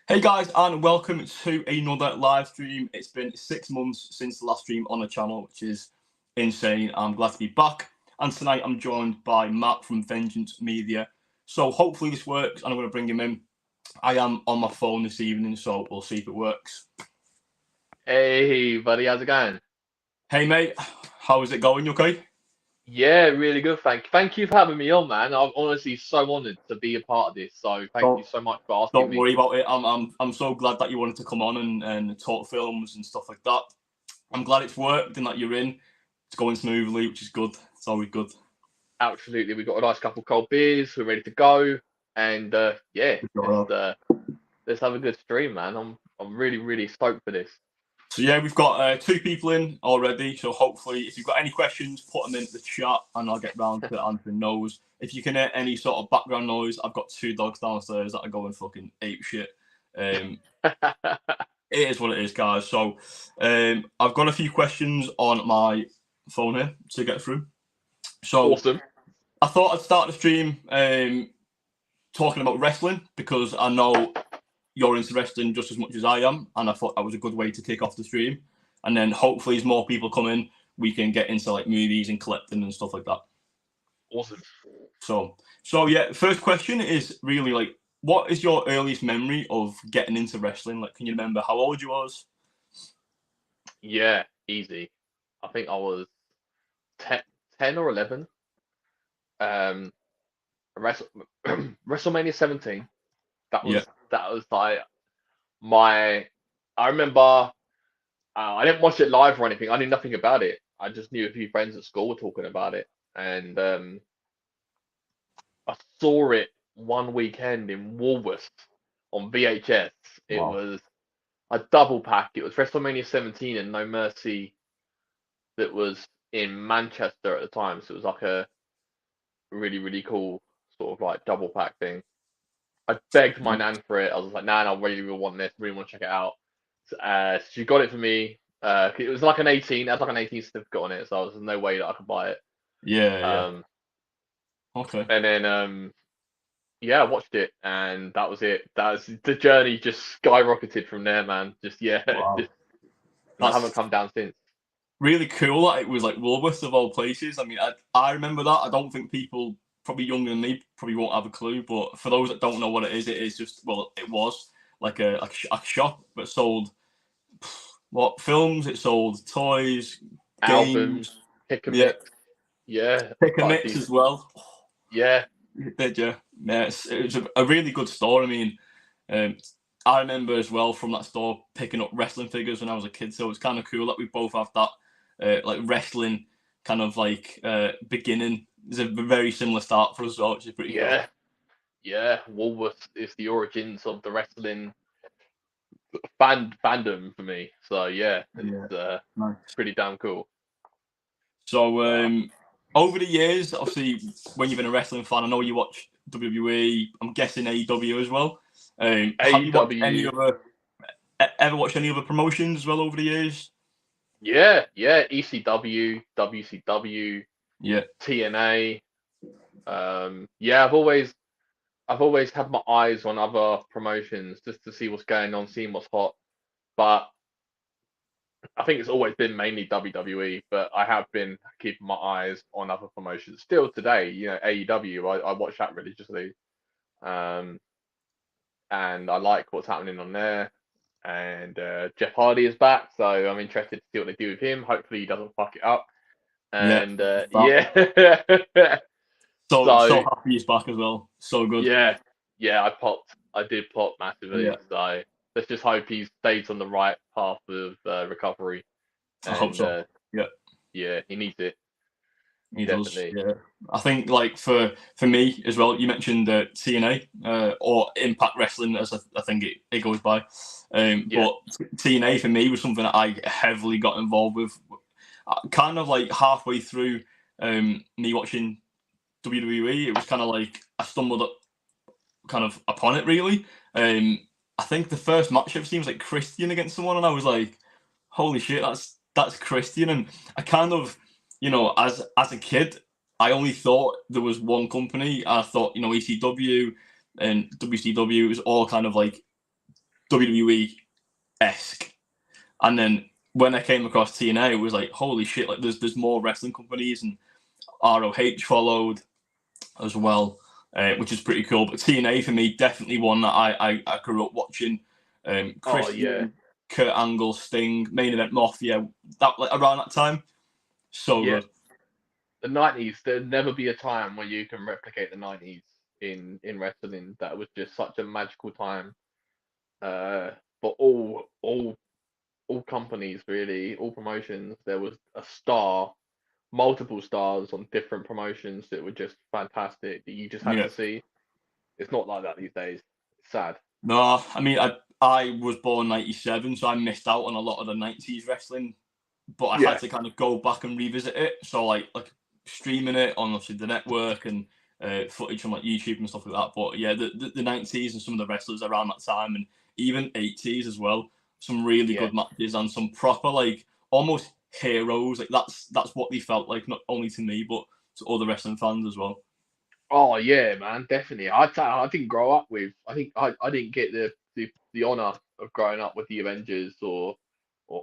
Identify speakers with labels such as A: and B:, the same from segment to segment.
A: Hey guys, and welcome to another live stream. It's been 6 months since the last stream on the channel, which is insane. I'm glad to be back. And tonight I'm joined by Matt from Vengeancemedia. So hopefully this works, and I'm going to bring him in. I am on my phone this evening, so we'll see if it works.
B: Hey, buddy, how's it going?
A: Hey mate, how is it going? You okay?
B: Yeah, really good. Thank you for having me on, man. I'm honestly so honored to be a part of this. So thank you
A: Don't
B: so much for asking
A: don't
B: me.
A: worry about it. I'm so glad that you wanted to come on and talk films and stuff like that. I'm glad it's worked and that you're in. It's going smoothly, which is good. It's always good.
B: Absolutely, we've got a nice couple cold beers. We're ready to go, and yeah, let's have a good stream, man. I'm really stoked for this.
A: So yeah, we've got 2 people in already. So hopefully, if you've got any questions, put them in the chat, and I'll get round to answering those. If you can hear any sort of background noise, I've got 2 dogs downstairs that are going fucking ape shit. It is what it is, guys. So I've got a few questions on my phone here to get through. So
B: Awesome.
A: I thought I'd start the stream talking about wrestling because I know you're into wrestling just as much as I am, and I thought that was a good way to kick off the stream. And then hopefully, as more people come in, we can get into like movies and collecting and stuff like that.
B: Awesome.
A: So yeah, first question is really like, what is your earliest memory of getting into wrestling? Like, can you remember how old you was?
B: Yeah, easy. I think I was 10 or 11. Um, Wrestle, WrestleMania 17. That
A: Yeah,
B: was like my. I remember. I didn't watch it live or anything. I knew nothing about it. I just knew a few friends at school were talking about it, and I saw it one weekend in Woolworths on VHS. It
A: wow,
B: was a double pack. It was WrestleMania 17 and No Mercy that was in Manchester at the time. So it was like a really cool sort of like double pack thing. I begged my nan for it. I was like, Nan, I really want this. Really want to check it out. She got it for me. It was like an 18. It had like an 18 certificate on it, so there's no way that I could buy it.
A: yeah,
B: Um,
A: okay.
B: and then yeah, I watched it, and that was it. That was the journey. Just skyrocketed from there, man. Just yeah,
A: Wow,
B: just I haven't
A: that's
B: come down since.
A: really cool that it was like Woolworths of all places. I mean, I remember that. I don't think people probably younger than me probably won't have a clue, but for those that don't know what it is just, well, it was like a shop that sold what films, it sold toys,
B: Albums,
A: games,
B: pick a
A: yeah,
B: mix. Yeah,
A: pick a
B: quite a
A: mix as
B: decent.
A: well.
B: Yeah,
A: Did you? Yeah, it was a really good store. I mean, um, I remember as well from that store picking up wrestling figures when I was a kid. So it's kind of cool that we both have that like wrestling kind of like beginning. It's a very similar start for us as well, which is pretty cool.
B: yeah, yeah. Woolworths is the origins of the wrestling fandom for me. So yeah,
A: Yeah,
B: it's
A: nice.
B: pretty damn cool.
A: So
B: Uh,
A: over the years, obviously, when you've been a wrestling fan, I know you watch WWE. I'm guessing AEW as well. Have you watched any
B: AEW,
A: other ever watched any other promotions as well over the years?
B: yeah, ECW, WCW,
A: Yeah,
B: TNA. Yeah, I've always had my eyes on other promotions just to see what's going on, seeing what's hot. But I think it's always been mainly WWE, but I have been keeping my eyes on other promotions still today. You know, AEW, I watch that religiously. Um, and I like what's happening on there. And Jeff Hardy is back, so I'm interested to see what they do with him. Hopefully, he doesn't fuck it up.
A: yeah.
B: And
A: That.
B: yeah,
A: So
B: so
A: happy he's back as well. So good.
B: yeah, yeah, I did pop
A: Yeah,
B: massively. So let's just hope he stays on the right path of recovery.
A: I hope
B: And
A: so. Yeah,
B: yeah, he needs it
A: he does.
B: definitely.
A: Yeah, I think like for me as well. You mentioned TNA or Impact Wrestling, as I think it goes by.
B: Yeah,
A: But TNA for me was something that I heavily got involved with. Kind of like halfway through me watching WWE, it was kind of like I stumbled up kind of upon it really. I think the first match I've seen was like Christian against someone, and I was like, "Holy shit, that's Christian!" And I kind of, as a kid, I only thought there was one company. I thought ECW and WCW was all kind of like WWE-esque. And then when I came across TNA, it was like, holy shit, like there's more wrestling companies, and ROH followed as well, which is pretty cool. But TNA for me, definitely one that I grew up watching. Christian, Kurt Angle, Sting, Main Event Mafia, that like around that time. So good.
B: The 90s, there'd never be a time where you can replicate the 90s in wrestling. That was just such a magical time for all companies, really, all promotions. There was a star, multiple stars on different promotions that were just fantastic that you just had to see. It's not like that these days. It's sad.
A: No, I mean, I was born 97, so I missed out on a lot of the 90s wrestling, but I had to kind of go back and revisit it. So like streaming it on obviously the network and footage from like YouTube and stuff like that. But yeah, the 90s and some of the wrestlers around that time, and even 80s as well. Some really good matches and some proper like almost heroes. Like that's what they felt like, not only to me but to other wrestling fans as well.
B: Oh yeah, man, definitely. I didn't grow up with. I think I didn't get the honor of growing up with the Avengers or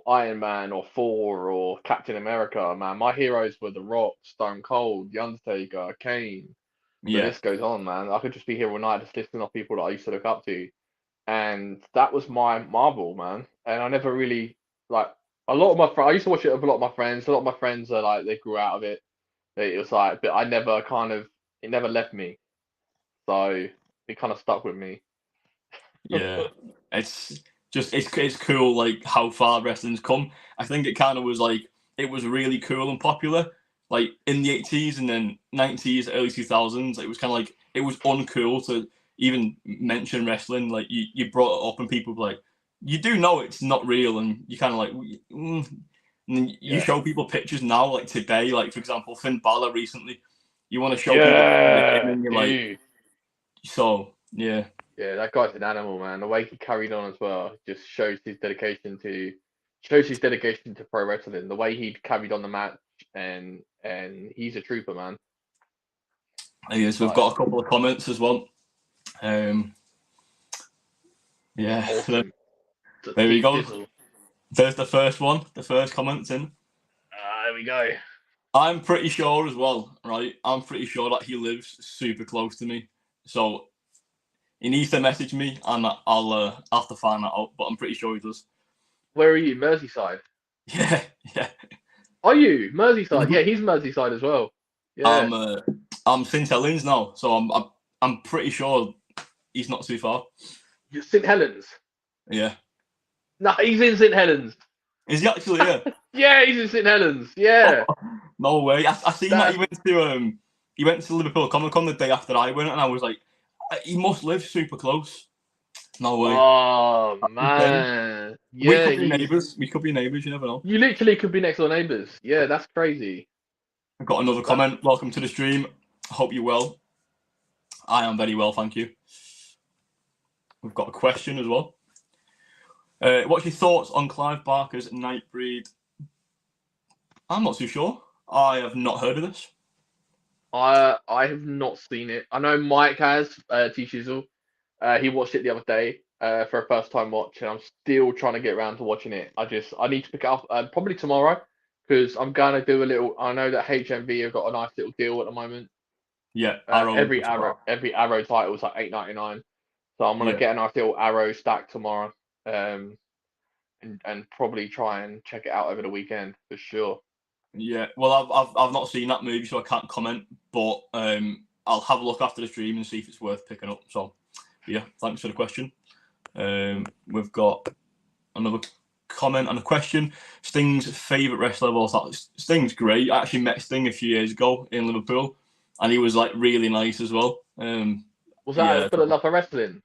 B: Iron Man or Thor or Captain America. Man, my heroes were The Rock, Stone Cold, The Undertaker, Kane. The list goes on, man. I could just be here all night just listening to people that I used to look up to, and that was my Marvel, man. And I never really like a lot of my friends. I used to watch it with a lot of my friends. A lot of my friends are like they grew out of it. It was like, but I never it never left me. So it kind of stuck with me.
A: Yeah, it's just it's cool like how far wrestling's come. I think it kind of was like it was really cool and popular like in the 80s and then 90s, early 2000s. It was kind of like it was uncool to even mention wrestling. Like you brought it up and people were like, you do know it's not real, and you kind of like. And you show people pictures now, like today, like for example, Finn Balor recently. You want to show people him, and you're like, so yeah.
B: Yeah, that guy's an animal, man. The way he carried on as well just shows his dedication to pro wrestling. The way he carried on the match, and he's a trooper, man.
A: Yes, we've got a couple of comments as well. Yeah,
B: awesome.
A: There we go. There's the first one. The first comment's in.
B: There we go.
A: I'm pretty sure as well, right? I'm pretty sure that he lives super close to me, so he needs to message me, and I'll have to find that out. But I'm pretty sure he does.
B: Where are you, Merseyside?
A: Yeah.
B: Are you Merseyside? Yeah, he's Merseyside as well. Yeah.
A: I'm St Helens now, so I'm pretty sure he's not too far.
B: You're St Helens.
A: Yeah.
B: No, he's in St Helens.
A: Is he actually? Yeah.
B: Yeah, he's in St Helens. Yeah.
A: No way. I seen that he went to Liverpool Comic Con the day after I went, and I was like, he must live super close. No way.
B: Oh man. Yeah,
A: we could be neighbours. We could be neighbours. You never know.
B: You literally could be next door neighbours. Yeah, that's crazy.
A: I've got another comment. Welcome to the stream. I hope you're well. I am very well, thank you. We've got a question as well. What's your thoughts on Clive Barker's Nightbreed? I'm not too sure. I have not heard of this.
B: I have not seen it. I know Mike has, T Shizzle. He watched it the other day for a first time watch, and I'm still trying to get around to watching it. I need to pick it up probably tomorrow, because I'm gonna do a little. I know that HMV have got a nice little deal at the moment.
A: Yeah,
B: every Arrow title is like $8.99, so I'm gonna get a nice little Arrow stack tomorrow, and probably try and check it out over the weekend for sure.
A: Yeah, well, I've not seen that movie, so I can't comment. But I'll have a look after the stream and see if it's worth picking up. So, yeah, thanks for the question. We've got another comment and a question. Sting's favourite wrestler of all time. Sting's great. I actually met Sting a few years ago in Liverpool, and he was like really nice as well.
B: Was that for the love of wrestling?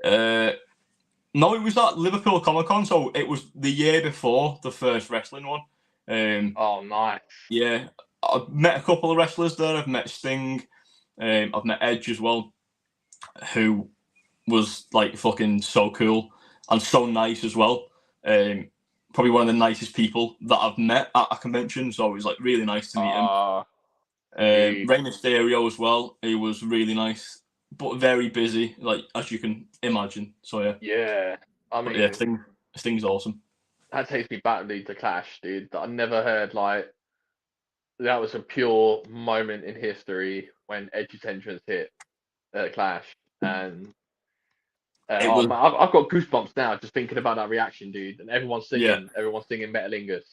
A: No, it was at Liverpool Comic Con, so it was the year before the first wrestling one.
B: Oh, nice.
A: Yeah, I've met a couple of wrestlers there. I've met Sting. I've met Edge as well, who was like fucking so cool and so nice as well. Probably one of the nicest people that I've met at a convention. So it was like really nice to meet him. Rey Mysterio as well. He was really nice, but very busy, like as you can imagine. So yeah.
B: Yeah. I
A: But yeah,
B: mean,
A: Sting's awesome.
B: that takes me back to Clash, dude. I never heard like that was a pure moment in history when Edge's entrance hit at Clash, and
A: It
B: oh
A: was,
B: man, I've got goosebumps now just thinking about that reaction, dude. And
A: yeah,
B: everyone's singing Metalingus.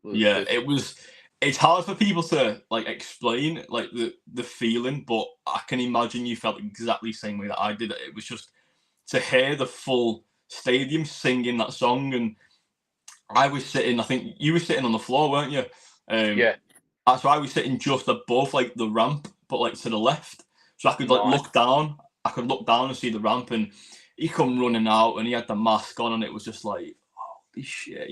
B: Was
A: yeah,
B: just
A: it was. It's hard for people to like explain like the feeling, but I can imagine you felt exactly the same way that I did. It was just to hear the full stadium singing that song, and I was sitting. I think you were sitting on the floor, weren't you?
B: yeah,
A: So I was sitting just above like the ramp, but like to the left, so I could like
B: nice.
A: look down. I could look down and see the ramp, and he come running out, and he had the mask on, and it was just like, holy shit,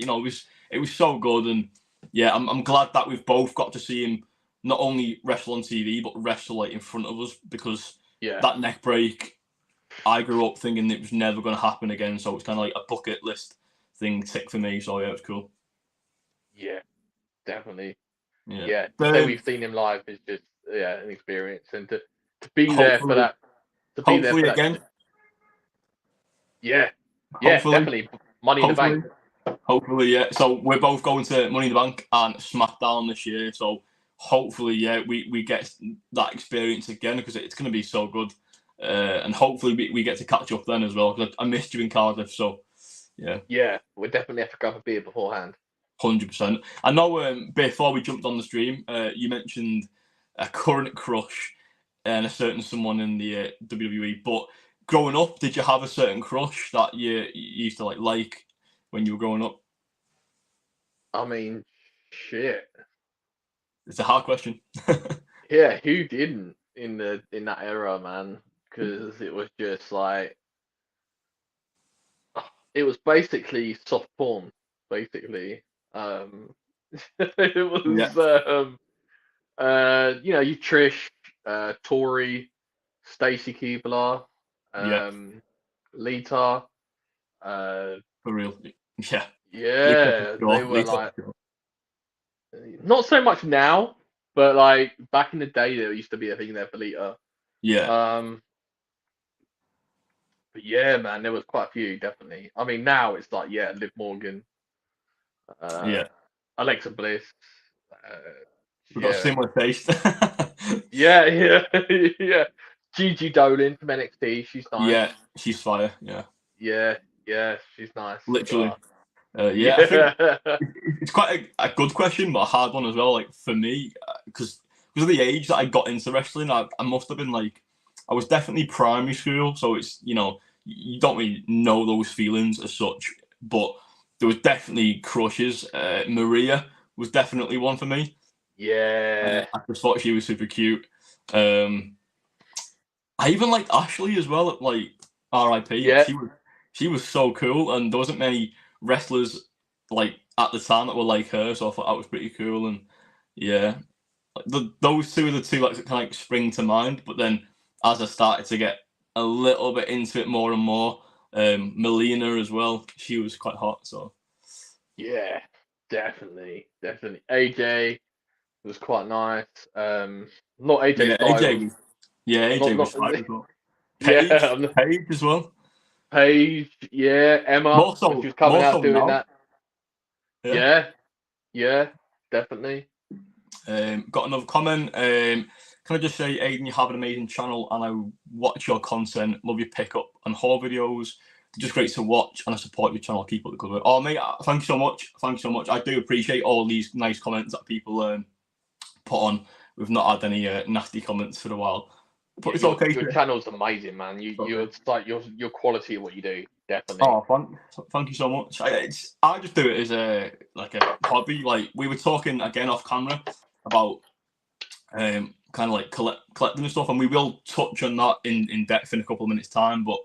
A: it was so good, and yeah, I'm glad that we've both got to see him not only wrestle on TV but wrestle like in front of us, because
B: Yeah,
A: that neck break, I grew up thinking it was never going to happen again, so it's kind of like a bucket list thing tick for me. So yeah, it was cool.
B: yeah, definitely.
A: Yeah.
B: Yeah, to say we've seen him live is just an experience, and to be there for
A: Hopefully,
B: that, to be there
A: hopefully
B: for that.
A: again.
B: Yeah, yeah,
A: Hopefully,
B: definitely. Money in the Bank.
A: hopefully, hopefully, yeah. So we're both going to Money in the Bank and SmackDown this year. So hopefully, yeah, we get that experience again, because it's going to be so good. And hopefully we get to catch up then as well, because I missed you in Cardiff. So yeah,
B: Yeah, we'll definitely have to grab a beer beforehand.
A: 100%. I know before we jumped on the stream, you mentioned a current crush and a certain someone in the WWE. But growing up, did you have a certain crush that you used to like when you were growing up?
B: I mean, shit.
A: It's a hard question.
B: Yeah, who didn't in that era, man? Because it was just like it was basically soft porn, basically. It
A: Yeah,
B: was you Trish, Tori, Stacy Keibler,
A: yeah,
B: um, Lita, uh,
A: for real. Yeah, Lita for
B: yeah, they
A: sure.
B: were
A: Lita
B: like
A: for sure.
B: not so much now, but like back in the day, there used to be a thing there for Lita.
A: Yeah,
B: Um, but yeah, man, there was quite a few, definitely. I mean, now it's like Liv Morgan, uh,
A: yeah.
B: Alexa Bliss, uh,
A: We've got a
B: yeah,
A: similar taste.
B: yeah, yeah, yeah. Gigi Dolan from NXT, she's nice.
A: Yeah, she's fire. Yeah,
B: Yeah, yeah, she's nice.
A: literally. Yeah, I think
B: Yeah,
A: it's quite a good question, but a hard one as well. Like for me, because of the age that I got into wrestling, I must have been like, I was definitely primary school, so it's you don't really know those feelings as such, but there was definitely crushes. Maria was definitely one for me.
B: yeah,
A: I just thought she was super cute. Um, I even liked Ashley as well. Like R.I.P.
B: yeah,
A: She was so cool, and there wasn't many wrestlers like at the time that were like her. So I thought that was pretty cool. And yeah, those two are the two that kind of like spring to mind. But then as I started to get a little bit into it more and more, Melina as well. She was quite hot. So
B: yeah, definitely, definitely. AJ was quite nice. Not AJ
A: yeah,
B: Styles,
A: AJ
B: not
A: was
B: not
A: fine as well.
B: yeah,
A: Paige as well.
B: Paige, yeah, Emma when she was coming
A: More
B: out
A: so
B: doing
A: now.
B: that.
A: Yeah.
B: Yeah, yeah, definitely.
A: Got another comment. Can I just say, Aiden, you have an amazing channel, and I watch your content. Love your pickup and haul videos. They're just great to watch, and I support your channel. Keep up the good work. Oh, mate, thank you so much. Thank you so much. I do appreciate all these nice comments that people put on. We've not had any nasty comments for a while, but it's okay.
B: Your channel's amazing, man. It's like your quality of what you do, definitely.
A: Oh, thank you so much. I just do it as a hobby. Like we were talking again off camera about kind of like collecting and stuff, and we will touch on that in depth in a couple of minutes time. But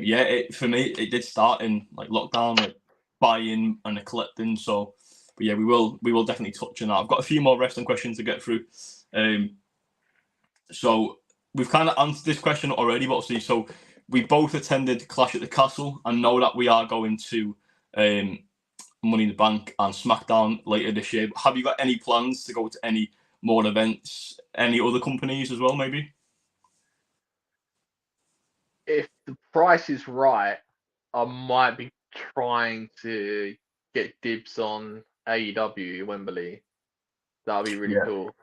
A: yeah, for me it did start in like lockdown, like buying and collecting. So, but yeah, we will definitely touch on that. I've got a few more wrestling questions to get through. So we've kind of answered this question already, but obviously, so we both attended Clash at the Castle, and know that we are going to Money in the Bank and SmackDown later this year. Have you got any plans to go to any more events, any other companies as well, maybe?
B: If the price is right, I might be trying to get dibs on AEW Wembley. That would be really cool.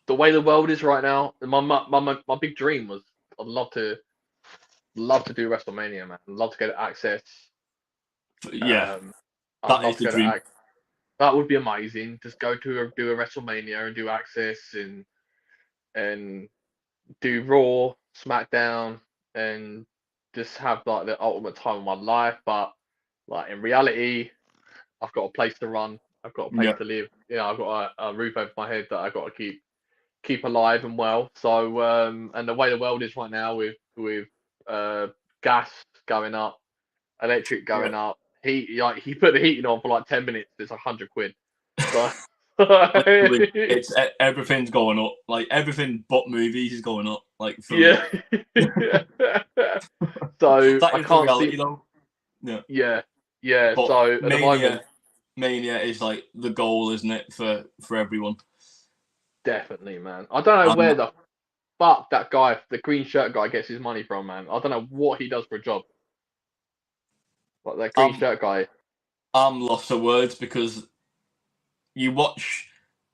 B: The way the world is right now, my big dream was I'd love to do WrestleMania, man. I'd love to get access.
A: Yeah,
B: I'd
A: that
B: love
A: is
B: to
A: the
B: go
A: dream.
B: to that would be amazing. Just go to do a WrestleMania and do access and do Raw, SmackDown, and just have like the ultimate time of my life. But like in reality, I've got a place to run. I've got a place
A: Yeah,
B: to live. I've got a roof over my head that I've got to keep alive and well. So and the way the world is right now with gas going up, electric going up, heat he put the heating on for like 10 minutes. It's £100. So
A: literally, it's everything's going up. Like everything but movies is going up. Like for real.
B: yeah. So
A: That
B: I
A: is the
B: can't see.
A: reality, though. Yeah,
B: Yeah.
A: but
B: So at the moment,
A: Mania is like the goal, isn't it, for everyone?
B: definitely, man. I don't know where the fuck that guy, the green shirt guy, gets his money from, man. I don't know what he does for a job. But that green shirt guy.
A: I'm lost for words because you watch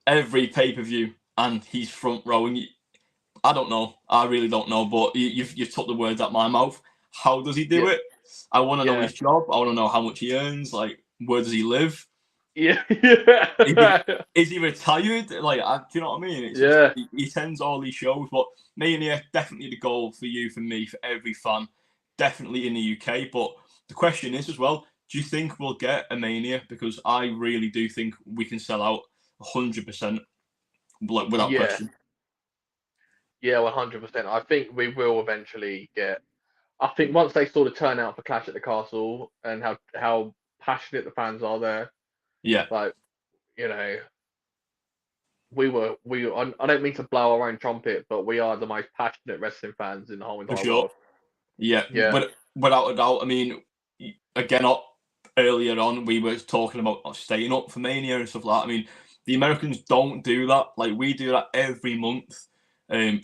A: every pay-per-view and he's front row, and I don't know. I really don't know, but you've took the words out of my mouth. How does he do it? I want to know his job. I want to know how much he earns. Like, where does he live?
B: Yeah.
A: Is he retired? Like, do you know what I mean? It's
B: Yeah.
A: just, he attends all these shows, but Mania, definitely the goal for you, for me, for every fan, definitely in the UK. But the question is as well, do you think we'll get a Mania? Because I really do think we can sell out 100%, without question.
B: Yeah, 100%. I think we will eventually get. I think once they sort of turn out for Clash at the Castle and how passionate the fans are there,
A: Yeah.
B: like you know, I don't mean to blow our own trumpet, but we are the most passionate wrestling fans in the whole
A: For
B: entire
A: sure.
B: world.
A: Yeah,
B: Yeah.
A: but without a doubt, I mean, again, earlier on, we were talking about staying up for Mania and stuff like that. I mean, the Americans don't do that. Like, we do that every month.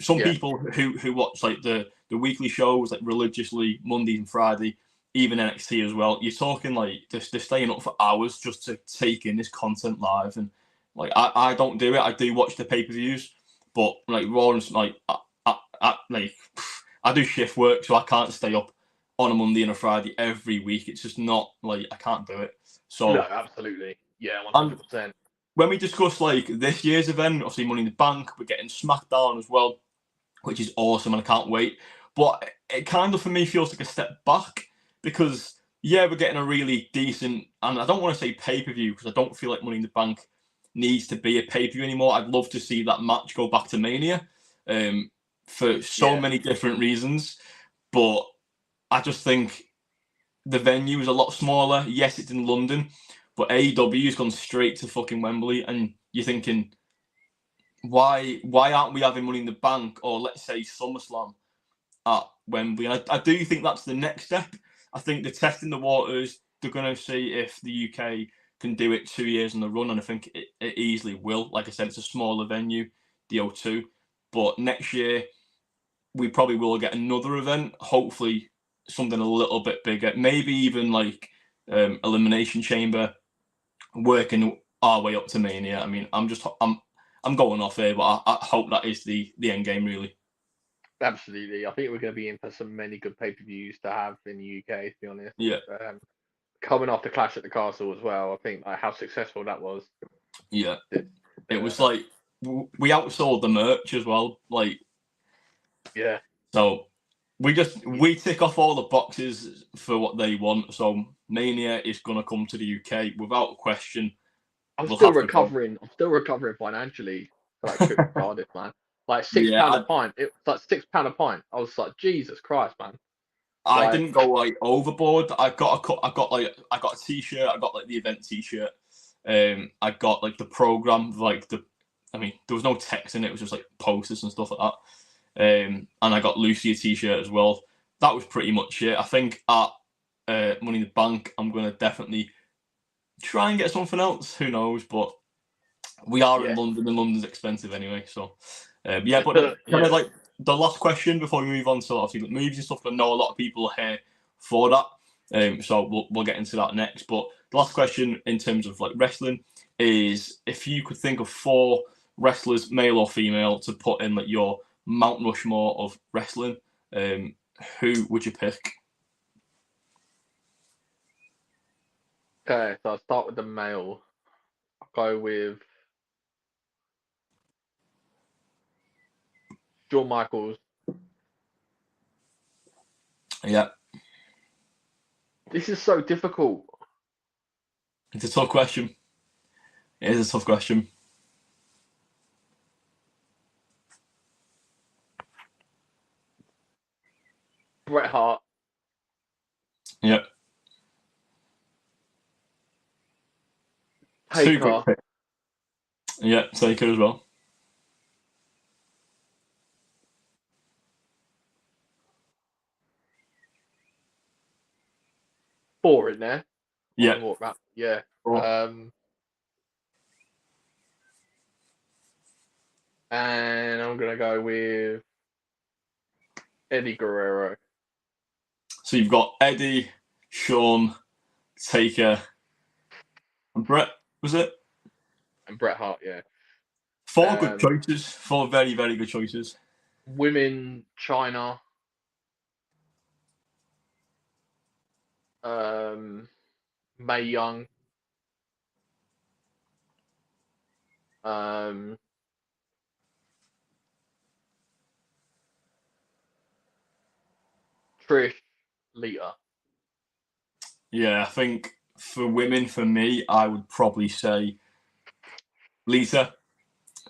A: Some people who watch like the weekly shows like religiously Monday and Friday, even NXT as well. You're talking like they're staying up for hours just to take in this content live, and like I don't do it. I do watch the pay-per-views, but like Raw and like I do shift work, so I can't stay up on a Monday and a Friday every week. It's just not like I can't do it. So
B: No, absolutely. Yeah, 100%.
A: When we discuss like this year's event, obviously Money in the Bank, we're getting SmackDown as well, which is awesome, and I can't wait. But it kind of for me feels like a step back because we're getting a really decent, and I don't want to say pay-per-view because I don't feel like Money in the Bank needs to be a pay-per-view anymore. I'd love to see that match go back to Mania for so many different reasons. But I just think the venue is a lot smaller. Yes, it's in London, but AEW has gone straight to fucking Wembley, and you're thinking, why aren't we having Money in the Bank or let's say SummerSlam at Wembley? And I do think that's the next step. I think they're testing the waters. They're going to see if the UK can do it 2 years in a run, and I think it easily will. Like I said, it's a smaller venue, the O2. But next year, we probably will get another event, hopefully something a little bit bigger, maybe even like Elimination Chamber, working our way up to Mania. I mean, I'm going off here, but I hope that is the end game, really.
B: Absolutely. I think we're going to be in for some many good pay-per-views to have in the UK, to be honest.
A: Yeah.
B: Coming off the Clash at the Castle as well, I think like, how successful that was.
A: Yeah. It was like, we outsold the merch as well. Like,
B: yeah.
A: So we tick off all the boxes for what they want. So Mania is going to come to the UK without question.
B: I'm still recovering financially for that trip to Cardiff, man. Like £6 a pint. It's like £6 a pint. I was like, Jesus Christ, man.
A: I didn't go like overboard. I got a t-shirt. I got like the event t-shirt. I got like the program, like there was no text in it. It was just like posters and stuff like that. And I got Lucy a t-shirt as well. That was pretty much it. I think at Money in the Bank, I'm going to definitely try and get something else. Who knows? But we are in London, and London's expensive anyway. So, but kind of like the last question before we move on to obviously movies and stuff. I know a lot of people are here for that, so we'll get into that next. But the last question in terms of like wrestling is if you could think of 4 wrestlers, male or female, to put in like your Mount Rushmore of wrestling, who would you pick?
B: Okay, so I'll start with the male. I'll go with Shawn Michaels.
A: Yeah,
B: This is so difficult.
A: it's a tough question. It is a tough question.
B: Bret Hart.
A: Yeah. Two
B: Taker.
A: great picks. Yeah, Taker as well.
B: Four in there.
A: Yeah.
B: Yeah. And I'm gonna go with Eddie Guerrero.
A: So you've got Eddie, Shawn, Taker, and Bret, was it?
B: And Bret Hart, yeah.
A: 4 good choices. 4 very, very good choices.
B: Women, China. Mae Young. Trish, Lita.
A: Yeah, I think for women, for me, I would probably say Lita.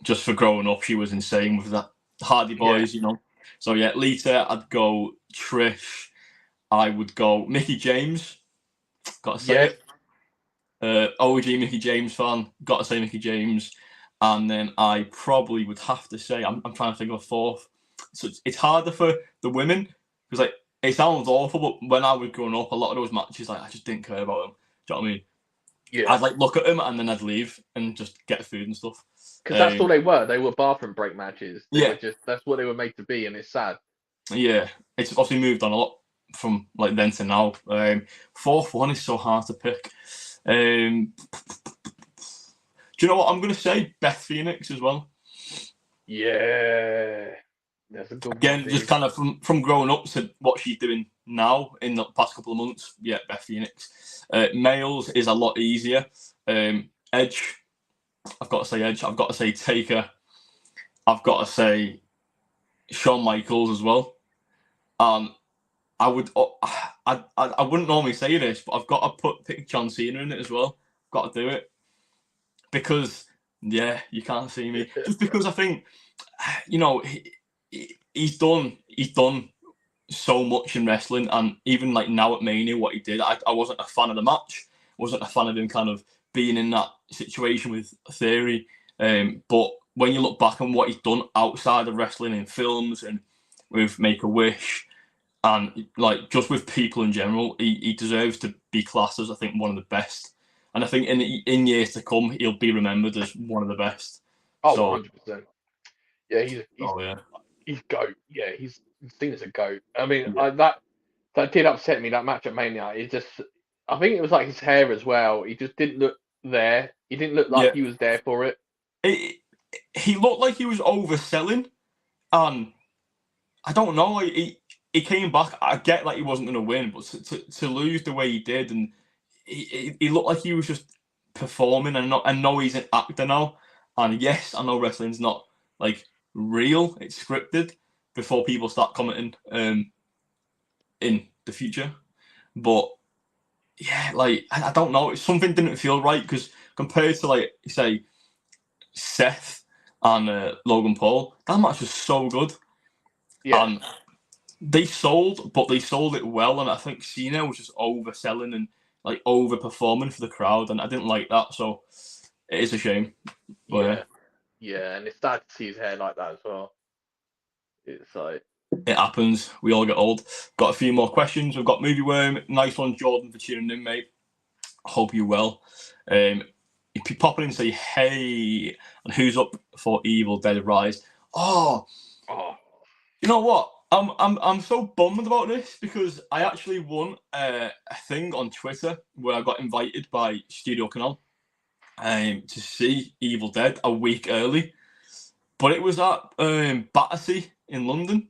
A: Just for growing up, she was insane with that Hardy Boys, you know. So yeah, Lita. I'd go Trish. I would go Mickey James. Got to say it. OG Mickey James fan. Got to say Mickey James. And then I probably would have to say I'm trying to think of a 4th. So it's harder for the women because like it sounds awful, but when I was growing up, a lot of those matches like I just didn't care about them. Do you know what I mean?
B: Yeah.
A: I'd like look at them and then I'd leave and just get food and stuff.
B: Because that's all they were. They were bathroom break matches. They were just that's what they were made to be, and it's sad.
A: Yeah, it's obviously moved on a lot from like then to now. 4th one is so hard to pick. Do you know what I'm going to say? Beth Phoenix as well.
B: Yeah, that's a good one.
A: Again, just kind of from growing up to what she's doing now in the past couple of months. Yeah, Beth Phoenix. Males is a lot easier. Edge. I've got to say Edge. I've got to say Taker. I've got to say Shawn Michaels as well. I would. I wouldn't normally say this, but I've got to pick John Cena in it as well. Got to do it because yeah, you can't see me. Just because I think, you know, he's done so much in wrestling, and even like now at Mania, what he did, I wasn't a fan of the match. Wasn't a fan of him kind of being in that situation with Theory. But when you look back on what he's done outside of wrestling in films and with Make-A-Wish and like just with people in general, he deserves to be classed as I think one of the best. And I think in years to come, he'll be remembered as one of the best.
B: Oh, so, 100%. Yeah, he's GOAT. Yeah, he's seen as a GOAT. I mean, that did upset me. That match at Mania. It just, I think it was like his hair as well. He just didn't look there. He didn't look like he was there for it.
A: He looked like he was overselling, and I don't know. He came back. I get like he wasn't going to win, but to lose the way he did, and he looked like he was just performing. And I know he's an actor now, and yes, I know wrestling's not like real; it's scripted. Before people start commenting in the future, but yeah, like I don't know. Something didn't feel right because compared to like say Seth and Logan Paul, that match was so good. Yeah. And they sold it well, and I think Cena was just overselling and like overperforming for the crowd, and I didn't like that, so it is a shame. But,
B: yeah, and it's sad to see his hair like that as well. It's like
A: it happens. We all get old. Got a few more questions. We've got Movie Worm. Nice one, Jordan, for tuning in, mate. Hope you're well. If you pop in and say hey, and who's up for Evil Dead Rise? Oh, You know what? I'm so bummed about this because I actually won a thing on Twitter where I got invited by Studio Canal to see Evil Dead a week early, but it was at Battersea in London,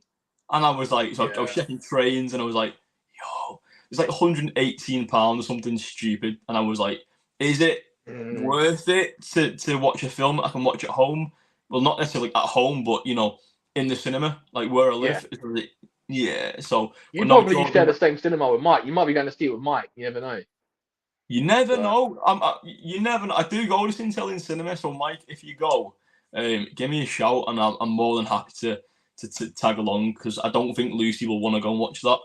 A: and I was like, so I was
B: Yeah.
A: checking trains, and I was like, yo, it's like £118 or something stupid, and I was like, is it worth it to watch a film I can watch at home? Well, not necessarily at home, but in the cinema, like where I
B: Yeah.
A: live. Yeah, so
B: You
A: but no,
B: probably share
A: Jordan,
B: the same cinema with Mike. You might be going to see it with Mike. You never know.
A: you never
B: So
A: know. You never know. I do go to Sintel cinema, so Mike, if you go, give me a shout, and I'm more than happy to tag along because I don't think Lucy will want to go and watch that.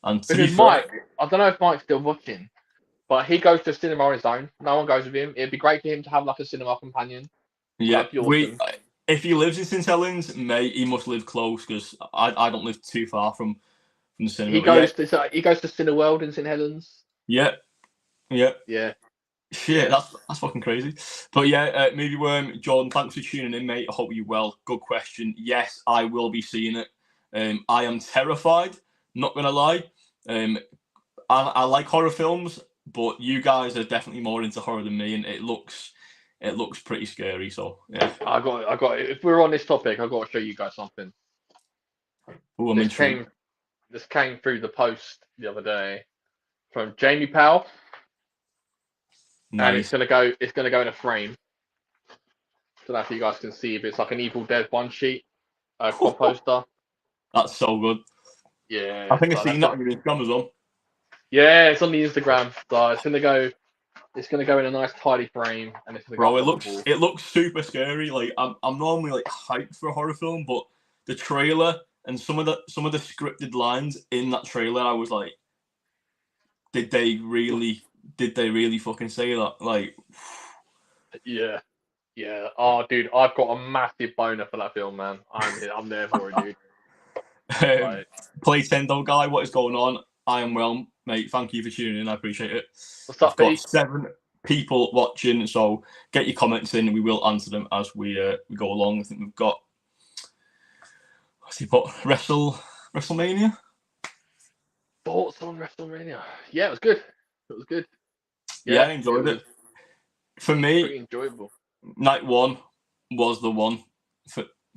A: And to be
B: because
A: fair,
B: Mike, I don't know if Mike's still watching, but he goes to cinema on his own. No one goes with him. It'd be great for him to have like a cinema companion.
A: yeah,
B: That'd be awesome.
A: if he lives in St Helens, mate, he must live close because I don't live too far from the cinema.
B: He
A: But yeah,
B: goes to Cineworld in St Helens.
A: yeah, yeah.
B: Yeah,
A: Shit,
B: yeah.
A: that's fucking crazy. But yeah, Movie Worm, Jordan, thanks for tuning in, mate. I hope you're well. Good question. Yes, I will be seeing it. I am terrified, not gonna lie. I like horror films, but you guys are definitely more into horror than me, and it looks pretty scary. So yeah.
B: I got. If we're on this topic, I got to show you guys something.
A: Oh, I'm
B: This
A: intrigued.
B: came, this came through the post the other day from Jamie Powell, and
A: Nice.
B: It's gonna go in a frame. So that you guys can see if it's like an Evil Dead one sheet, quad poster.
A: That's so good. I
B: Yeah,
A: think I've
B: so
A: seen
B: that's
A: that
B: it.
A: on your Instagram as well.
B: Yeah, it's on the Instagram. So it's gonna go. It's gonna go in a nice tidy frame, and it's gonna go
A: Bro,
B: up
A: it
B: on the
A: looks
B: wall.
A: it looks super scary. Like I'm normally like hyped for a horror film, but the trailer and some of the scripted lines in that trailer, I was like, did they really fucking say that? Like,
B: Yeah, yeah. Oh, dude, I've got a massive boner for that film, man. I'm there for it, dude. Like,
A: Play Tendo guy, what is going on? I am well, mate. Thank you for tuning in. I appreciate it.
B: what's
A: We've
B: up,
A: got
B: Pete?
A: 7 people watching, so get your comments in. We will answer them as we go along. I think we've got what's he put? WrestleMania.
B: Thoughts on WrestleMania? Yeah, it was good. It was good.
A: Yeah,
B: Yeah,
A: I
B: it
A: enjoyed
B: was
A: it. For me,
B: pretty enjoyable.
A: night one was the one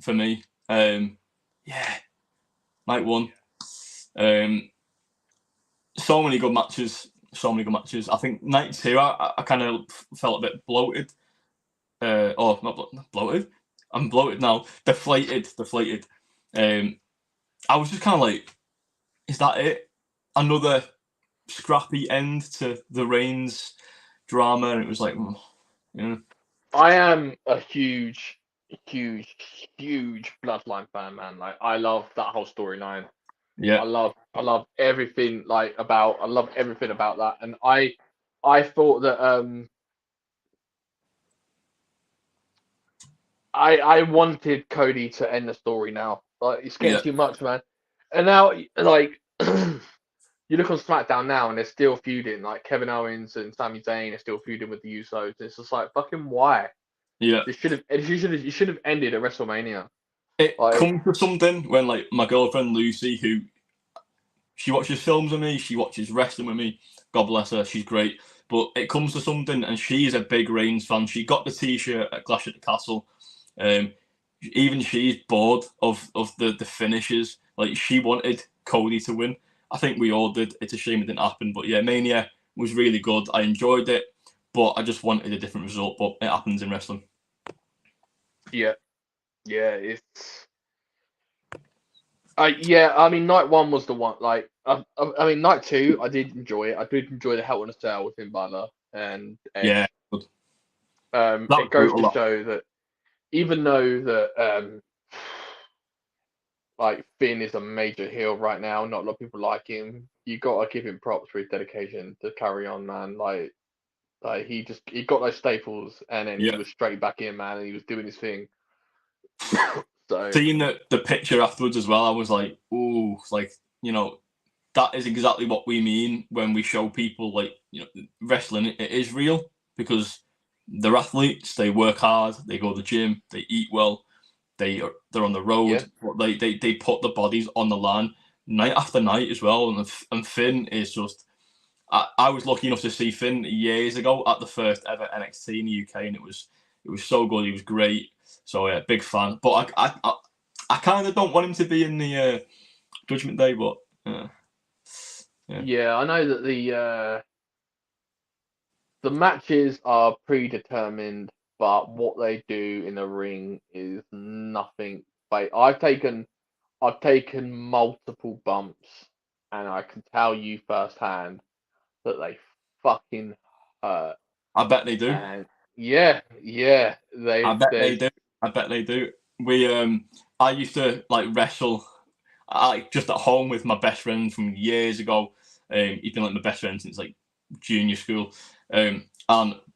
A: for me. Yeah, night one. Um, so many good matches. So many good matches. I think night two, I kind of felt a bit bloated. Not bloated. I'm bloated now. Deflated. I was just kind of like, is that it? Another scrappy end to the Reigns drama, and it was like, you know,
B: I am a huge, huge, huge Bloodline fan, man. Like, I love that whole storyline.
A: yeah,
B: I love everything I love everything about that. And I thought that I wanted Cody to end the story now. Like, it's getting
A: yeah,
B: too much, man. And now, like, you look on SmackDown now, and they're still feuding. Like, Kevin Owens and Sami Zayn are still feuding with the Usos. It's just like, fucking why?
A: yeah.
B: You should have ended at WrestleMania.
A: It
B: Like,
A: comes to something when like my girlfriend Lucy, who she watches films with me, she watches wrestling with me. God bless her, she's great. But it comes to something, and she's a big Reigns fan. She got the T-shirt at Clash at the Castle. Um, Even she's bored of the finishes. Like she wanted Cody to win. I think we all did. It's a shame it didn't happen. But yeah, Mania was really good. I enjoyed it, but I just wanted a different result. But it happens in wrestling.
B: yeah, yeah, it's. Yeah, I mean, night one was the one. Like, I mean, night two, I did enjoy it. I did enjoy the Hell in a Cell with Finn Balor and
A: Yeah,
B: Edge.
A: good. That was
B: It goes to
A: brutal.
B: show that even though that like Finn is a major heel right now, not a lot of people like him. You gotta give him props for his dedication to carry on, man. Like he got those staples and then he
A: Yeah.
B: was straight back in, man, and he was doing his thing. So
A: Seeing the picture afterwards as well, I was like, ooh, like, that is exactly what we mean when we show people like, wrestling, it is real because they're athletes, they work hard, they go to the gym, they eat well. they're on the road, but they put the bodies on the line night after night as well. And Finn is just. I was lucky enough to see Finn years ago at the first ever NXT in the UK, and it was so good. He was great. So yeah, big fan. But I kind of don't want him to be in the Judgment Day, but
B: yeah, I know that the matches are predetermined, but what they do in the ring is nothing. I've taken multiple bumps, and I can tell you firsthand that they fucking hurt.
A: I bet they do.
B: And yeah,
A: I bet they do. I bet they do. I used to wrestle, just at home with my best friend from years ago. He's been my best friend since junior school. And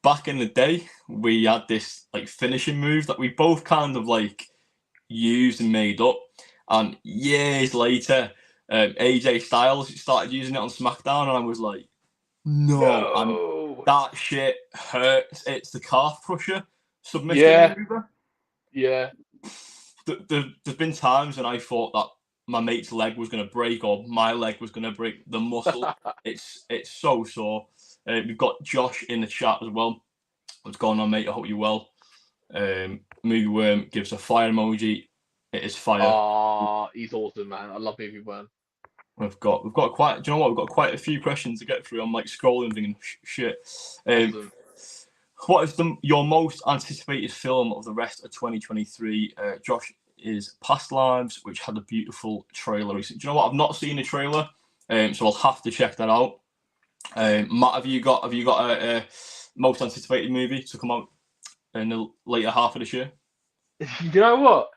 A: back in the day, we had this finishing move that we both kind of used and made up. And years later, AJ Styles started using it on SmackDown, and I was like, no. That shit hurts. It's the calf crusher submission maneuver.
B: Yeah.
A: There's been times when I thought that my mate's leg was going to break or my leg was going to break. The muscle, it's so sore. We've got Josh in the chat as well. What's going on, mate? I hope you're well. Movie Worm gives a fire emoji. It is fire.
B: Oh, he's awesome, man. I love Movie Worm.
A: We've got quite. Do you know what? We've got quite a few questions to get through. I'm scrolling, thinking shit.
B: Awesome.
A: What is your most anticipated film of the rest of 2023? Josh is Past Lives, which had a beautiful trailer recently. Do you know what? I've not seen the trailer, so I'll have to check that out. Matt, have you got a most anticipated movie to come out in the later half of this year?
B: You know what?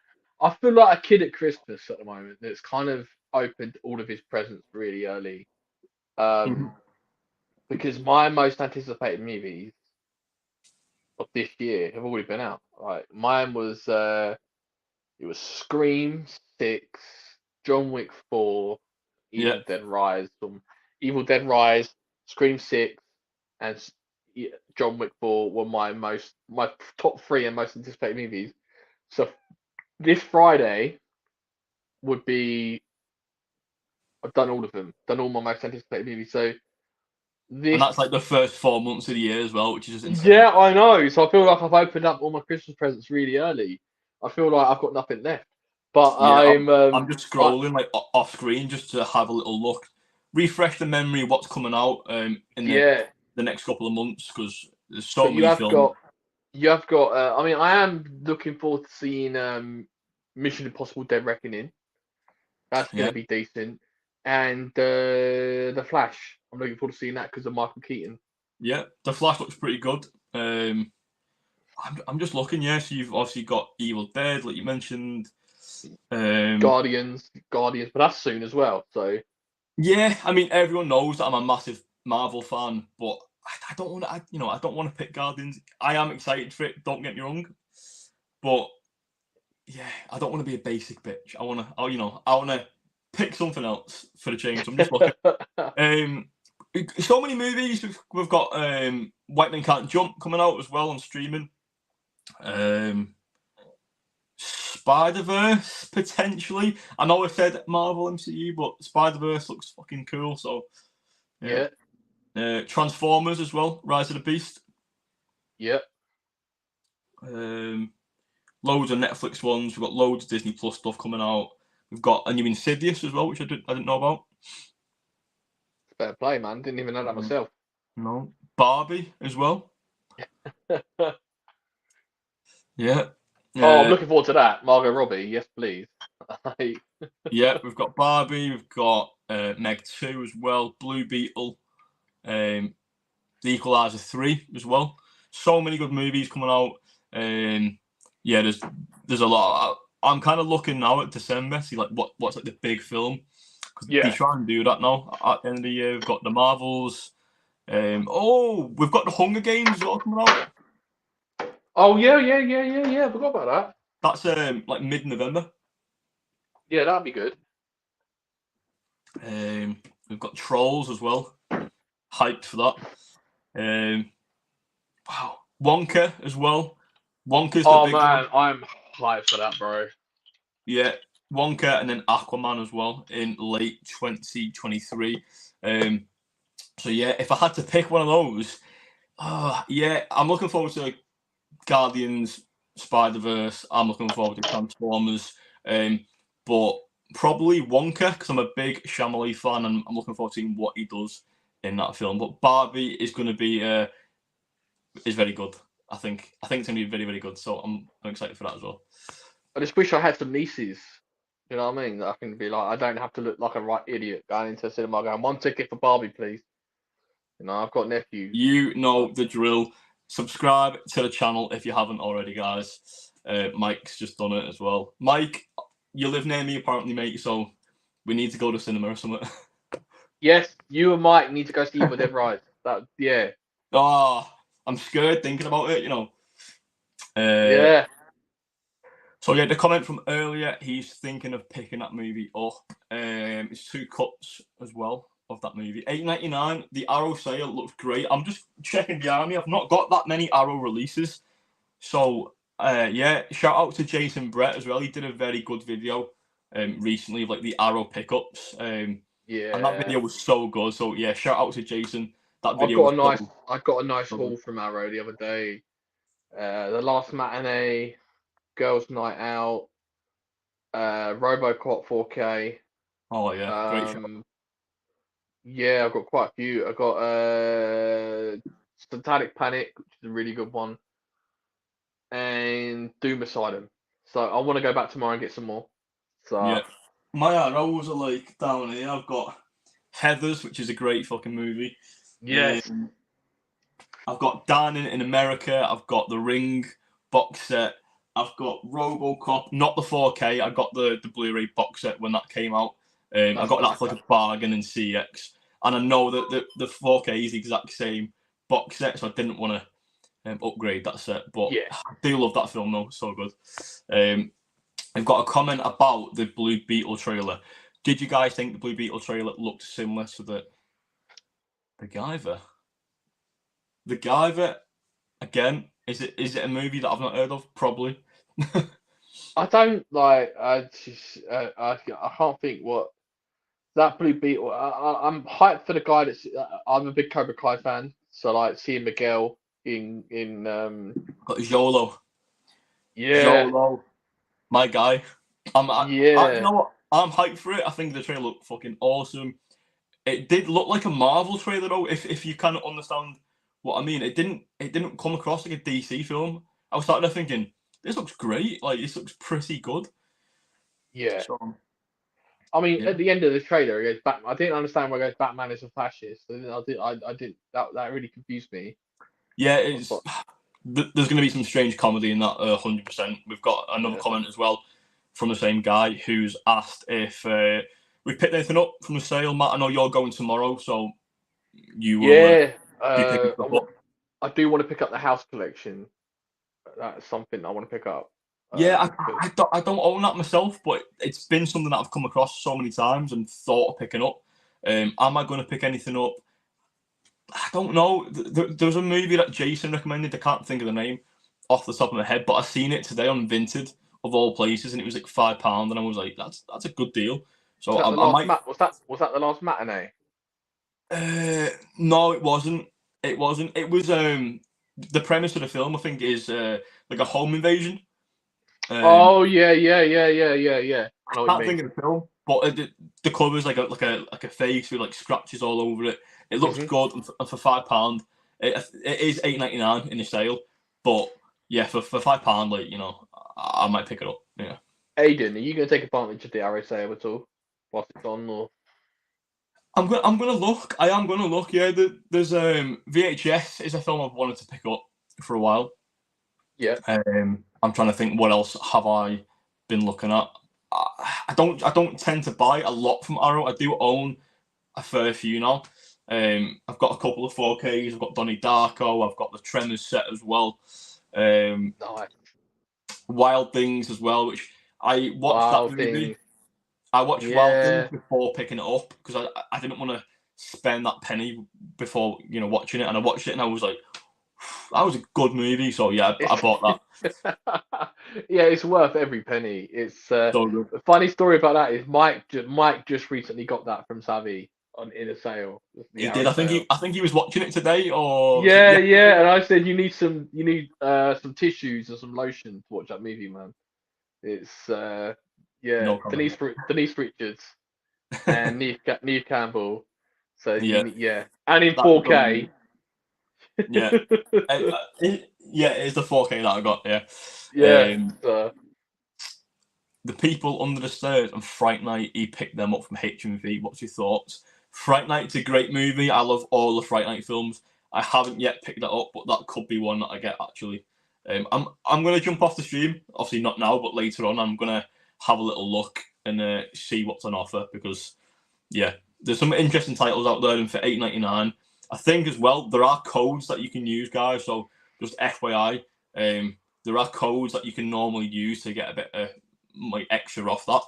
B: I feel like a kid at Christmas at the moment that's kind of opened all of his presents really early. Because my most anticipated movies of this year have already been out. Mine was it was Scream 6, John Wick 4, Evil Dead Rise, Scream 6, and John Wick 4 were my top 3 and most anticipated movies. So this Friday would be I've done all of them, done all my most anticipated movies. So
A: and that's the first 4 months of the year as well, which is insane.
B: Yeah, I know. So I feel like I've opened up all my Christmas presents really early. I feel like I've got nothing left. But
A: I'm just scrolling off screen just to have a little look, refresh the memory of what's coming out in the next couple of months, because there's so many films.
B: You have got. I am looking forward to seeing Mission Impossible: Dead Reckoning. That's going to be decent. And The Flash. I'm looking forward to seeing that because of Michael Keaton.
A: Yeah, The Flash looks pretty good. I'm just looking. So you've obviously got Evil Dead, like you mentioned.
B: Guardians, but that's soon as well. So
A: yeah, everyone knows that I'm a massive Marvel fan, but I don't want to. I don't want to pick Guardians. I am excited for it. Don't get me wrong, but yeah, I don't want to be a basic bitch. I want to pick something else for the change. So I'm just looking. So many movies. We've got White Men Can't Jump coming out as well on streaming. Spider-Verse potentially. I know I said Marvel MCU, but Spider-Verse looks fucking cool. So yeah. Transformers as well. Rise of the Beast.
B: Yeah.
A: Loads of Netflix ones. We've got loads of Disney Plus stuff coming out. We've got a new Insidious as well, which I didn't know about.
B: Better play, man. Didn't even know that myself.
A: No. Barbie as well. Yeah.
B: Oh, I'm looking forward to that. Margot Robbie, yes, please.
A: Yeah, we've got Barbie. We've got Meg 2 as well. Blue Beetle. The Equalizer 3 as well. So many good movies coming out. Yeah, there's a lot. I'm kind of looking now at December, see what's the big film. They try and do that now at the end of the year. We've got the Marvels. We've got the Hunger Games as well coming out.
B: Oh yeah. I forgot about
A: that. That's mid-November.
B: Yeah, that'd be good.
A: We've got Trolls as well. Hyped for that. Wow, Wonka as well. Wonka's the big one.
B: I'm hyped for that, bro.
A: Yeah, Wonka and then Aquaman as well in late 2023. So yeah, if I had to pick one of those, yeah, I'm looking forward to Guardians, Spider-Verse. I'm looking forward to Transformers. But probably Wonka because I'm a big Shyamalan fan and I'm looking forward to seeing what he does in that film. But Barbie is going to be is very good. I think it's going to be very, very good. So I'm excited for that as well.
B: I just wish I had some nieces. You know what I mean? I can be like, I don't have to look like a right idiot going into a cinema going, 1 ticket for Barbie, please. You know, I've got nephews.
A: You know the drill. Subscribe to the channel if you haven't already, guys. Mike's just done it as well. Mike, you live near me apparently, mate, so we need to go to cinema or something.
B: Yes, you and Mike need to go see Dead Rise. That, yeah.
A: Oh, I'm scared thinking about it, you know.
B: Yeah.
A: So yeah, the comment from earlier, he's thinking of picking that movie up. It's 2 cuts as well of that movie. $8.99. The Arrow sale looks great. I'm just checking the army. I've not got that many Arrow releases. So yeah, shout out to Jason Brett as well. He did a very good video recently of like the Arrow pickups.
B: Yeah.
A: And that video was so good. So yeah, shout out to Jason. That
B: I
A: video
B: got a nice haul from Arrow the other day. The Last Matinee, Girls Night Out, RoboCop 4K.
A: Oh yeah, great show.
B: Yeah, I've got quite a few. I got Satanic Panic, which is a really good one, and Doom Asylum. So I want to go back tomorrow and get some more. So
A: yeah, my arrows are like down here. I've got Heathers, which is a great fucking movie.
B: yes,
A: I've got Dan in America. I've got The Ring box set. I've got RoboCop, not the 4K. I got the Blu-ray box set when that came out. I got that for like a bargain in CX, and I know that the 4K is the exact same box set, so I didn't want to upgrade that set. But
B: yeah.
A: I do love that film though, so good. I've got a comment about the Blue Beetle trailer. Did you guys think the Blue Beetle trailer looked similar to the Guyver? The Guyver, again, is it a movie that I've not heard of? Probably.
B: I don't like. I can't think what that Blue Beetle. I'm hyped for the guy that's. I'm a big Cobra Kai fan, so like seeing Miguel in
A: Got Jolo.
B: yeah.
A: Jolo, my guy. You know what? I'm hyped for it. I think the trailer looked fucking awesome. It did look like a Marvel trailer though, if you kind of understand what I mean. It didn't come across like a DC film. I was starting to thinking, this looks great. Like this looks pretty good.
B: Yeah.
A: So,
B: I mean,
A: yeah.
B: at the end of the trailer, it goes Batman. I didn't understand where it goes Batman is a fascist. I did that really confused me.
A: Yeah, it's there's going to be some strange comedy in that 100%. We've got another comment as well from the same guy who's asked if we picked anything up from the sale. Matt, I know you're going tomorrow, so you will be picking stuff up.
B: I do want to pick up the House collection. That's something I want to pick up.
A: Yeah, I don't own that myself, but it's been something that I've come across so many times and thought of picking up. Am I going to pick anything up? I don't know. There's a movie that Jason recommended. I can't think of the name off the top of my head, but I seen it today on Vinted of all places, and it was like £5, and I was like, that's a good deal. So
B: was that the Last Matinee?
A: No, it wasn't. It wasn't. It was the premise of the film. I think is like a home invasion.
B: Oh yeah.
A: I can't think of the film, but the cover is like a face with like scratches all over it. It looks good, and for £5, it is $8.99 in the sale. But yeah, for £5, like I might pick it up. Yeah.
B: Aiden, are you going to take advantage of the Arrow sale at all whilst it's on, or?
A: I'm gonna look. I am gonna look. Yeah, there's VHS is a film I've wanted to pick up for a while.
B: Yeah.
A: I'm trying to think what else have I been looking at. I don't tend to buy a lot from Arrow. I do own a fair few now. I've got a couple of 4Ks. I've got Donnie Darko. I've got the Tremors set as well.
B: Nice.
A: Wild Things as well, which I watched that movie. I watched Wild Things before picking it up because I didn't want to spend that penny before watching it, and I watched it and I was like, was a good movie. So yeah, I bought that.
B: Yeah, it's worth every penny. It's
A: So good.
B: the funny story about that is Mike just recently got that from Savvy in a sale, the
A: He did.
B: Arrow sale.
A: I think he was watching it today, or was it
B: Yeah,
A: yesterday?
B: yeah, and I said you need some tissues and some lotion to watch that movie, man. It's yeah,
A: No comment.
B: Denise Richards and Neve Campbell. So you
A: Yeah,
B: need, yeah, and in
A: that's a good
B: 4K.
A: movie. Yeah, yeah, it's the 4K that I got. Yeah,
B: Yeah,
A: The People Under the Stairs and Fright Night. He picked them up from HMV. What's your thoughts? Fright Night's a great movie. I love all the Fright Night films. I haven't yet picked that up, but that could be one that I get actually. I'm gonna jump off the stream. Obviously not now, but later on. I'm gonna have a little look and see what's on offer because yeah, there's some interesting titles out there, and for $8.99, I think as well there are codes that you can use, guys. So just FYI, there are codes that you can normally use to get a bit of like extra off that.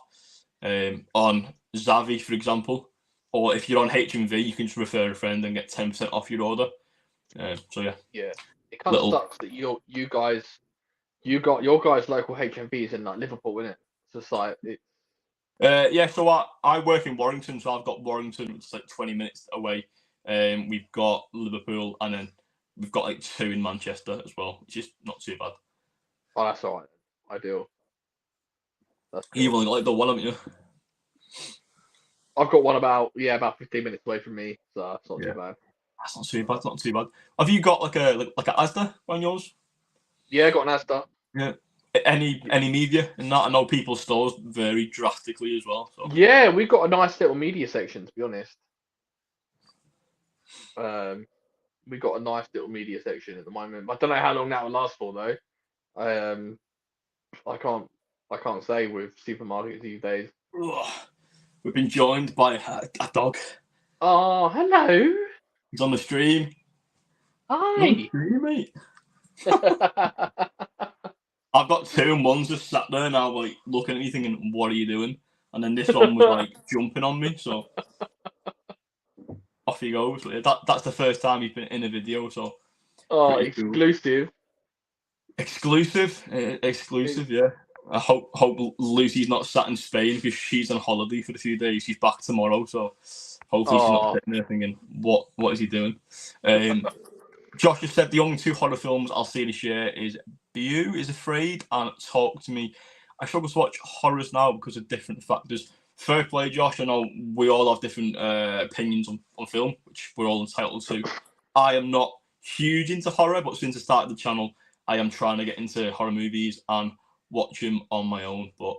A: On Zavi, for example, or if you're on HMV, you can just refer a friend and get 10% off your order. So yeah,
B: yeah. It kind of
A: little.
B: sucks that you guys got your guys' local HMV is in like Liverpool, isn't it? It's just like
A: Yeah, so I work in Warrington, so I've got Warrington, which is like 20 minutes away. We've got Liverpool, and then we've got like 2 in Manchester as well, which is not too bad.
B: oh, that's all right. Ideal. That's
A: You've
B: cool.
A: only got like the one, haven't you?
B: I've got one about 15 minutes away from me, so that's not too bad.
A: That's not too bad. Not too bad. Have you got like a Asda on yours?
B: Yeah, got an Asda.
A: Yeah. Any media and that? I know people's stores vary drastically as well. So
B: Yeah, we've got a nice little media section, to be honest. We've got a nice little media section at the moment. I don't know how long that will last for though. Um, I can't say with supermarkets these days.
A: ugh, we've been joined by a dog.
B: Oh, hello.
A: He's on the stream. You're on the
B: Hi.
A: stream, mate. I've got 2, and one's just sat there now, like looking at me, thinking, "What are you doing?" And then this one was like jumping on me, so off he goes. That's the first time he's been in a video, so
B: Oh,
A: pretty cool.
B: exclusive.
A: Exclusive, yeah. I hope Lucy's not sat in Spain because she's on holiday for a few days. She's back tomorrow, so hopefully she's not sitting there thinking, "What is he doing?" Josh just said the only 2 horror films I'll see this year is Beau is Afraid and Talk to Me. I struggle to watch horrors now because of different factors. Fair play, Josh. I know we all have different opinions on film, which we're all entitled to. I am not huge into horror, but since I started the channel, I am trying to get into horror movies and watch them on my own. But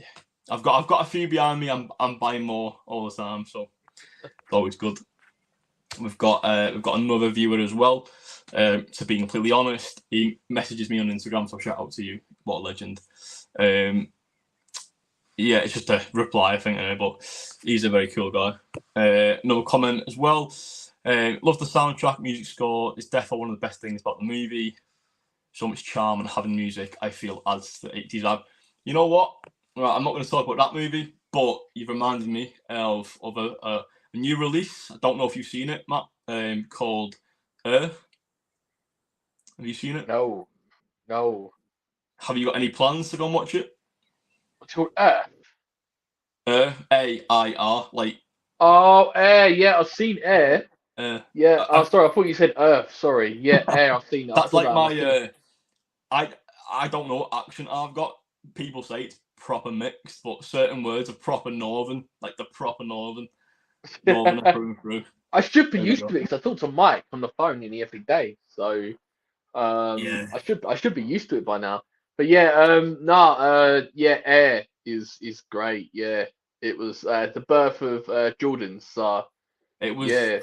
A: yeah, I've got a few behind me. I'm buying more all the time, so it's always good. We've got another viewer as well. To be completely honest, he messages me on Instagram, so shout out to you. What a legend. Yeah, it's just a reply, I think, but he's a very cool guy. Another comment as well. Love the soundtrack, music score. It's definitely one of the best things about the movie. So much charm and having music, I feel, adds to the 80s vibe. You know what? Right, I'm not going to talk about that movie, but you've reminded me of a new release. I don't know if you've seen it, Matt, called Earth. Have you seen it?
B: No.
A: Have you got any plans to go and watch it?
B: What's it called? Earth.
A: AIR, like.
B: Oh, Air. Yeah, I've seen Air. Yeah.
A: I,
B: Sorry, I thought you said Earth. Sorry. Yeah, Air. I've seen it.
A: that's like my. I don't know what accent I've got. People say it's proper mixed, but certain words are proper northern, like the proper northern through and through.
B: I should be used to it because I talk to Mike on the phone nearly every day. So
A: Yeah.
B: I should be used to it by now. But yeah, yeah, Air is great. Yeah, it was the birth of Jordan's.
A: It was
B: yeah,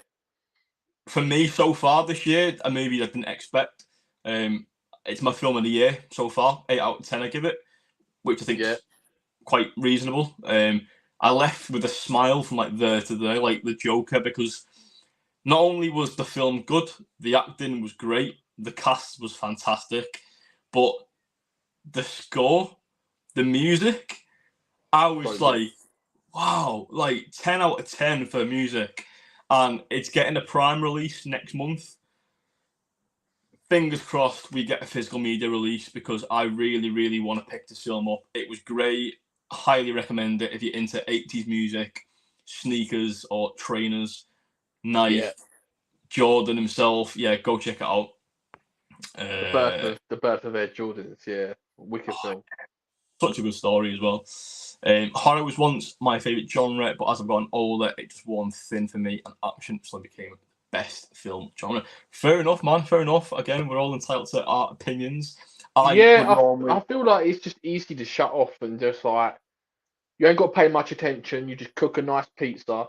A: for me so far this year a movie I didn't expect. It's my film of the year so far. 8 out of 10 I give it, which I think is quite reasonable. I left with a smile from like there to there, like the Joker, because not only was the film good, the acting was great, the cast was fantastic, but the score, the music, I was like, wow, like 10 out of 10 for music. And it's getting a Prime release next month. fingers crossed we get a physical media release because I really, really want to pick this film up. It was great. Highly recommend it if you're into 80s music, sneakers or trainers. Nike,
B: Yeah.
A: Jordan himself. Yeah, go check it out.
B: The birth of Air Jordans. Yeah, wicked film.
A: Such a good story as well. Horror was once my favourite genre, but as I've gotten older, it just worn thin for me, and action suddenly became the best film genre. Fair enough, man. Fair enough. Again, we're all entitled to our opinions.
B: I feel like it's just easy to shut off and just like you ain't got to pay much attention. You just cook a nice pizza,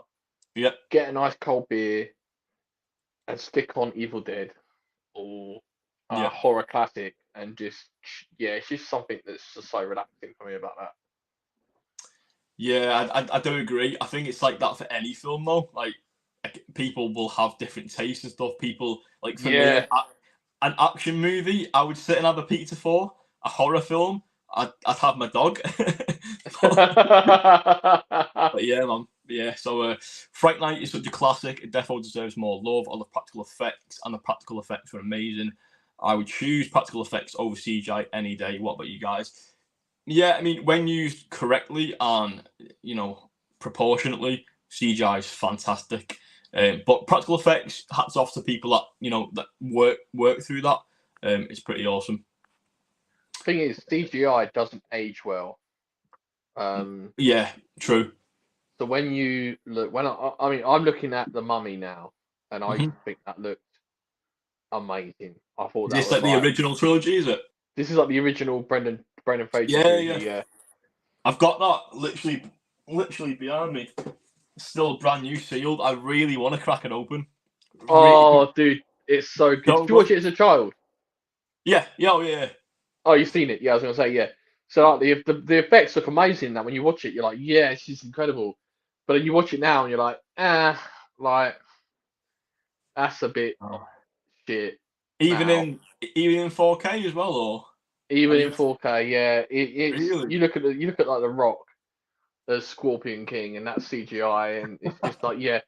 A: Yeah,
B: get a nice cold beer, and stick on Evil Dead or a
A: yeah,
B: horror classic, and just it's just something that's just so relaxing for me about that.
A: yeah. I do agree. I think it's like that for any film, though. Like people will have different tastes and stuff. People like for me,
B: Yeah.
A: an action movie, I would sit and have a pizza for. A horror film, I'd have my dog. But yeah, man. Yeah, so Fright Night is such a classic. It definitely deserves more love. All the practical effects, and the practical effects were amazing. I would choose practical effects over CGI any day. What about you guys? Yeah, I mean, when used correctly and, proportionately, CGI is fantastic. But practical effects, hats off to people that, that work through that. It's pretty awesome.
B: Thing is, CGI doesn't age well.
A: Yeah, true.
B: So when you look, I mean, I'm looking at The Mummy now, and I used to think that looked amazing. I thought
A: Is
B: that
A: this
B: was
A: like the
B: like
A: original trilogy, is it?
B: this is like the original Brendan Fraser
A: Yeah,
B: trilogy.
A: yeah.
B: Yeah.
A: I've got that literally behind me. Still brand new, sealed. I really want to crack it open.
B: Oh, dude, it's so good.
A: So
B: Did you watch
A: good.
B: it as a child?
A: Yeah, yeah, oh, yeah.
B: Oh, you've seen it? Yeah, I was gonna say yeah. So like the effects look amazing. In that when you watch it, you're like, yeah, this is incredible. But then you watch it now, and you're like, like that's a bit
A: Oh.
B: shit
A: Even
B: now.
A: in 4K as well, or
B: Even
A: have
B: in
A: you
B: 4K, yeah, it's
A: really?
B: you look at like The Rock as Scorpion King, and that's CGI, and it's just like yeah,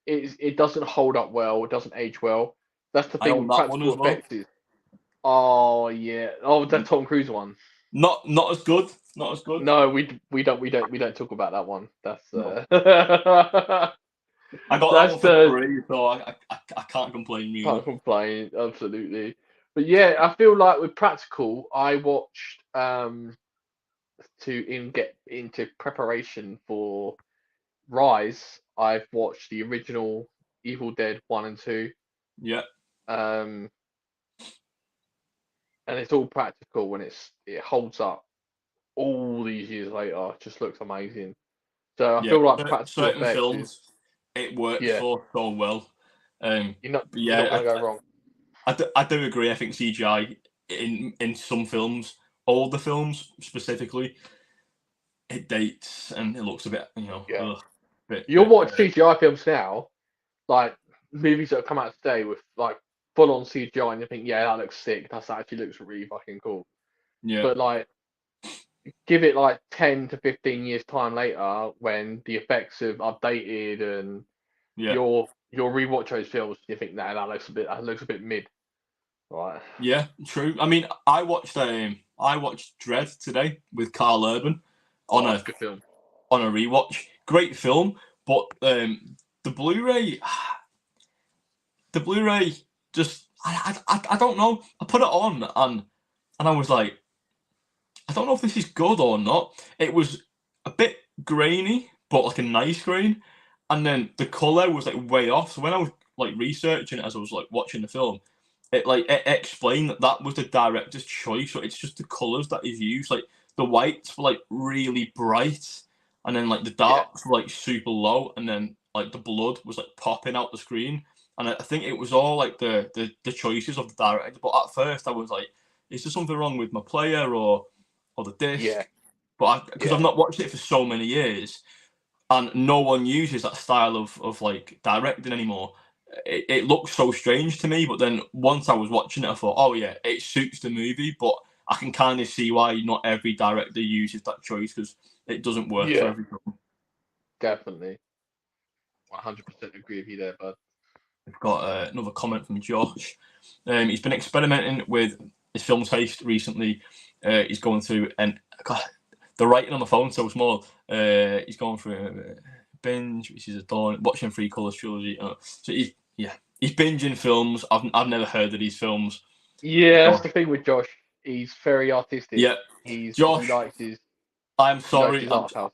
B: it doesn't hold up well, it doesn't age well. That's the
A: I
B: thing
A: own
B: with
A: that one
B: practical
A: as well.
B: effects is that Tom Cruise one.
A: Not as good. Not as good.
B: No, we don't talk about that one. That's
A: No.
B: that's
A: I got that one for free, so I can't complain
B: can't
A: really.
B: complain absolutely. But yeah, I feel like with practical, I watched get into preparation for Rise. I've watched the original Evil Dead 1 and 2.
A: Yeah.
B: Um, and it's all practical and it holds up all these years later. It just looks amazing. So I
A: Yeah.
B: feel like practical
A: Certain
B: effects is
A: films it works
B: yeah,
A: for so well. But
B: you're not
A: yeah,
B: gonna go wrong.
A: I do agree. I think CGI in some films, older films specifically, it dates and it looks a bit,
B: Yeah. You'll
A: bit.
B: watch CGI films now, like movies that have come out today with like full on CGI and you think, yeah, that looks sick. That actually looks really fucking cool.
A: Yeah,
B: But like give it like 10 to 15 years time later when the effects have updated and
A: yeah,
B: you'll rewatch those films, you think that looks a bit mid. Right.
A: yeah. True. I mean, I watched Dread today with Carl Urban on
B: Oh,
A: a
B: it's a good film.
A: rewatch. Great film, but the Blu-ray, the Blu-ray just I don't know. I put it on and I was like, I don't know if this is good or not. It was a bit grainy, but like a nice grain, and then the color was like way off. So when I was like researching it as I was like watching the film, it explained that was the director's choice. So it's just the colors that is used. Like the whites were like really bright, and then like the
B: Yeah.
A: darks were like super low, and then like the blood was like popping out the screen. And I think it was all like the choices of the director. But at first I was like, is there something wrong with my player or the disc?
B: Yeah.
A: But because I've
B: Yeah.
A: not watched it for so many years, and no one uses that style of like directing anymore. It looks so strange to me, but then once I was watching it, I thought, oh yeah, it suits the movie, but I can kind of see why not every director uses that choice because it doesn't work for
B: Yeah.
A: every film.
B: Definitely. 100% agree with you there, bud.
A: We've got another comment from Josh. He's been experimenting with his film taste recently. He's going through, and God, the writing on the phone so small. He's going through binge, which is a dawn, watching Three Colors trilogy. So he's binging films. I've never heard of these films.
B: Yeah, that's the thing with Josh. He's very artistic.
A: Yeah,
B: He
A: Josh,
B: likes his
A: I'm
B: he likes
A: sorry.
B: his art house.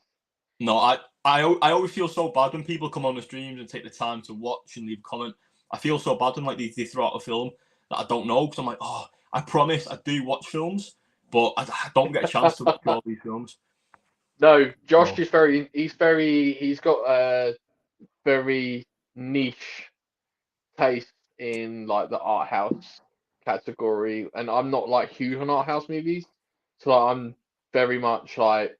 A: No, I always feel so bad when people come on the streams and take the time to watch and leave a comment. I feel so bad when like they throw out a film that I don't know, because I'm like, oh, I promise I do watch films, but I don't get a chance to watch all these films.
B: No, Josh
A: So,
B: is he's got a very niche taste in like the art house category, and I'm not like huge on art house movies, so like, I'm very much like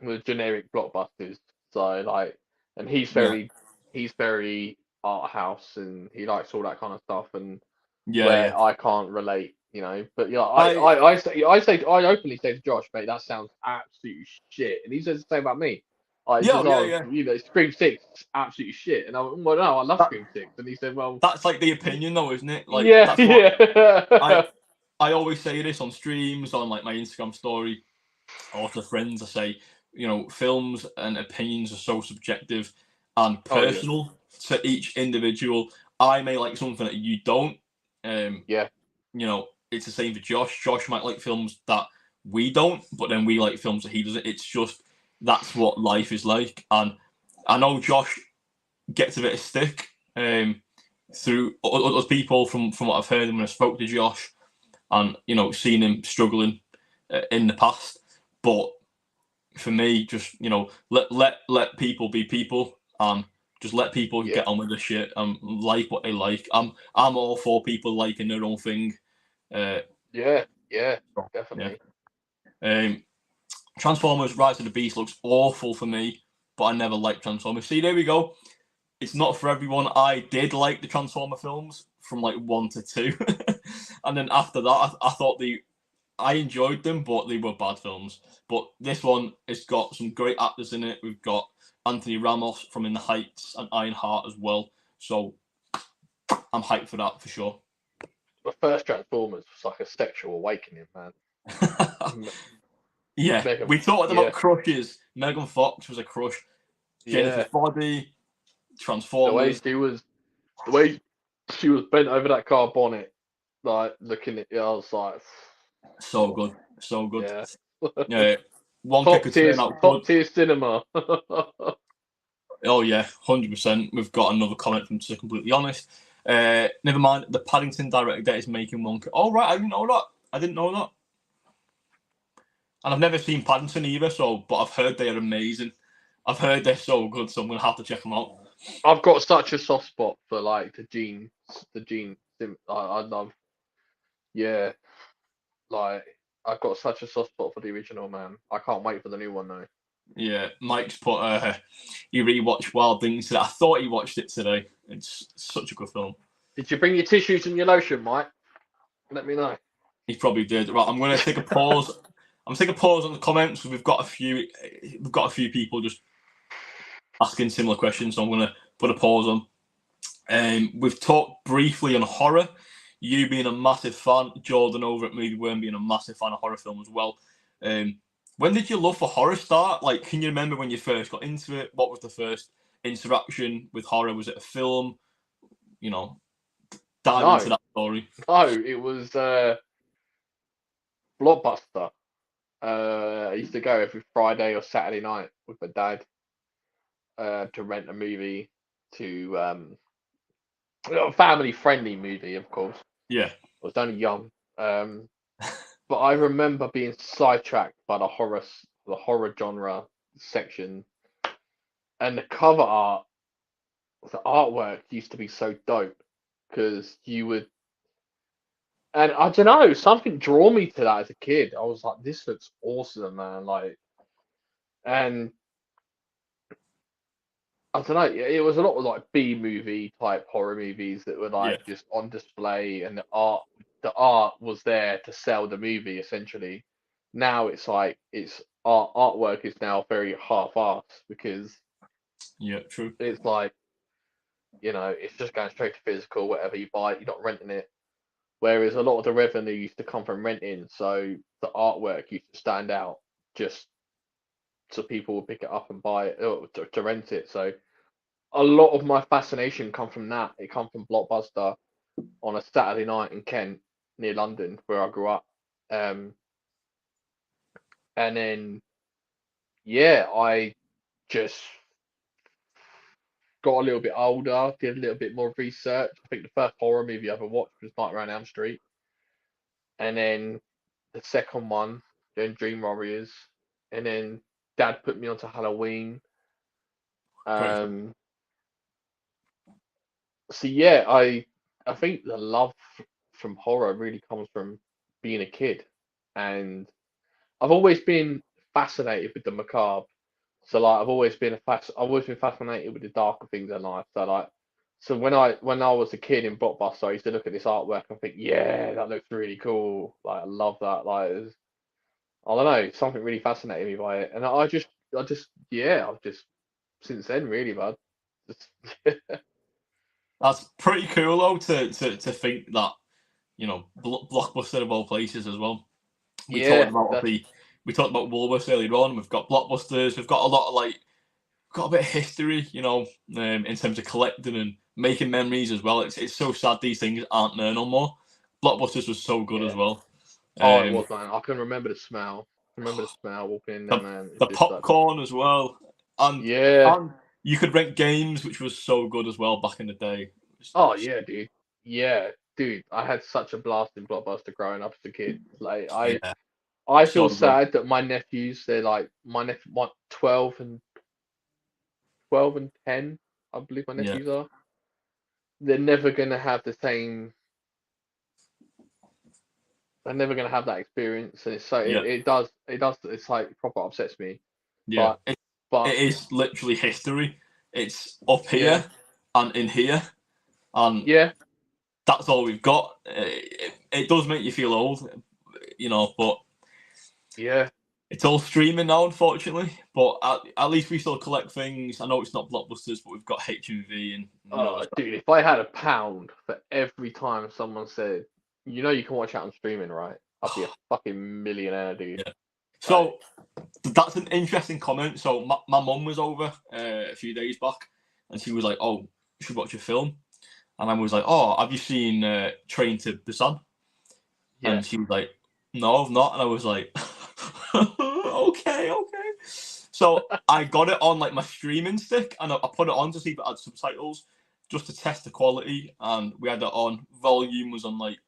B: with generic blockbusters. So like, and
A: yeah,
B: he's very art house, and he likes all that kind of stuff, and
A: yeah, yeah.
B: where I can't relate, you know. But yeah,
A: I
B: I openly say to Josh, mate, that sounds absolute shit, and he says the same about me. He
A: yeah,
B: says,
A: yeah,
B: oh,
A: yeah.
B: you know, Scream Six, absolute shit, and I went, well, no, I love
A: That,
B: Scream Six, and he said, well,
A: that's like the opinion, though, isn't it? Like
B: yeah,
A: that's what I
B: yeah,
A: I always say this on streams, on like my Instagram story, or to friends. I say, films and opinions are so subjective and
B: oh yeah,
A: personal to each individual. I may like something that you don't. Um,
B: yeah,
A: it's the same for Josh. Josh might like films that we don't, but then we like films that he doesn't. It's just that's what life is like. And I know Josh gets a bit of stick through other people from what I've heard when I spoke to Josh, and seen him struggling in the past. But for me, just let people be people, and just let people
B: yeah,
A: get on with the shit and like what they like. I'm all for people liking their own thing. Uh,
B: yeah, yeah,
A: yeah.
B: definitely.
A: Um, Transformers: Rise of the Beast looks awful for me, but I never liked Transformers. See, there we go. It's not for everyone. I did like the Transformer films from like 1 to 2, and then after that, I thought I enjoyed them, but they were bad films. But this one has got some great actors in it. We've got Anthony Ramos from In the Heights and Ironheart as well. So I'm hyped for that for sure.
B: The first Transformers was like a sexual awakening, man.
A: Yeah,
B: Megan,
A: we talked
B: yeah,
A: about crushes. Megan Fox was a crush. Jennifer's
B: yeah.
A: Body,
B: The way
A: Transformers.
B: she was, the way she was bent over that car bonnet, like looking at it, I was like,
A: So good. So good.
B: yeah.
A: Yeah. Wonka could turn out good.
B: Top tier cinema.
A: Oh yeah, 100%. We've got another comment from To Completely Honest. Never mind. The Paddington director is making Wonka. Oh right, I didn't know that. And I've never seen Paddington either. But I've heard they are amazing. I've heard they're so good, so I'm gonna have to check them out.
B: I've got such a soft spot for like the Gene. I love, yeah, like I've got such a soft spot for the original, man. I can't wait for the new one though.
A: Yeah, Mike's put. He rewatched Wild Things today. I thought he watched it today. It's such a good film.
B: Did you bring your tissues and your lotion, Mike? Let me know.
A: He probably did. Right, I'm gonna take a pause. I'm gonna take a pause on the comments. We've got a few people just asking similar questions, so I'm gonna put a pause on. We've talked briefly on horror. You being a massive fan, Jordan over at Movie Worm being a massive fan of horror film as well. When did your love for horror start? Like, can you remember when you first got into it? What was the first interaction with horror? Was it a film? Dive into
B: No,
A: that story.
B: no, it was Blockbuster. I used to go every Friday or Saturday night with my dad to rent a movie to a family friendly movie, of course.
A: Yeah,
B: I was only young, but I remember being sidetracked by the horror genre section, and the cover art, the artwork used to be so dope because you would, and I don't know, something drew me to that as a kid. I was like, this looks awesome, man. Like, and I don't know. It was a lot of like B movie type horror movies that were
A: yeah,
B: like just on display, and the art was there to sell the movie essentially. Now it's like it's artwork is now very half-assed because
A: yeah. True.
B: it's like You know, it's just going straight to physical. Whatever you buy, you're not renting it. Whereas a lot of the revenue used to come from renting, so the artwork used to stand out just so people would pick it up and buy it or to rent it. So a lot of my fascination come from that. It come from Blockbuster on a Saturday night in Kent near London where I grew up. Um, and then yeah, I just got a little bit older, did a little bit more research. I think the first horror movie I ever watched was Nightmare on Elm Street, and then the second one, then Dream Warriors, and then Dad put me onto Halloween.
A: Great.
B: Um, so yeah, I think the love from horror really comes from being a kid, and I've always been fascinated with the macabre. So like I've always been fascinated with the darker things in life. So like when I was a kid in Blockbuster, I used to look at this artwork and think, yeah, that looks really cool. Like I love that. Like I don't know, something really fascinated me by it, and I just yeah, I've just since then really, bud. Just,
A: That's pretty cool though to think that, Blockbuster of all places as well. We talked
B: yeah,
A: about
B: that's
A: we talked about Woolworths earlier on. We've got Blockbusters. We've got a lot of got a bit of history, in terms of collecting and making memories as well. It's so sad these things aren't there no more. Blockbusters was so good as
B: yeah.
A: well.
B: Oh, it
A: Um,
B: was, man. I can remember the smell. I remember the smell walking in there,
A: the
B: man. It's
A: the
B: just like
A: popcorn as well, and
B: yeah.
A: you could rent games, which was so good as well back in the day.
B: Oh yeah, dude. Yeah, dude. I had such a blast in Blockbuster growing up as a kid. Like
A: Yeah,
B: I
A: so
B: feel
A: good.
B: sad that my nephews, they're like my nephew, what 12 and 10, I believe my
A: Yeah,
B: nephews are. They're never gonna have the same. They're never gonna have that experience, and it's so
A: yeah,
B: it does. It's like proper upsets me.
A: yeah.
B: But
A: It
B: but
A: is literally history. It's up
B: yeah
A: here and in here, and
B: yeah
A: that's all we've got. It does make you feel old, but
B: yeah.
A: it's all streaming now, unfortunately. But at least we still collect things. I know it's not Blockbusters, but we've got HMV, and
B: Oh, dude, if I had a pound for every time someone said, you know, you can watch it on streaming, right? I'd be a fucking millionaire, dude.
A: yeah.
B: Like,
A: So that's an interesting comment. So my mum was over a few days back, and she was like, "Oh, you should watch a film." And I was like, "Oh, have you seen Train to Busan?"
B: yeah,
A: And she was like, "No, I've not." And I was like, "Okay, okay." So I got it on like my streaming stick, and I put it on to see if it had subtitles, just to test the quality. And we had it on. Volume was on like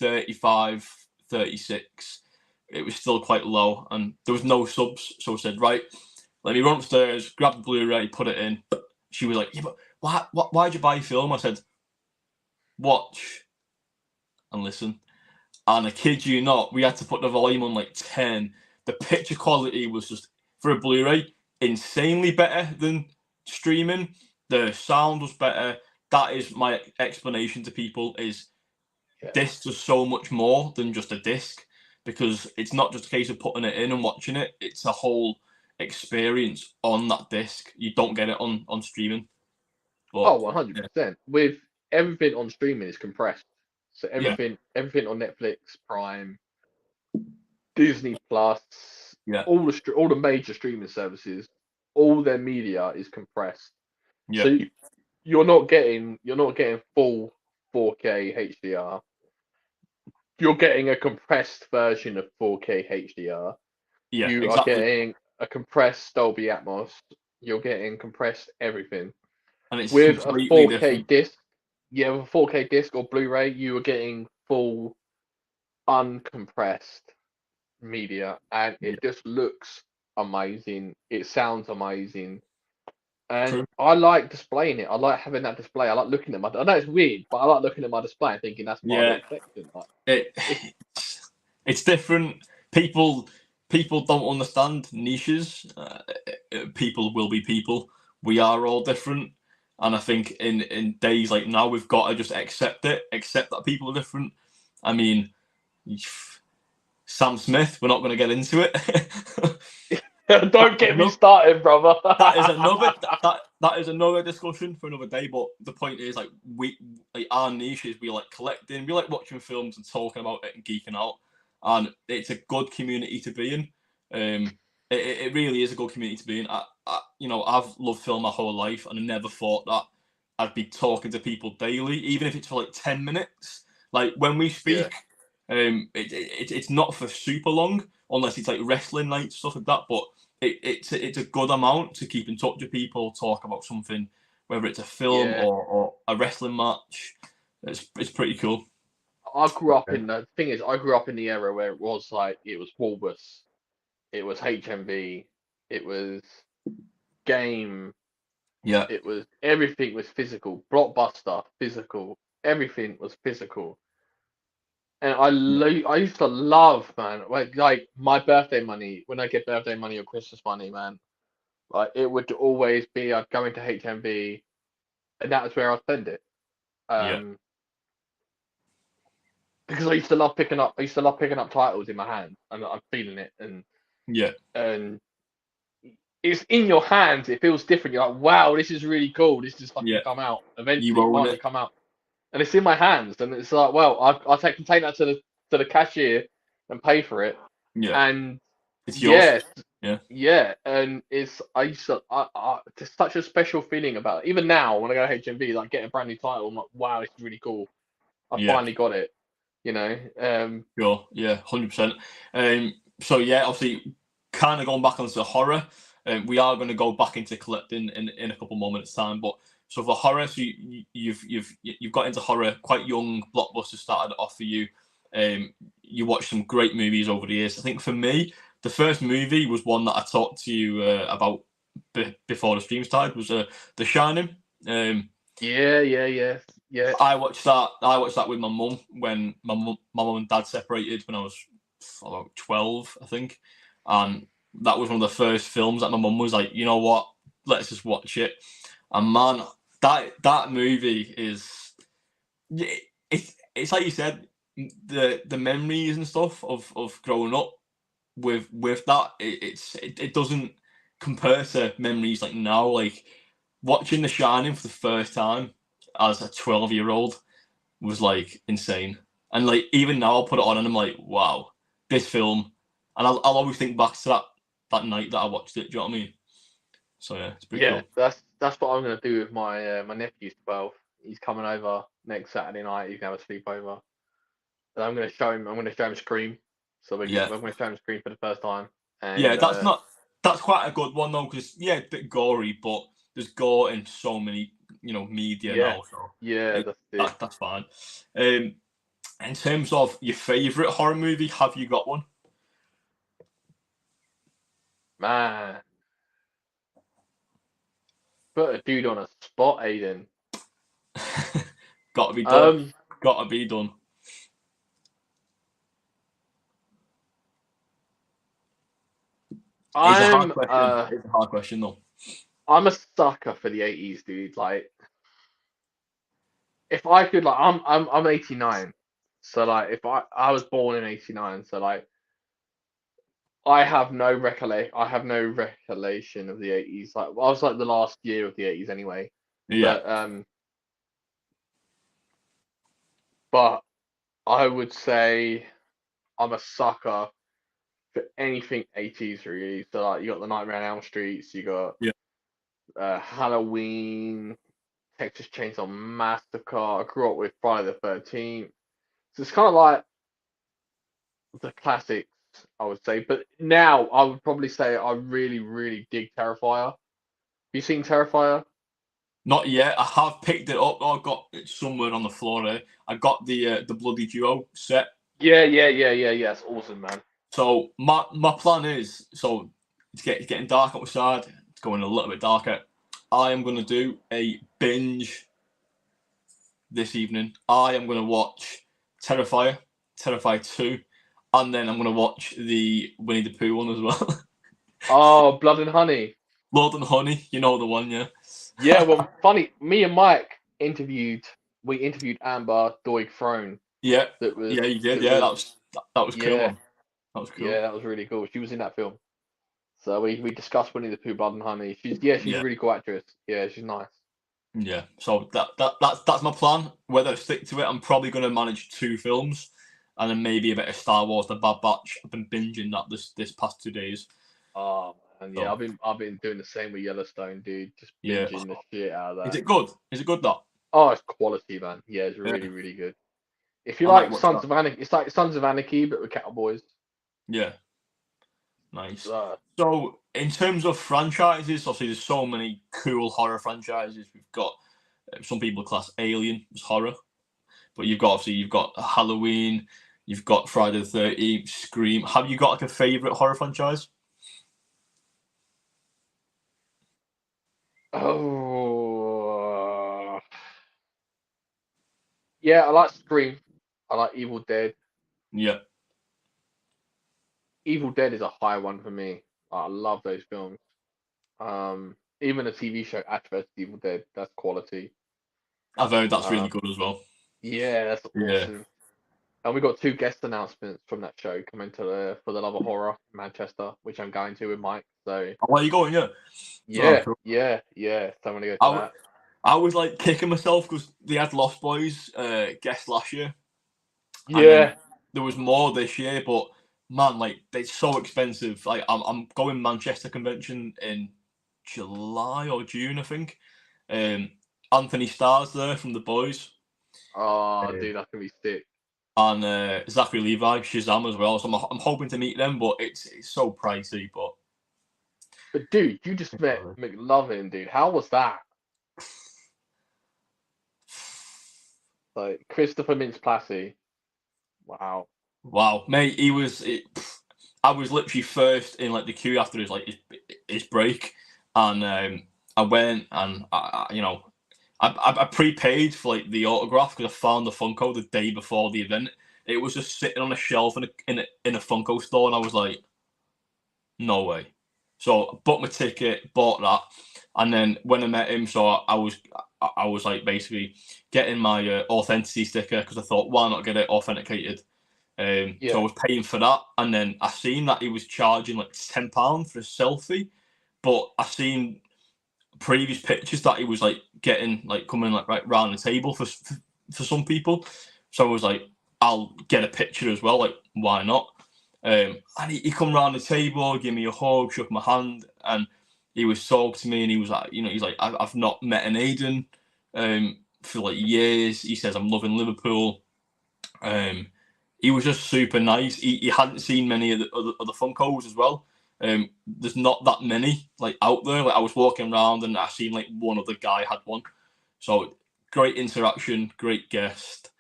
A: 35, 36. It was still quite low, and there was no subs. So I said, "Right, let me run upstairs, grab the Blu-ray, put it in." She was like, "Yeah, but why'd you buy film?" I said, "Watch and listen." And I kid you not, we had to put the volume on like 10. The picture quality was just, for a Blu-ray, insanely better than streaming. The sound was better. That is my explanation to people, is
B: yeah.
A: discs are so much more than just a disc, because it's not just a case of putting it in and watching it. It's a whole experience on that disc. You don't get it on streaming. But
B: Oh,
A: yeah,
B: 100%. With everything on streaming is compressed. So
A: yeah,
B: everything on Netflix, Prime, Disney Plus,
A: yeah,
B: all the major streaming services, all their media is compressed. So
A: yeah,
B: you're not getting full 4K HDR. You're getting a compressed version of 4K HDR.
A: yeah,
B: You are
A: exactly.
B: getting a compressed Dolby Atmos. You're getting compressed everything.
A: And it's
B: With a
A: completely
B: 4K
A: different.
B: disc, yeah, with a 4K disc or Blu-ray, you are getting full uncompressed media, and
A: Yeah,
B: it just looks amazing. It sounds amazing, and
A: true.
B: I like displaying it. I like having that display. I like looking at my. I know it's weird, but I like looking at my display and thinking that's my
A: Yeah,
B: little section. Like,
A: it
B: it's
A: it's different. People don't understand niches. People will be people. We are all different, and I think in days like now, we've got to just accept it. Accept that people are different. I mean, Sam Smith. We're not going to get into it.
B: Don't get me started, brother.
A: That is another that is another discussion for another day. But the point is, like, our niche is we like collecting, we like watching films and talking about it and geeking out, and it's a good community to be in. It really is a good community to be in. I've loved film my whole life, and I never thought that I'd be talking to people daily, even if it's for like 10 minutes. Like when we speak, it's not for super long, unless it's like wrestling nights, stuff like that. But it's a good amount to keep in touch with people, talk about something, whether it's a film or a wrestling match. It's pretty cool.
B: I grew up in the thing is I grew up in the era where it was like it was Walbus, it was HMV, it was Game,
A: Yeah,
B: it was everything was physical, Blockbuster physical, everything was physical. And I used to love, man, like my birthday money, when I get birthday money or Christmas money, man, like it would always be I'd go into HMV and that was where I'd spend it.
A: yeah,
B: Because I used to love picking up titles in my hand and I'm feeling it
A: yeah,
B: and it's in your hands, it feels different. You're like, wow, this is really cool. This just fucking
A: yeah.
B: come out.
A: You
B: Eventually
A: own
B: finally
A: it.
B: come out. And it's in my hands and it's like, well, I take that to the cashier and pay for it.
A: Yeah,
B: And
A: it's yours.
B: yeah, and there's such a special feeling about it. Even now, when I go to HMV, like get a brand new title, I'm like, wow, this is really cool. I
A: Yeah,
B: finally got it. You know,
A: sure. Yeah, 100%. So yeah, obviously, kind of going back onto the horror. We are going to go back into collecting in a couple more minutes time. But so for horror, so you've got into horror quite young. Blockbuster started off for you. You watched some great movies over the years. I think for me, the first movie was one that I talked to you about before the stream started. Was The Shining.
B: yeah.
A: I watched that. I watched that with my mum when my mum and dad separated when I was about 12, I think, and that was one of the first films that my mum was like, you know what, let's just watch it. And man, that movie is it's like you said, the memories and stuff of growing up with that. It doesn't compare to memories like now. Like watching The Shining for the first time as a 12-year-old was like insane. And like even now, I'll put it on and I'm like, wow, this film. And I'll always think back to that night that I watched it. Do you know what I mean? So yeah, it's pretty cool.
B: That's what I'm gonna do with my nephew's 12. He's coming over next Saturday night. He's gonna have a sleepover, and I'm gonna show him Scream. So
A: Yeah,
B: I'm gonna show him Scream for the first time.
A: yeah.
B: And
A: That's quite a good one though, because yeah, it's a bit gory, but there's gore in so many media
B: yeah,
A: now. So
B: yeah, that's it,
A: that's fine. In terms of your favorite horror movie, have you got one?
B: man. Put a dude on a spot, Aiden.
A: Got to be done. Got to be done. It's a hard question. It's a hard question though.
B: I'm a sucker for the 80s, dude. Like, if I could, like, I'm 89, so like, if I was born in 89, so like, I have no recollection of the 80s. Like, well, I was like the last year of the 80s anyway.
A: Yeah.
B: But I would say I'm a sucker for anything 80s really. So like, you got the Nightmare on Elm Streets, you got Halloween, Texas Chainsaw Massacre. I grew up with Friday the 13th. So it's kind of like the classics, I would say. But now I would probably say I really, really dig Terrifier. You seen Terrifier?
A: Not yet. I have picked it up. I got it somewhere on the floor there. I got the Bloody Duo set.
B: Yeah. It's awesome, man.
A: So my plan is, so it's getting dark outside. It's going a little bit darker. I am going to do a binge this evening. I am going to watch Terrifier 2, and then I'm going to watch the Winnie the Pooh one as well.
B: Oh, Blood and Honey.
A: Blood and Honey, you know the one, yeah.
B: Yeah, well, funny. Me and Mike interviewed Amber Doig Throne.
A: Yeah,
B: That was.
A: yeah, you did. Yeah, that was cool.
B: Yeah,
A: Man. That was cool.
B: yeah, that was really cool. She was in that film. So we discussed Winnie the Pooh, Blood and Honey. She's a
A: Yeah.
B: really cool actress. Yeah, she's nice.
A: Yeah, so that's my plan. Whether I stick to it, I'm probably going to manage 2 films, and then maybe a bit of Star Wars: The Bad Batch. I've been binging that this past 2 days.
B: Oh man, yeah,
A: So
B: I've been doing the same with Yellowstone, dude. Just
A: yeah,
B: binging the shit out of
A: is
B: that.
A: it good? Is it good that?
B: Oh, it's quality, man. Yeah, it's
A: Yeah,
B: really, really good. If you
A: I might
B: like
A: watch
B: Sons
A: that.
B: of Anarchy, it's like Sons of Anarchy, but with cowboys.
A: Yeah, nice.
B: Uh,
A: So in terms of franchises, obviously there's so many cool horror franchises. We've got some people class Alien as horror, but you've got Halloween, you've got Friday the 13th, Scream. Have you got like a favorite horror franchise?
B: oh, yeah, I like Scream. I like Evil Dead.
A: Yeah.
B: Evil Dead is a high one for me. I love those films. Even the TV show Ash vs Evil Dead, that's quality.
A: I've heard that's really
B: Um,
A: good as well.
B: yeah, that's
A: Yeah.
B: awesome. And we got 2 guest announcements from that show coming to for the Love of Horror in Manchester, which I'm going to with Mike. So
A: Oh, where are you going? Yeah. Oh,
B: yeah,
A: cool.
B: yeah. So I'm gonna go
A: I,
B: to
A: w-
B: that.
A: I was like kicking myself because they had Lost Boys guest last year, and then
B: Yeah.
A: there was more this year. But man, like they're so expensive. Like I'm going Manchester convention in July or June, I think. Um, Anthony Starr's there from the Boys,
B: Oh,
A: um,
B: dude, that's gonna be sick.
A: and Zachary Levi, Shazam as well. So I'm hoping to meet them, but it's so pricey. But
B: But dude, you just met McLovin, dude. How was that? Like Christopher Mintz-Plasse. Wow.
A: wow, mate, I was literally first in like the queue after his break, and I went and I prepaid for like the autograph because I found the Funko the day before the event. It was just sitting on a shelf in a Funko store, and I was like, no way. So I bought my ticket, bought that, and then when I met him, I was like basically getting my authenticity sticker because I thought, why not get it authenticated? So I
B: Yeah.
A: was paying for that, and then I seen that he was charging like £10 for a selfie, but I seen previous pictures that he was like getting like coming like right round the table for some people. So I was like, I'll get a picture as well. Like, why not? And he come round the table, give me a hug, shook my hand, and he was talking to me, and he was like, he's like, I've not met an Aiden for like years. He says I'm loving Liverpool. Um, he was just super nice. He hadn't seen many of the other Funkos as well. There's not that many like out there. Like I was walking around and I seen like one other guy had one. So great interaction, great guest.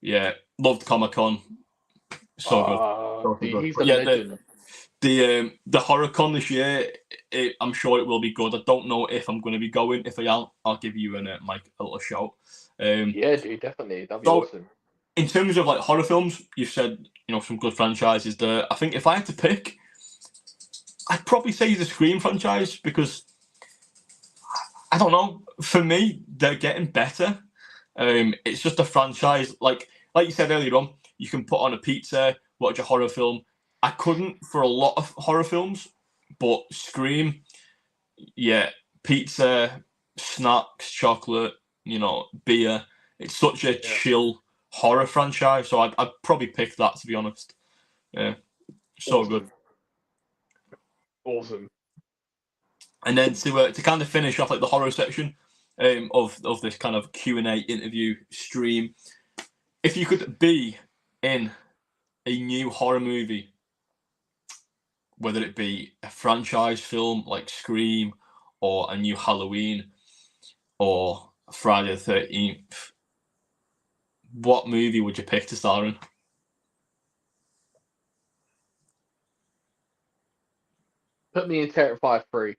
A: Yeah, loved Comic Con. So good, so
B: Dude,
A: good.
B: he's a
A: But yeah,
B: legend.
A: the horror con this year, I'm sure it will be good. I don't know if I'm going to be going. If I am, I'll give you Mike a little shout. Um,
B: Yeah, dude, definitely. That'd be
A: so
B: awesome.
A: in terms of like horror films, you've said some good franchises there. I think if I had to pick, I'd probably say the Scream franchise because I don't know. For me, they're getting better. It's just a franchise like you said earlier on. You can put on a pizza, watch a horror film. I couldn't for a lot of horror films, but Scream, yeah, pizza, snacks, chocolate, beer. It's such a
B: Yeah.
A: chill horror franchise, so I'd probably pick that to be honest. Yeah, so good.
B: Awesome. Awesome.
A: And then to kind of finish off like the horror section of this kind of Q&A interview stream, if you could be in a new horror movie, whether it be a franchise film like Scream or a new Halloween or Friday the 13th, what movie would you pick to star in?
B: Put me in Terrifier 3.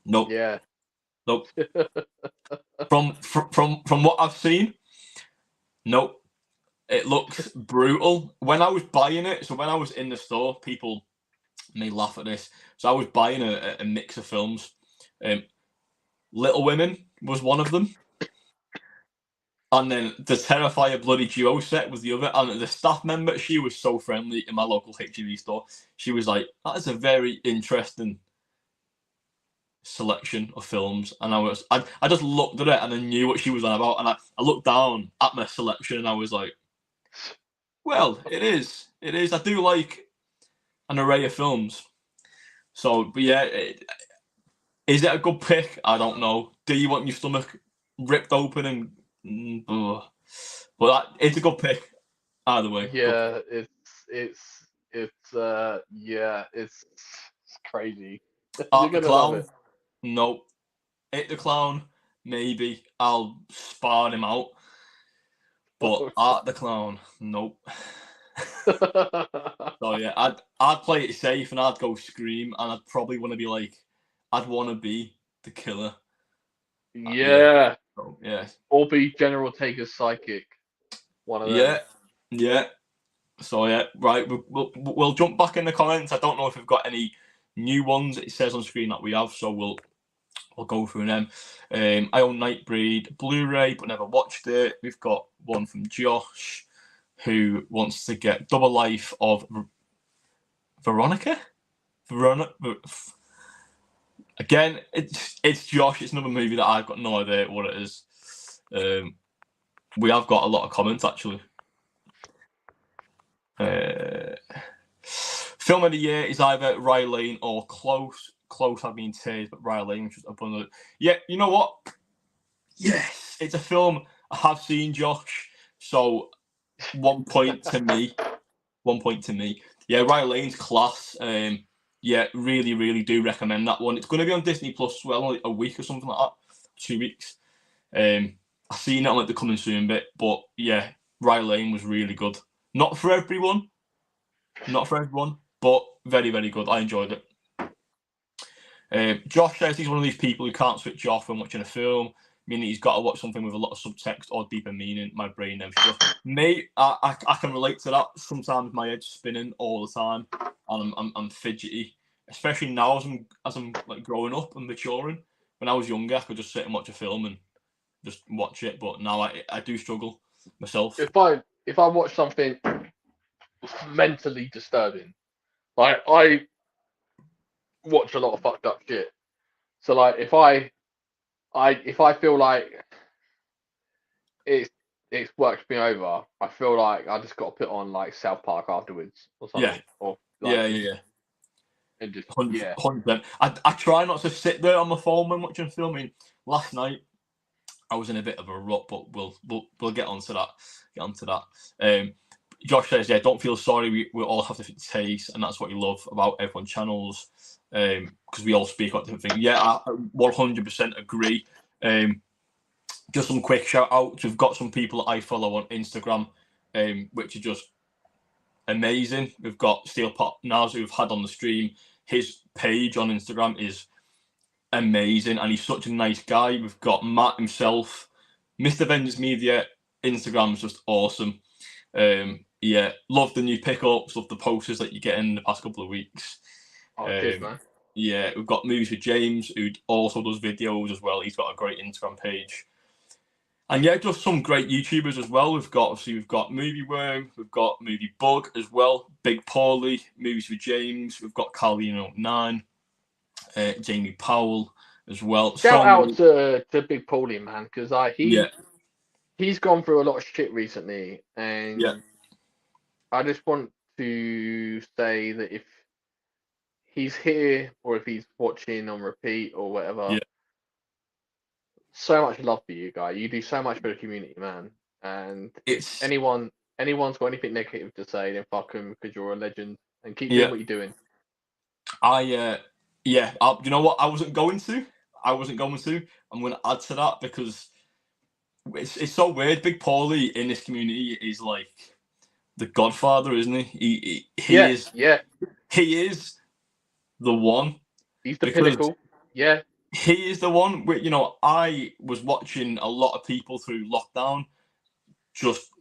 A: Nope.
B: Yeah.
A: Nope. From what I've seen, nope. It looks brutal. When I was buying it, so when I was in the store, people may laugh at this. So I was buying a mix of films. Little Women was one of them. And then the Terrifier bloody duo set was the other. And the staff member, she was so friendly in my local HGV store. She was like, that is a very interesting selection of films. And I just looked at it and I knew what she was on about. And I looked down at my selection and I was like, well, it is. It is. I do like an array of films. So, but yeah, is it a good pick? I don't know. Do you want your stomach ripped open and but it's a good pick either way.
B: Yeah, it's crazy. You're
A: Art the
B: gonna love
A: Clown?
B: it.
A: Nope. It the Clown? Maybe. I'll spar him out. But Art the Clown? Nope. So yeah, I'd play it safe and I'd go Scream and I'd probably want to be like, I'd want to be the killer.
B: Yeah.
A: So, yeah.
B: Or be General Taker's psychic. One of them.
A: Yeah. So yeah, right. We'll jump back in the comments. I don't know if we've got any new ones. It says on screen that we have, so we'll go through them. I own Nightbreed Blu-ray, but never watched it. We've got one from Josh, who wants to get Double Life of Veronica. Again, it's Josh. It's another movie that I've got no idea what it is. We have got a lot of comments actually. Film of the year is either Rye Lane or Close. Close have been teased, but Rye Lane just abundant. Yeah, you know what? Yes, it's a film I have seen, Josh. So 1 point to me. 1 point to me. Yeah, Rye Lane's class. Yeah, really, really do recommend that one. It's going to be on Disney Plus as well, like a week or something like that. 2 weeks. I've seen it on like the coming soon bit, but yeah, Rye Lane was really good. Not for everyone, but very, very good. I enjoyed it. Josh says he's one of these people who can't switch off when watching a film, meaning he's got to watch something with a lot of subtext or deeper meaning. My brain never shuts off. Mate, I can relate to that. Sometimes my head's spinning all the time, and I'm fidgety, especially now as I'm like growing up and maturing. When I was younger, I could just sit and watch a film and just watch it, but now I do struggle myself.
B: If I watch something mentally disturbing, like I watch a lot of fucked up shit. So like if I feel like it's worked me over, I feel like I just got to put on like South Park afterwards or something.
A: Yeah.
B: Or like,
A: Yeah.
B: And just
A: 100%. I try not to sit there on my phone when watching a film. I mean, last night I was in a bit of a rut, but we'll get onto that. Josh says, yeah, don't feel sorry. We all have different tastes, and that's what you love about everyone's channels, because we all speak about different things. Yeah, I 100% agree. Just some quick shout outs. We've got some people that I follow on Instagram, which are just amazing. We've got Steel Pop Naz, who we've had on the stream. His page on Instagram is amazing, and he's such a nice guy. We've got Matt himself. Mr. Vengeancemedia Instagram is just awesome. Yeah, love the new pickups, love the posters that you get in the past couple of weeks.
B: cheers, man.
A: Yeah, we've got Movies with James, who also does videos as well. He's got a great Instagram page. And yeah, just some great YouTubers as well. We've got Movie Worm, we've got Movie Bug as well, Big Paulie, Movies with James, we've got Carlino9, Jamie Powell as well.
B: Shout out to Big Paulie, man, because he's gone through a lot of shit recently, and I just want to say that if he's here or if he's watching on repeat or whatever, so much love for you, guy. You do so much for the community, man. And if anyone's got anything negative to say, then fuck them, because you're a legend, and keep doing what you're doing.
A: You know what? I wasn't going to. I'm going to add to that because it's so weird. Big Paulie in this community is like the godfather, isn't he? He is. Yeah. He is the one.
B: He's the pinnacle. Yeah.
A: He is the one. You know, I was watching a lot of people through lockdown, just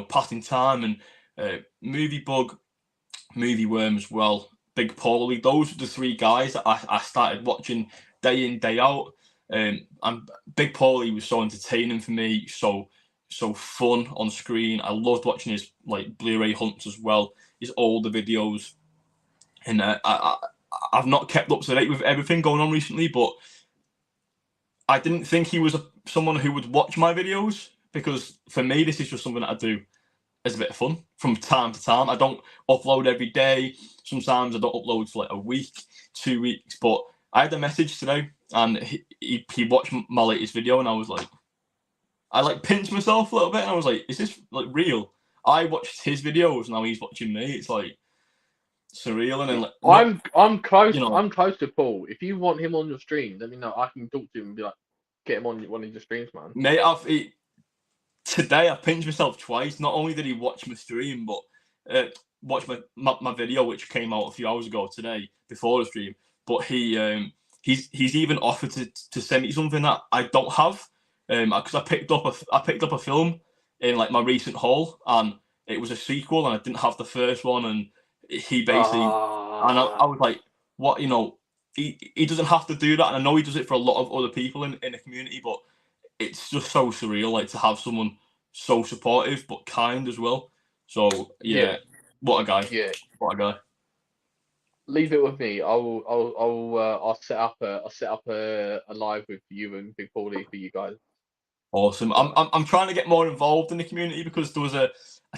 A: passing time, and Movie Bug, Movie Worm as well, Big Paulie. Those are the three guys that I started watching day in, day out. And Big Paulie was so entertaining for me, so so fun on screen. I loved watching his like Blu-ray hunts as well, his older videos, and I've not kept up to date with everything going on recently, but I didn't think he was someone who would watch my videos, because for me this is just something that I do as a bit of fun from time to time. I don't upload every day. Sometimes I don't upload for like a week, 2 weeks. But I had a message today, and he watched my latest video, and I was like, I like pinched myself a little bit, and I was like, is this like real? I watched his videos, now he's watching me. It's like surreal, and then like
B: I'm close.
A: you know,
B: I'm close to Paul. If you want him on your stream, let me know. I can talk to him and be like, get him on one of your streams, man.
A: mate. Today I pinched myself twice. Not only did he watch my stream, but watch my video, which came out a few hours ago today before the stream. But he's even offered to send me something that I don't have, because I picked up a film in like my recent haul, and it was a sequel, and I didn't have the first one, and he basically and I was like, what, you know, he doesn't have to do that, and I know he does it for a lot of other people in the community, but it's just so surreal, like, to have someone so supportive but kind as well. So yeah. What a guy!
B: Yeah,
A: What a guy!
B: leave it with me. I'll set up a live with you and Big Paulie for you guys.
A: Awesome. I'm trying to get more involved in the community, because there was a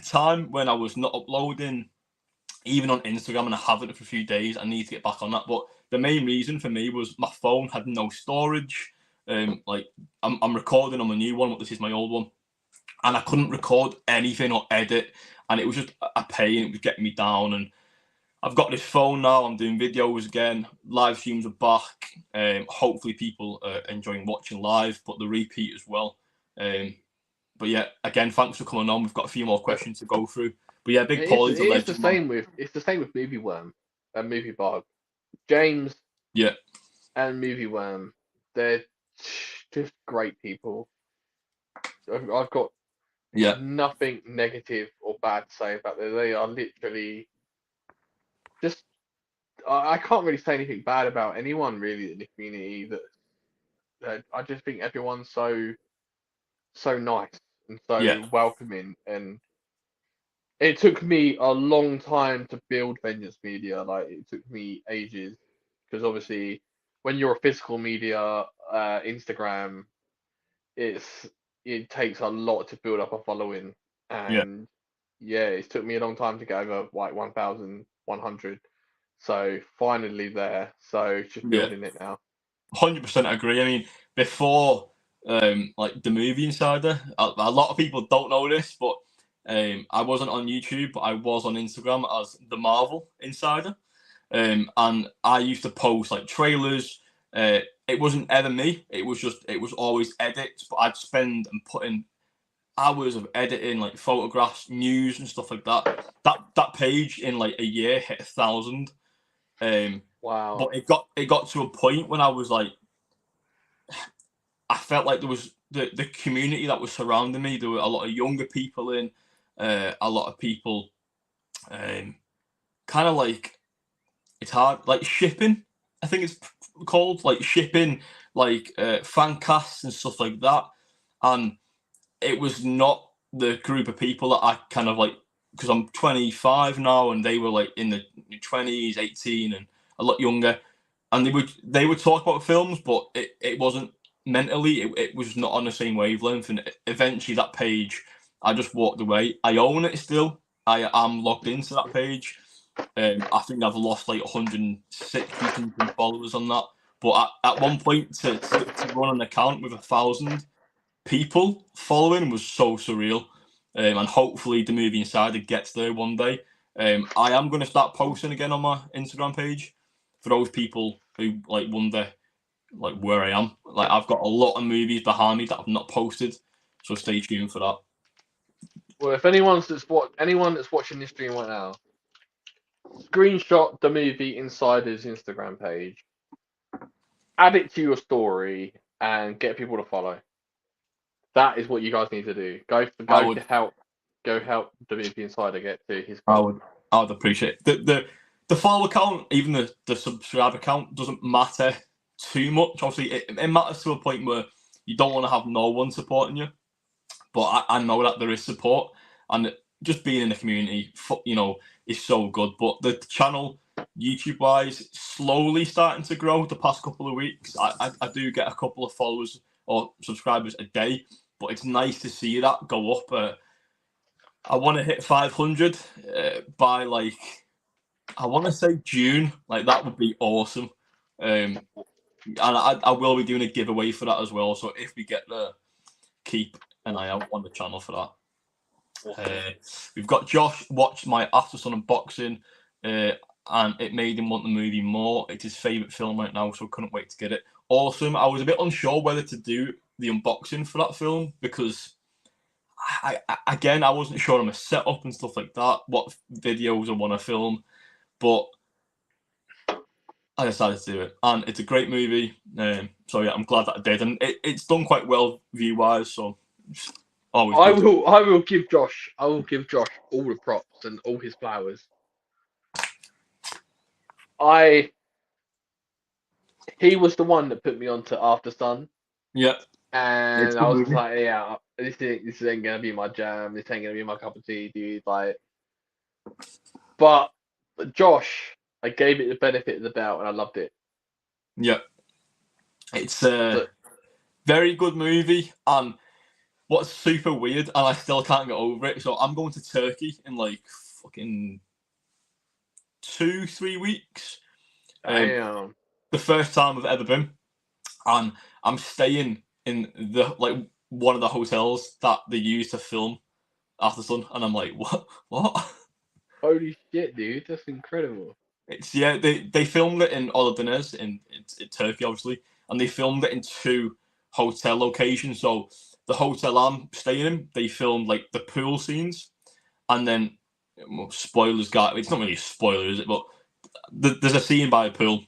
A: time when I was not uploading even on Instagram, and I haven't for a few days. I need to get back on that. But the main reason for me was my phone had no storage. Like I'm recording on my new one, but this is my old one, and I couldn't record anything or edit, and it was just a pain. It was getting me down, and I've got this phone now. I'm doing videos again. Live streams are back. Hopefully people are enjoying watching live, but the repeat as well. But yeah, again, thanks for coming on. We've got a few more questions to go through. But yeah, Big Paul is a legend.
B: It's the same with Movie Worm and Movie Bug. James
A: Yeah,
B: and Movie Worm, they're just great people. I've got nothing negative or bad to say about them. They are literally just. I can't really say anything bad about anyone really in the community. That I just think everyone's so nice and so welcoming, and it took me a long time to build Vengeancemedia. Like, it took me ages, because obviously when you're a physical media, Instagram, it takes a lot to build up a following, and it took me a long time to get over like 1,100. So finally there. So just building it now.
A: 100% agree. I mean, before like Damovieinsider, a lot of people don't know this, but I wasn't on YouTube, but I was on Instagram as the Marvel Insider, and I used to post like trailers. It wasn't ever me. It was always edits, but I'd spend and put in hours of editing, like photographs, news, and stuff like that. That page in like a year hit 1,000.
B: Wow.
A: But it got to a point when I was like, I felt like there was the community that was surrounding me. There were a lot of younger people in, a lot of people, kind of like, it's hard, like shipping. I think it's called like shipping, like fan casts and stuff like that. And it was not the group of people that I kind of like, because I'm 25 now, and they were like in the 20s, 18, and a lot younger, and they would talk about films, but it wasn't mentally, it was not on the same wavelength. And eventually that page, I just walked away. I own it still. I am logged into that page. I think I've lost like 160 followers on that. But at one point, to run an account with 1,000 people following was so surreal. And hopefully Damovieinsider gets there one day. I am going to start posting again on my Instagram page for those people who like wonder like where I am. Like, I've got a lot of movies behind me that I've not posted, so stay tuned for that.
B: Well, if anyone that's watching this stream right now, screenshot Damovieinsider's Instagram page, add it to your story, and get people to follow. That is what you guys need to do. Go help Damovieinsider get to his goal.
A: I would appreciate it. The follow account, even the subscribe account, doesn't matter too much. Obviously, it matters to a point where you don't want to have no one supporting you. but I know that there is support, and just being in the community, is so good. But the channel, YouTube-wise, slowly starting to grow the past couple of weeks. I do get a couple of followers or subscribers a day, but it's nice to see that go up. I want to hit 500 by I want to say June. That would be awesome. And I will be doing a giveaway for that as well. So if we get there, keep an eye out on the channel for that. We've got Josh watched my After Sun unboxing, and it made him want the movie more. It's his favourite film right now, so couldn't wait to get it. Awesome. I was a bit unsure whether to do the unboxing for that film because I wasn't sure on my setup and stuff like that, what videos I want to film, but I decided to do it, and it's a great movie. So yeah, I'm glad that I did, and it's done quite well view-wise. So always.
B: I will give Josh all the props and all his flowers. He was the one that put me onto After Sun.
A: Yeah.
B: And I was like, yeah, this ain't gonna be my jam. This ain't gonna be my cup of tea, dude. But Josh, I gave it the benefit of the doubt, and I loved it.
A: Yeah, it's a very good movie, and what's super weird, and I still can't get over it. So I'm going to Turkey in fucking 2-3 weeks.
B: Damn.
A: The first time I've ever been, and I'm staying in the one of the hotels that they use to film After Sun, and I'm like, what?
B: Holy shit, dude, that's incredible.
A: They filmed it in Olodeniz in Turkey, obviously, and they filmed it in 2 hotel locations. So the hotel I'm staying in, they filmed the pool scenes, and then spoilers, guy. It's not really a spoiler, is it? But there's a scene by a pool,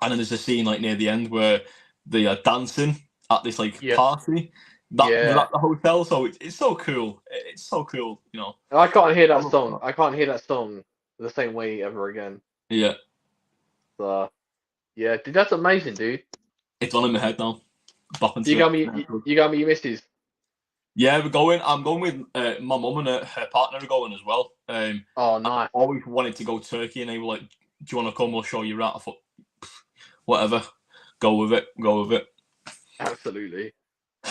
A: and then there's a scene near the end where they are dancing at this party. That's at the hotel, so it's so cool. It's so cool,
B: I can't hear that song. I can't hear that song the same way ever again.
A: Yeah.
B: So, yeah, dude, that's amazing, dude.
A: It's on in my head now.
B: You got me your missus.
A: Yeah, we're going. I'm going with my mum and her partner are going as well.
B: Oh, nice.
A: I always wanted to go to Turkey, and they were like, "Do you want to come? We'll show you around." I thought, whatever, go with it.
B: Absolutely.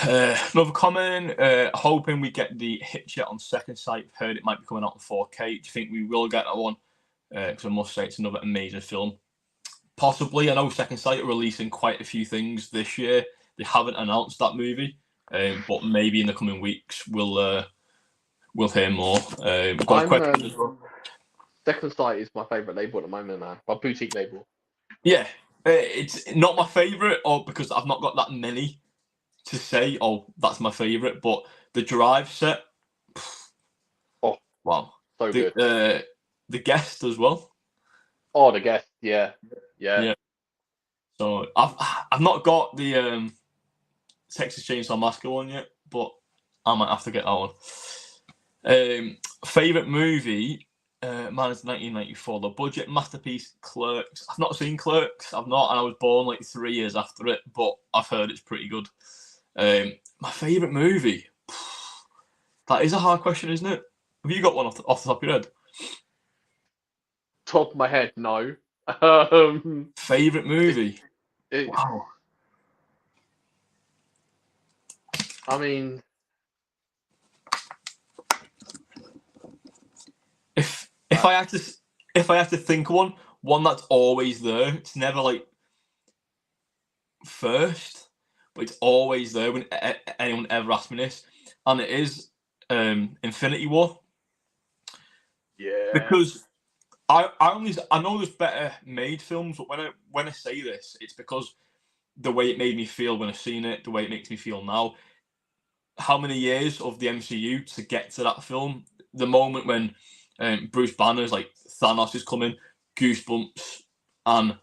A: Another comment. Hoping we get the Hitcher on second sight. Heard it might be coming out in 4K. Do you think we will get that one? Because I must say it's another amazing film. Possibly. I know Second Sight are releasing quite a few things this year. They haven't announced that movie, but maybe in the coming weeks we'll hear more. We've got a question as well.
B: Second Sight is my favourite label at the moment, man. My boutique label.
A: Yeah, it's not my favourite, because I've not got that many to say, that's my favourite. But the Drive set,
B: oh
A: wow,
B: so good.
A: The Guest as well.
B: Oh, The Guest, yeah.
A: So I've not got the Texas Chainsaw Massacre one yet, but I might have to get that one. Favorite movie, mine is 1994. The budget masterpiece, Clerks. I've not seen Clerks. I've not, and I was born 3 years after it, but I've heard it's pretty good. My favorite movie. That is a hard question, isn't it? Have you got one off the top of your head?
B: Top of my head, no.
A: Favorite movie. Wow.
B: I mean,
A: if I had to think one that's always there. It's never first, but it's always there when anyone ever asks me this, and it is Infinity War.
B: Yeah.
A: Because I know there's better made films, but when I say this, it's because the way it made me feel when I seen it, the way it makes me feel now. How many years of the MCU to get to that film? The moment when Bruce Banner's Thanos is coming, goosebumps, and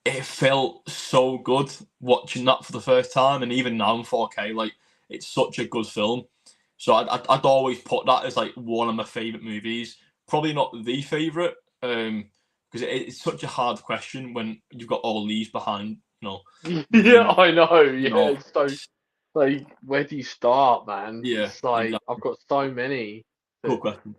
A: it felt so good watching that for the first time, and even now in 4K, it's such a good film. So I'd always put that as one of my favorite movies. Probably not the favorite, because it's such a hard question when you've got all these behind.
B: Yeah, I know. Yeah, Like, where do you start, man?
A: Yeah,
B: It's like
A: exactly.
B: I've got so many.
A: Good question.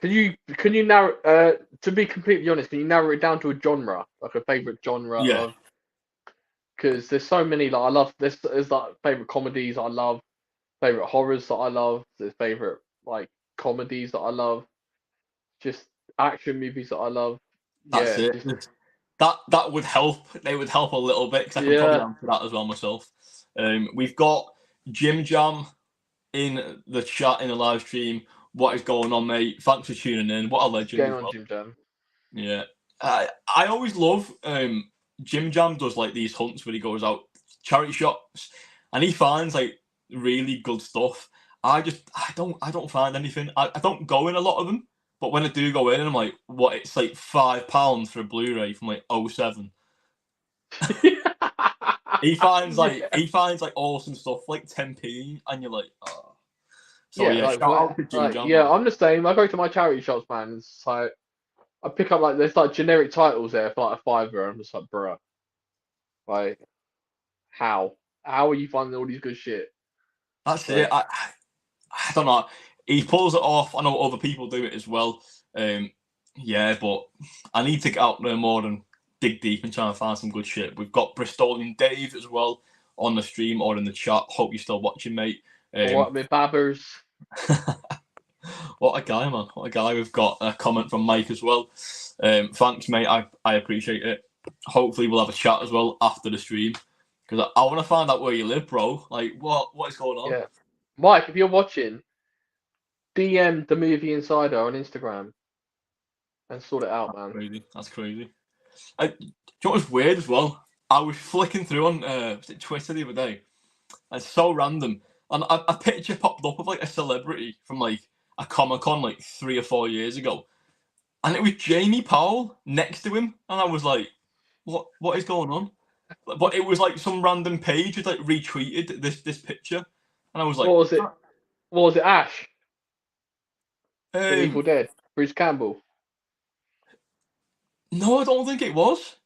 B: Can you narrow? To be completely honest, can you narrow it down to a genre, like a favorite genre
A: Yeah,
B: of? Because there's so many. Like I love. There's like favorite comedies I love, favorite horrors that I love. There's favorite like comedies that I love. Just action movies that I love.
A: that's
B: Yeah,
A: it.
B: just
A: That would help. They would help a little bit because I can probably
B: yeah.
A: answer that as well myself. We've got Jim Jam in the chat in the live stream. What is going on, mate? Thanks for tuning in. What a
B: What's
A: legend
B: going
A: as
B: on,
A: well.
B: Jim Jam?
A: Yeah, I always love Jim Jam does like these hunts where he goes out charity shops and he finds like really good stuff. I don't find anything. I don't go in a lot of them, but when I do go in, I'm like, what? It's like £5 for a Blu-ray from like '07.
B: Yeah.
A: He finds like awesome stuff like 10p, and you're like, oh. So
B: Yeah,
A: yeah,
B: like
A: shout
B: what?
A: out to Jim
B: Like
A: Jam,
B: yeah,
A: man.
B: I'm the same. I go to my charity shops, man. It's like I pick up like there's like generic titles there for like a fiver. I'm just like, bruh, like how? How are you finding all these good shit?
A: That's it.
B: Like
A: I don't know. He pulls it off. I know other people do it as well. Yeah, but I need to get out there more and dig deep and try and find some good shit. We've got Bristolian Dave as well on the stream or in the chat. Hope you're still watching, mate.
B: what with babbers?
A: What a guy, man. What a guy. We've got a comment from Mike as well. Thanks, mate. I appreciate it. Hopefully, we'll have a chat as well after the stream because I want to find out where you live, bro. Like, what is going on?
B: Yeah, Mike, if you're watching, DM Damovieinsider on Instagram and sort it out, man.
A: Crazy. That's crazy. Do you know what's weird as well? I was flicking through on Twitter the other day. It's so random, and a picture popped up of like a celebrity from like a Comic Con like 3 or 4 years ago, and it was Jamie Powell next to him, and I was like, "What is going on?" But it was like some random page had like retweeted this picture, and I was like,
B: What was it? What was it? Ash in
A: um,
B: Evil Dead. Bruce Campbell.
A: "No, I don't think it was.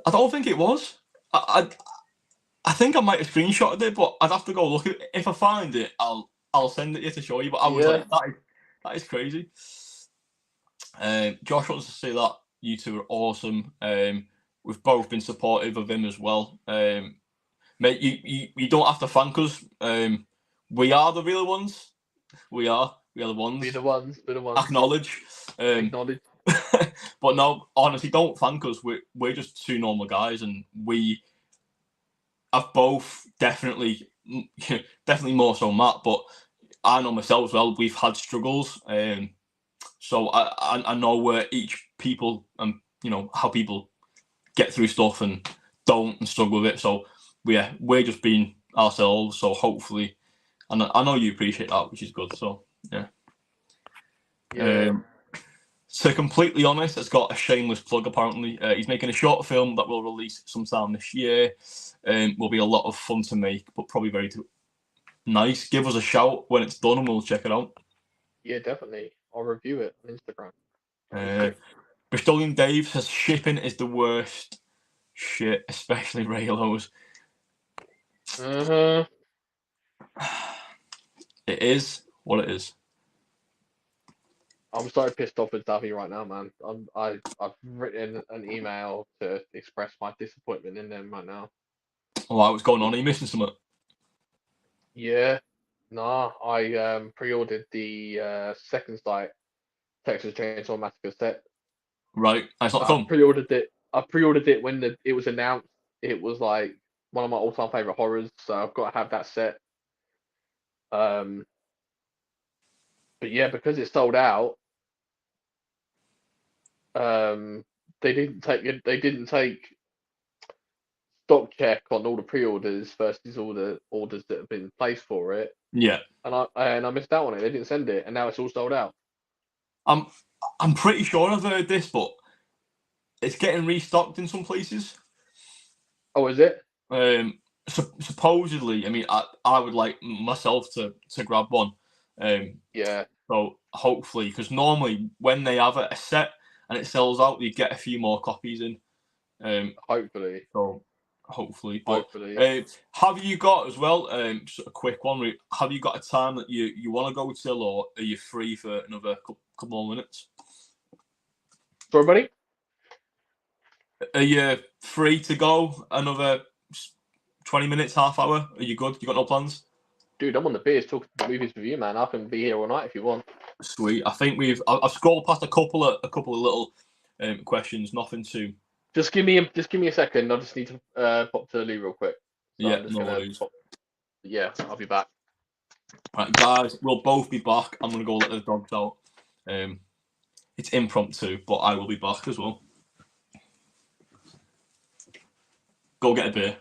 A: I don't think it was. I think I might have screenshotted it, but I'd have to go look at it. If I find it, I'll send it to you to show you. But I was
B: Yeah.
A: like, that is crazy. Josh wants to say that you two are awesome. We've both been supportive of him as well. Mate, you don't have to thank us. We are the real ones. We are the ones.
B: Be the ones. Be the ones.
A: Acknowledge.
B: Acknowledge.
A: But no, honestly, don't thank us. We're just two normal guys, and we have both definitely more so Matt, but I know myself as well. We've had struggles, so I know where each people and how people get through stuff and don't and struggle with it. So we're just being ourselves. So hopefully, and I know you appreciate that, which is good. So yeah.
B: Yeah.
A: To completely honest, it's got a shameless plug. Apparently, he's making a short film that will release sometime this year. Will be a lot of fun to make, but probably very nice. Give us a shout when it's done, and we'll check it out.
B: Yeah, definitely. I'll review it on Instagram.
A: Bristolian Dave says shipping is the worst shit, especially Raylos. It is what it is.
B: I'm so pissed off with Davi right now, man. I've written an email to express my disappointment in them right now.
A: Wow, what's going on? Are you missing something?
B: Yeah, nah. I pre-ordered the second site Texas Chainsaw Massacre set.
A: Right, it's not
B: I
A: come.
B: pre-ordered it. I pre-ordered it when it was announced. It was like one of my all-time favorite horrors, so I've got to have that set. But yeah, because it's sold out, they didn't take stock check on all the pre-orders versus all the orders that have been placed for it,
A: Yeah,
B: and I missed out on it. They didn't send it, and now it's all sold out.
A: I'm pretty sure I've heard this, but it's getting restocked in some places.
B: Oh, is it?
A: Supposedly, I mean, I would like myself to grab one.
B: Yeah.
A: So hopefully, because normally when they have a set and it sells out, you get a few more copies in.
B: Hopefully.
A: So hopefully. But
B: Hopefully.
A: have you got as well? Just a quick one. Have you got a time that you want to go till, or are you free for another couple more minutes?
B: Sorry, buddy.
A: Are you free to go another 20 minutes, half hour? Are you good? You got no plans?
B: Dude, I'm on the beers talking about movies with you, man. I can be here all night if you want.
A: Sweet. I think I've scrolled past a couple of little questions. Nothing too.
B: Just give me a second. I just need to pop to the loo real quick. So
A: Yeah,
B: I'm just
A: no
B: gonna
A: worries.
B: pop. Yeah, I'll be back.
A: Right, guys, we'll both be back. I'm gonna go let the dogs out. It's impromptu, but I will be back as well. Go get a beer.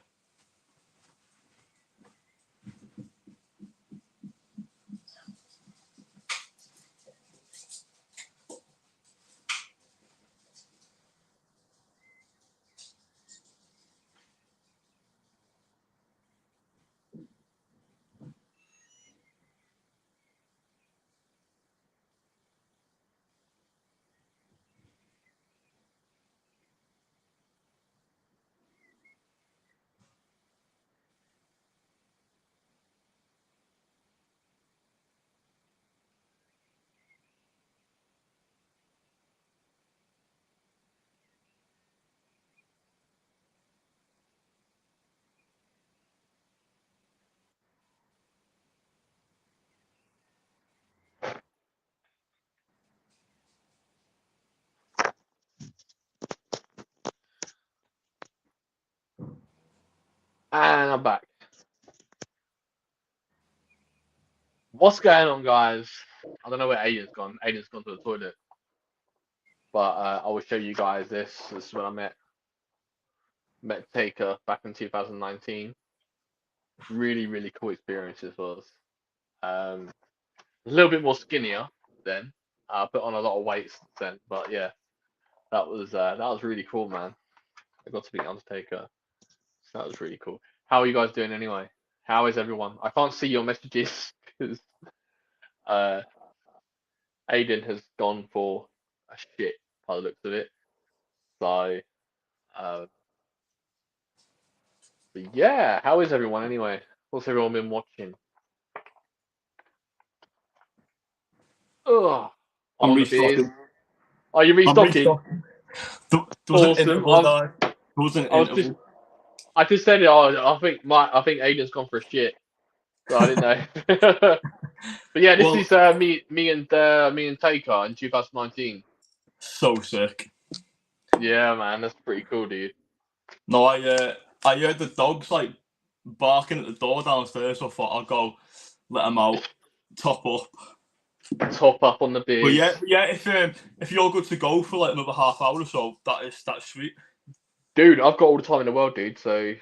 B: And I'm back. What's going on, guys? I don't know where Aiden's gone. Aiden's gone to the toilet. But I will show you guys this. This is when I met Taker back in 2019. Really cool experiences for us. A little bit more skinnier then. I put on a lot of weight since then. But yeah, that was really cool, man. I got to meet Undertaker. So that was really cool. How are you guys doing anyway? How is everyone? I can't see your messages because uh, Aiden has gone for a shit by the looks of it. So, but yeah, how is everyone anyway? What's everyone been watching? Ugh, I'm
A: I'm
B: on the beers.
A: restocking.
B: Are you
A: I'm
B: restocking?
A: restocking. There was an
B: Awesome.
A: interval there. There was an
B: I was just,
A: interval.
B: I just said it. I think Aiden's gone for a shit. So I didn't know. But yeah, this
A: Well,
B: is me and Taker in 2019.
A: so sick.
B: Yeah, man, that's pretty cool, dude.
A: No, I heard the dogs like barking at the door downstairs. So I thought I'll go let them out, top up.
B: Top up on the
A: But
B: beers.
A: yeah, if you're good to go for like another half hour or so, that's sweet.
B: Dude, I've got all the time in the world, dude, so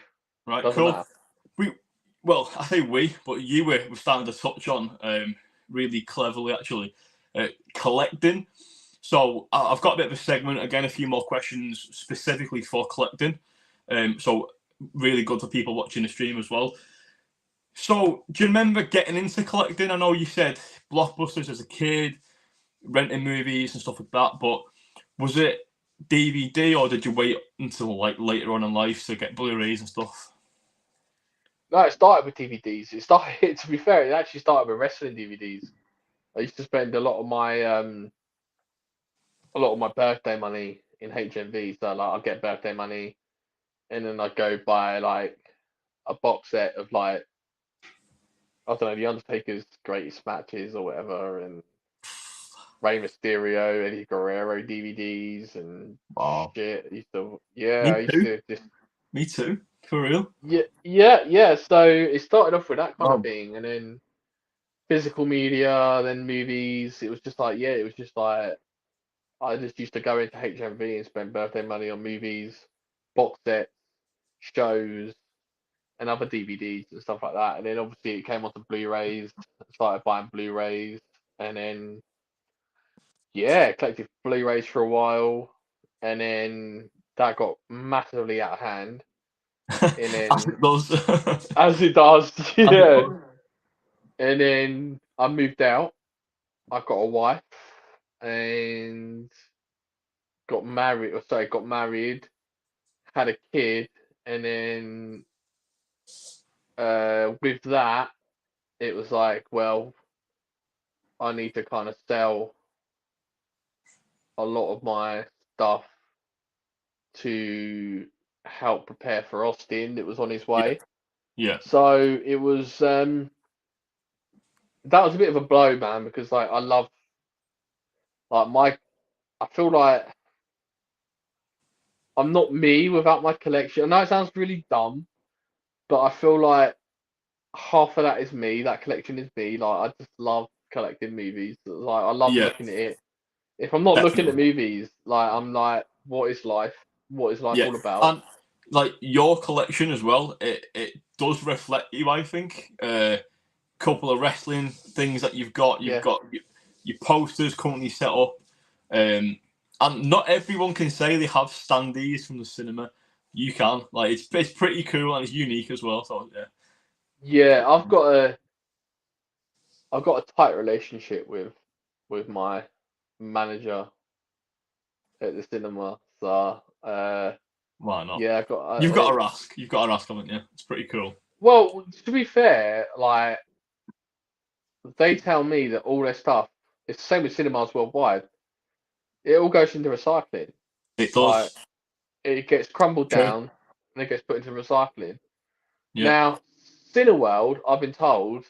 A: Right,
B: doesn't
A: cool.
B: matter.
A: Well, I say but you were starting to touch on really cleverly actually collecting. So I've got a bit of a segment again, a few more questions specifically for collecting. So really good for people watching the stream as well. So do you remember getting into collecting? I know you said blockbusters as a kid, renting movies and stuff like that, but was it DVD or did you wait until like later on in life to get Blu-rays and stuff?
B: No, it started with DVDs. It started, to be fair, it actually started with wrestling DVDs. I used to spend a lot of my birthday money in HMV. So like, I'd get birthday money, and then I'd go buy like a box set of like, I don't know, the Undertaker's greatest matches or whatever, and Rey Mysterio, Eddie Guerrero DVDs and
A: Wow.
B: shit.
A: Me
B: I used
A: too.
B: to just
A: Me too. For real.
B: yeah. So it started off with that kind of
A: Wow.
B: thing, and then physical media, then movies. It was just like it was just like I just used to go into HMV and spend birthday money on movies, box sets, shows, and other DVDs and stuff like that. And then obviously it came onto Blu-rays. I started buying Blu-rays, and then collected Blu-rays for a while, and then that got massively out of hand. And
A: As
B: then,
A: it does.
B: as it does,
A: As it
B: yeah.
A: does.
B: And then I moved out. I got a wife and got married. Or sorry, got married, had a kid, and then with that, it was like, well, I need to kind of sell a lot of my stuff to help prepare for Austin that was on his
A: Yeah.
B: way.
A: Yeah.
B: So it was that was a bit of a blow, man, because like I love I feel like I'm not me without my collection. I know it sounds really dumb, but I feel like half of that is me. That collection is me. Like I just love collecting movies. Like I love
A: Yeah.
B: looking at it. If I'm not looking at
A: Definitely.
B: movies, like I'm like, what is life? What is life
A: Yeah.
B: all about?
A: And like your collection as well, it does reflect you, I think. Couple of wrestling things that you've got. You've
B: Yeah.
A: got your posters currently set up. And not everyone can say they have standees from the cinema. You can. Like it's pretty cool and it's unique as well. So yeah.
B: Yeah, I've got a tight relationship with my manager at the cinema. So
A: Why not?
B: yeah, I got
A: You've got a Rask. You've got a Rask, haven't you? It's pretty cool.
B: well, to be fair, like they tell me that all their stuff, it's the same with cinemas worldwide. It all goes into recycling.
A: It
B: Like
A: does.
B: it gets crumbled
A: True.
B: down and it gets put into recycling.
A: Yeah.
B: Now, Cineworld, I've been told,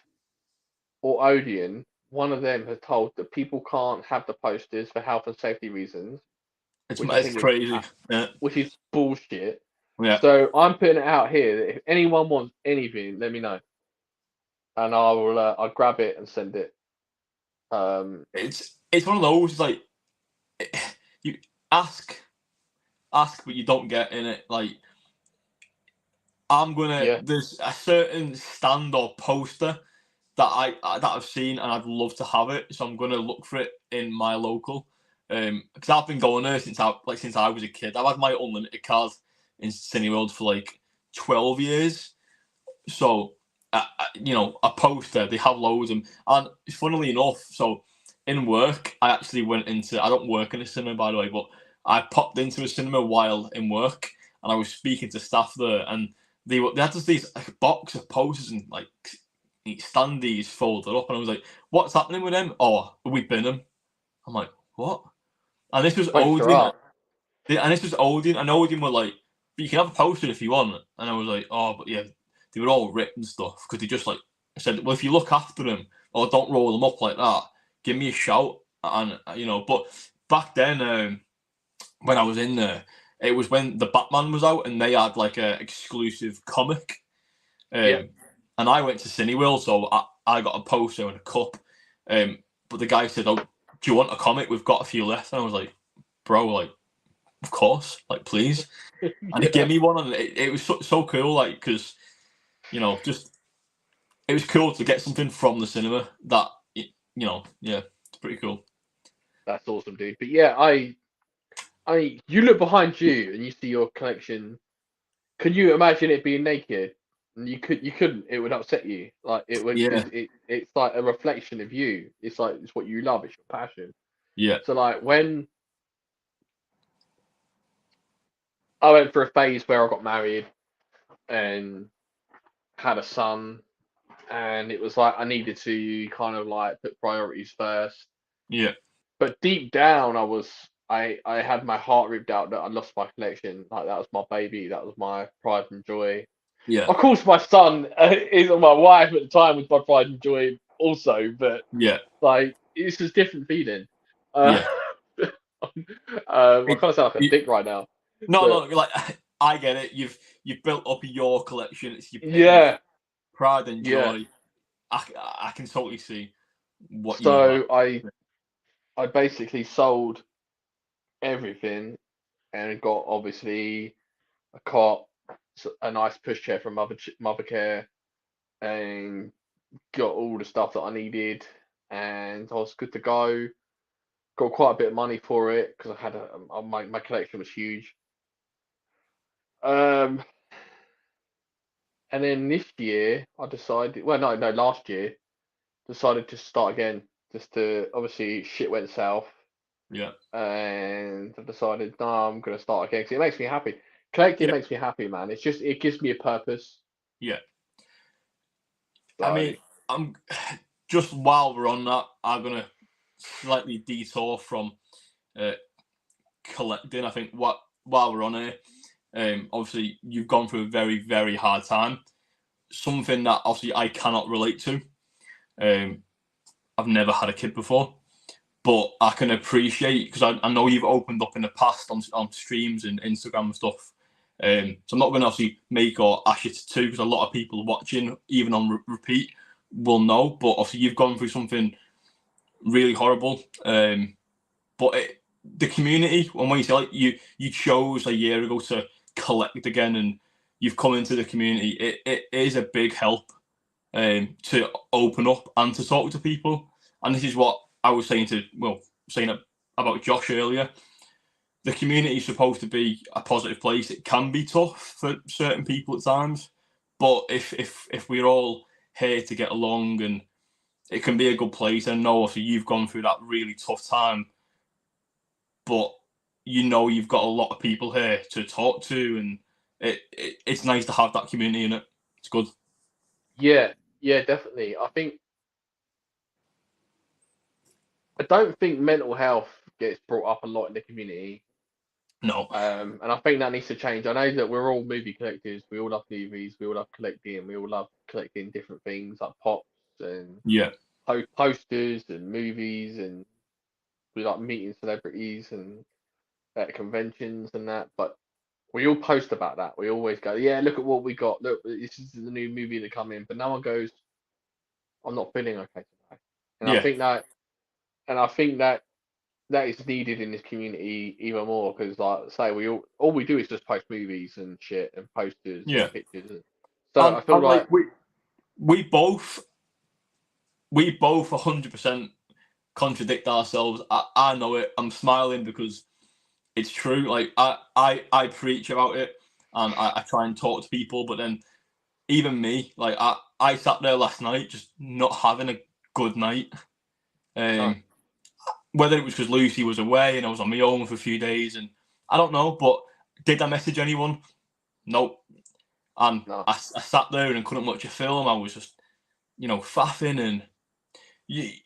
B: or Odeon, one of them has told that people can't have the posters for health and safety reasons, which I
A: It's
B: think is
A: crazy. Yeah.
B: which is bullshit.
A: Yeah.
B: So I'm putting it out here that if anyone wants anything, let me know, and I will. I'll grab it and send it.
A: It's one of those like you ask but you don't get in it. Like
B: Yeah,
A: there's a certain stand or poster that I've seen and I'd love to have it, so I'm gonna look for it in my local. Because I've been going there since I was a kid. I've had my unlimited card in Cineworld for like 12 years. So a poster they have loads of them, and funnily enough, so in work I actually went into. I don't work in a cinema by the way, but I popped into a cinema while in work, and I was speaking to staff there, and they had just these like box of posters and like standees folded up, and I was like, "What's happening with them?" Oh, we bin them. I'm like, "What?" And this was
B: thanks for
A: Odeon,
B: art.
A: and this was Odeon, and Odeon were like, "But you can have a poster if you want." And I was like, "Oh, but yeah." They were all ripped and stuff because they just like said, "Well, if you look after them or don't roll them up like that, give me a shout." And but back then, when I was in there, it was when the Batman was out and they had like a exclusive comic.
B: Yeah,
A: And I went to Cineworld, so I got a poster and a cup. But the guy said, "Oh, do you want a comic? We've got a few left." And I was like, "Bro, like, of course, like, please." And he
B: yeah.
A: gave me one, and it was so cool, like, because just it was cool to get something from the cinema that yeah, it's pretty cool.
B: That's awesome, dude. But yeah, you look behind you and you see your collection. Could you imagine it being naked? And you couldn't. It would upset you. Like it would, because
A: Yeah,
B: it's like a reflection of you. It's like it's what you love. It's your passion.
A: yeah,
B: So like when I went through a phase where I got married and had a son, and it was like I needed to kind of like put priorities first.
A: yeah,
B: But deep down, I had my heart ripped out that I lost my collection. Like that was my baby. That was my pride and joy.
A: yeah,
B: Of course, my son isn't my wife at the time was my pride and joy also, but
A: yeah,
B: like it's just different feeling. Uh,
A: yeah.
B: I
A: It,
B: kind of sound like a
A: you,
B: dick right now,
A: no,
B: but
A: like I get it. You've built up your collection. It's your biggest
B: yeah,
A: pride and
B: yeah.
A: joy. I can totally see what you mean by
B: So I basically sold everything and got obviously a cot, a nice pushchair from Mothercare, and got all the stuff that I needed, and I was good to go. Got quite a bit of money for it because I had my collection was huge. Um, and then this year I decided, well, no, last year decided to start again. Just to obviously shit went south,
A: yeah,
B: and I decided no, I'm gonna start again because it makes me happy. Collecting
A: Yeah.
B: makes me happy, man. It gives me a purpose.
A: Yeah.
B: So,
A: I mean, I'm just while we're on that, I'm gonna slightly detour from uh, collecting. I think while we're on here, obviously you've gone through a very, very hard time. Something that obviously I cannot relate to. I've never had a kid before, but I can appreciate, because I know you've opened up in the past on streams and Instagram and stuff. So I'm not going to obviously make or ask you to, because a lot of people watching, even on repeat, will know. But obviously you've gone through something really horrible. But the community, and when you say like you chose a year ago to collect again, and you've come into the community, it is a big help to open up and to talk to people. And this is what I was saying about Josh earlier. The community is supposed to be a positive place. It can be tough for certain people at times, but if we're all here to get along, and it can be a good place. And know obviously you've gone through that really tough time, but you've got a lot of people here to talk to, and it's nice to have that community in it. It's good.
B: yeah, definitely. I don't think mental health gets brought up a lot in the community.
A: No.
B: And I think that needs to change. I know that we're all movie collectors. We all love movies. We all love collecting. We all love collecting different things like pops and
A: Yeah.
B: posters and movies, and we like meeting celebrities and at conventions and that. But we all post about that. We always go, yeah, look at what we got. Look, this is the new movie that come in. But no one goes, I'm not feeling okay today. And I
A: Yeah.
B: think that, and I think that that is needed in this community even more, because like say we all we do is just post movies and shit and posters
A: Yeah.
B: and pictures. So
A: And,
B: I feel like
A: we both 100% contradict ourselves. I know it. I'm smiling because it's true. Like I preach about it, and I try and talk to people, but then even me, like I sat there last night just not having a good night.
B: no,
A: Whether it was because Lucy was away and I was on my own for a few days, and I don't know, but did I message anyone? Nope. And
B: no,
A: I sat there and couldn't watch a film. I was just, faffing, and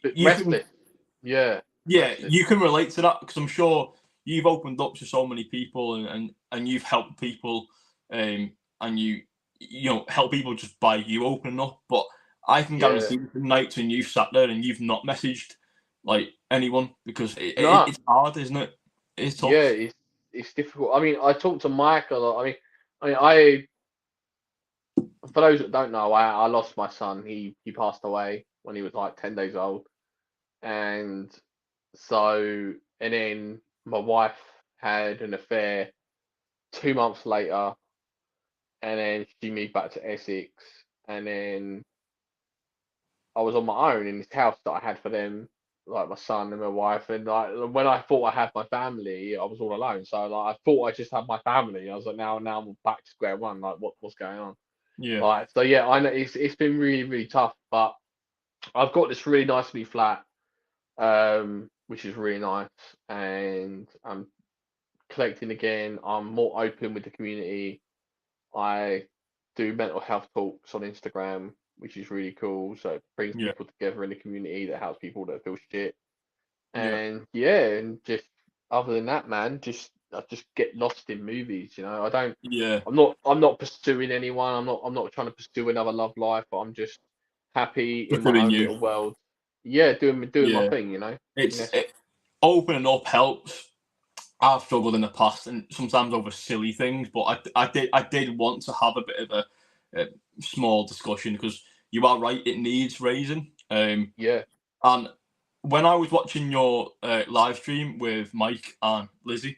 B: but
A: you can,
B: restless. Yeah,
A: yeah,
B: restless.
A: you can relate to that, because I'm sure you've opened up to so many people, and you've helped people, and help people just by you opening up. But I can
B: Yeah,
A: guarantee the nights when you've sat there and you've not messaged like anyone, because
B: no,
A: it's hard, isn't it? It's
B: yeah,
A: tough.
B: it's difficult. I mean, I talked to Mike a lot. I for those that don't know, I lost my son. He passed away when he was like 10 days old, and so and then my wife had an affair 2 months later, and then she moved back to Essex, and then I was on my own in this house that I had for them, like my son and my wife, and like when I thought I had my family, I was all alone. So like I thought I just had my family. I was like, now I'm back to square one. Like what's going on?
A: Yeah,
B: Like so yeah, I know it's been really really tough, but I've got this really nice new flat, which is really nice, and I'm collecting again. I'm more open with the community. I do mental health talks on Instagram, which is really cool. So it brings
A: yeah,
B: people together in the community that helps people that feel shit.
A: yeah,
B: And yeah, and just other than that, man, I just get lost in movies. I don't.
A: yeah.
B: I'm not pursuing anyone. I'm not trying to pursue another love life. But I'm just happy in
A: Just
B: my
A: doing
B: own
A: you.
B: little world. Yeah, doing my
A: Yeah,
B: thing. And
A: opening up helps. I've struggled in the past, and sometimes over silly things, but I did want to have a bit of a small discussion, because you are right, it needs raising.
B: yeah,
A: And when I was watching your live stream with Mike and Lizzie,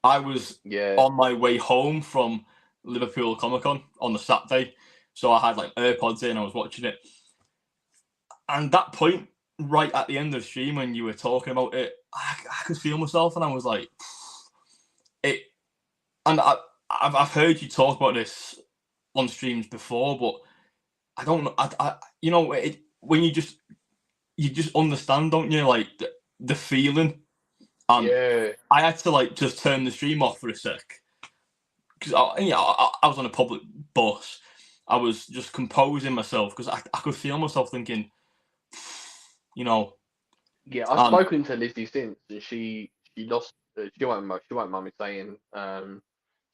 A: I was
B: yeah,
A: on my way home from Liverpool Comic Con on the Saturday, so I had like AirPods in, I was watching it, and that point right at the end of the stream when you were talking about it, I could feel myself, and I was like, it. And I've heard you talk about this on streams before, but I don't know. When you just understand, don't you? Like the feeling. And
B: yeah,
A: I had to like just turn the stream off for a sec, because I was on a public bus. I was just composing myself because I could feel myself thinking, you know,
B: Yeah, I've spoken to Lizzie since, and she lost. She won't mind me saying.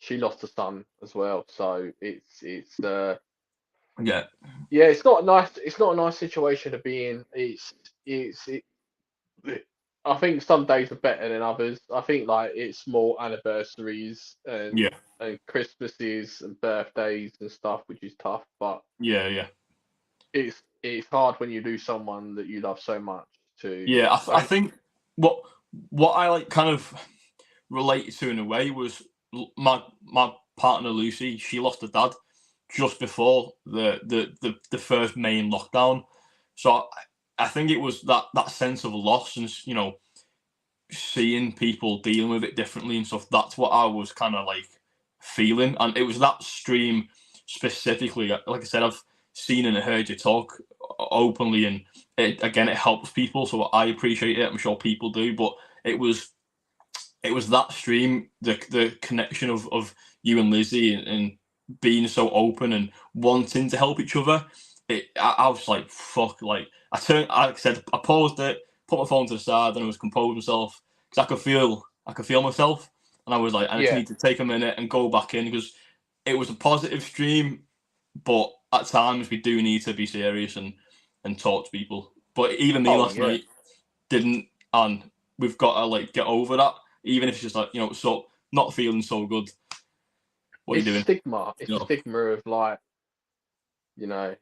B: She lost a son as well, so
A: yeah,
B: yeah, it's not a nice. It's not a nice situation to be in. It's it, I think some days are better than others. I think like it's small anniversaries
A: yeah,
B: and Christmases and birthdays and stuff, which is tough. But
A: yeah.
B: it's hard when you lose someone that you love so much. To
A: Yeah, I
B: like,
A: think what I like kind of related to in a way was my partner Lucy. She lost her dad just before the first main lockdown, so I think it was that sense of loss and seeing people dealing with it differently and stuff. That's what I was kind of like feeling, and it was that stream specifically. Like I said, I've seen and heard you talk openly, and it helps people, so I appreciate it. I'm sure people do, but it was that stream, the connection of you and Lizzie, and being so open and wanting to help each other. I was like, fuck, like like I said, I paused it, put my phone to the side, and I was composed myself because I could feel myself, and I was like, I just
B: yeah,
A: need to take a minute and go back in because it was a positive stream, but at times we do need to be serious and talk to people. But even me
B: oh
A: last
B: yeah,
A: night didn't, and we've got to like get over that, even if it's just like so not feeling so good. What are you
B: it's
A: doing?
B: stigma. It's
A: You
B: the
A: know?
B: stigma of like, you know,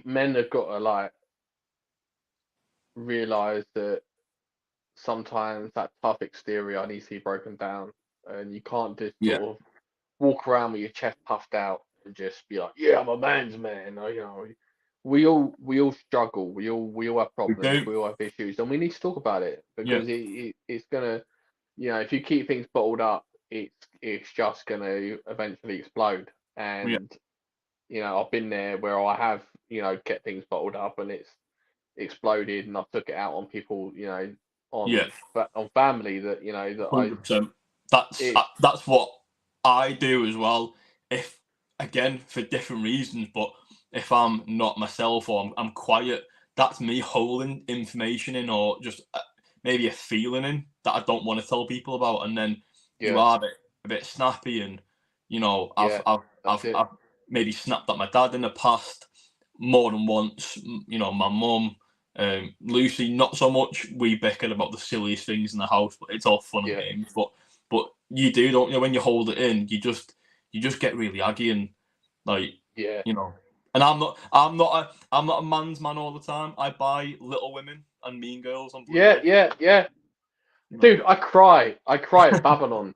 B: men have got to like realize that sometimes that tough exterior needs to be broken down, and you can't just
A: Yeah,
B: sort of walk around with your chest puffed out and just be like, "Yeah, I'm a man's man." Or, we all struggle. We all have
A: we
B: problems.
A: do.
B: We all have issues, and we need to talk about it
A: Yeah,
B: because it's gonna, if you keep things bottled up, it's just gonna eventually explode.
A: yeah,
B: And I've been there where I have kept things bottled up and it's exploded, and I took it out on people,
A: yeah.
B: on family that that I
A: 100%.
B: it
A: That's what I do as well. If again for different reasons, but if I'm not myself or I'm quiet, that's me holding information in or just maybe a feeling in that I don't want to tell people about, and then you
B: yeah,
A: are a bit snappy, and
B: yeah, that's it.
A: I've maybe snapped at my dad in the past more than once. My mum. Lucy, not so much. We bickered about the silliest things in the house, but it's all fun and
B: Yeah,
A: games. But you do, don't you? When you hold it in, you just get really aggy and like
B: yeah,
A: you know. And I'm not a man's man all the time. I buy Little Women and Mean Girls on
B: yeah,
A: Blu-ray.
B: yeah, yeah.
A: You know.
B: Dude, I cry at Babylon.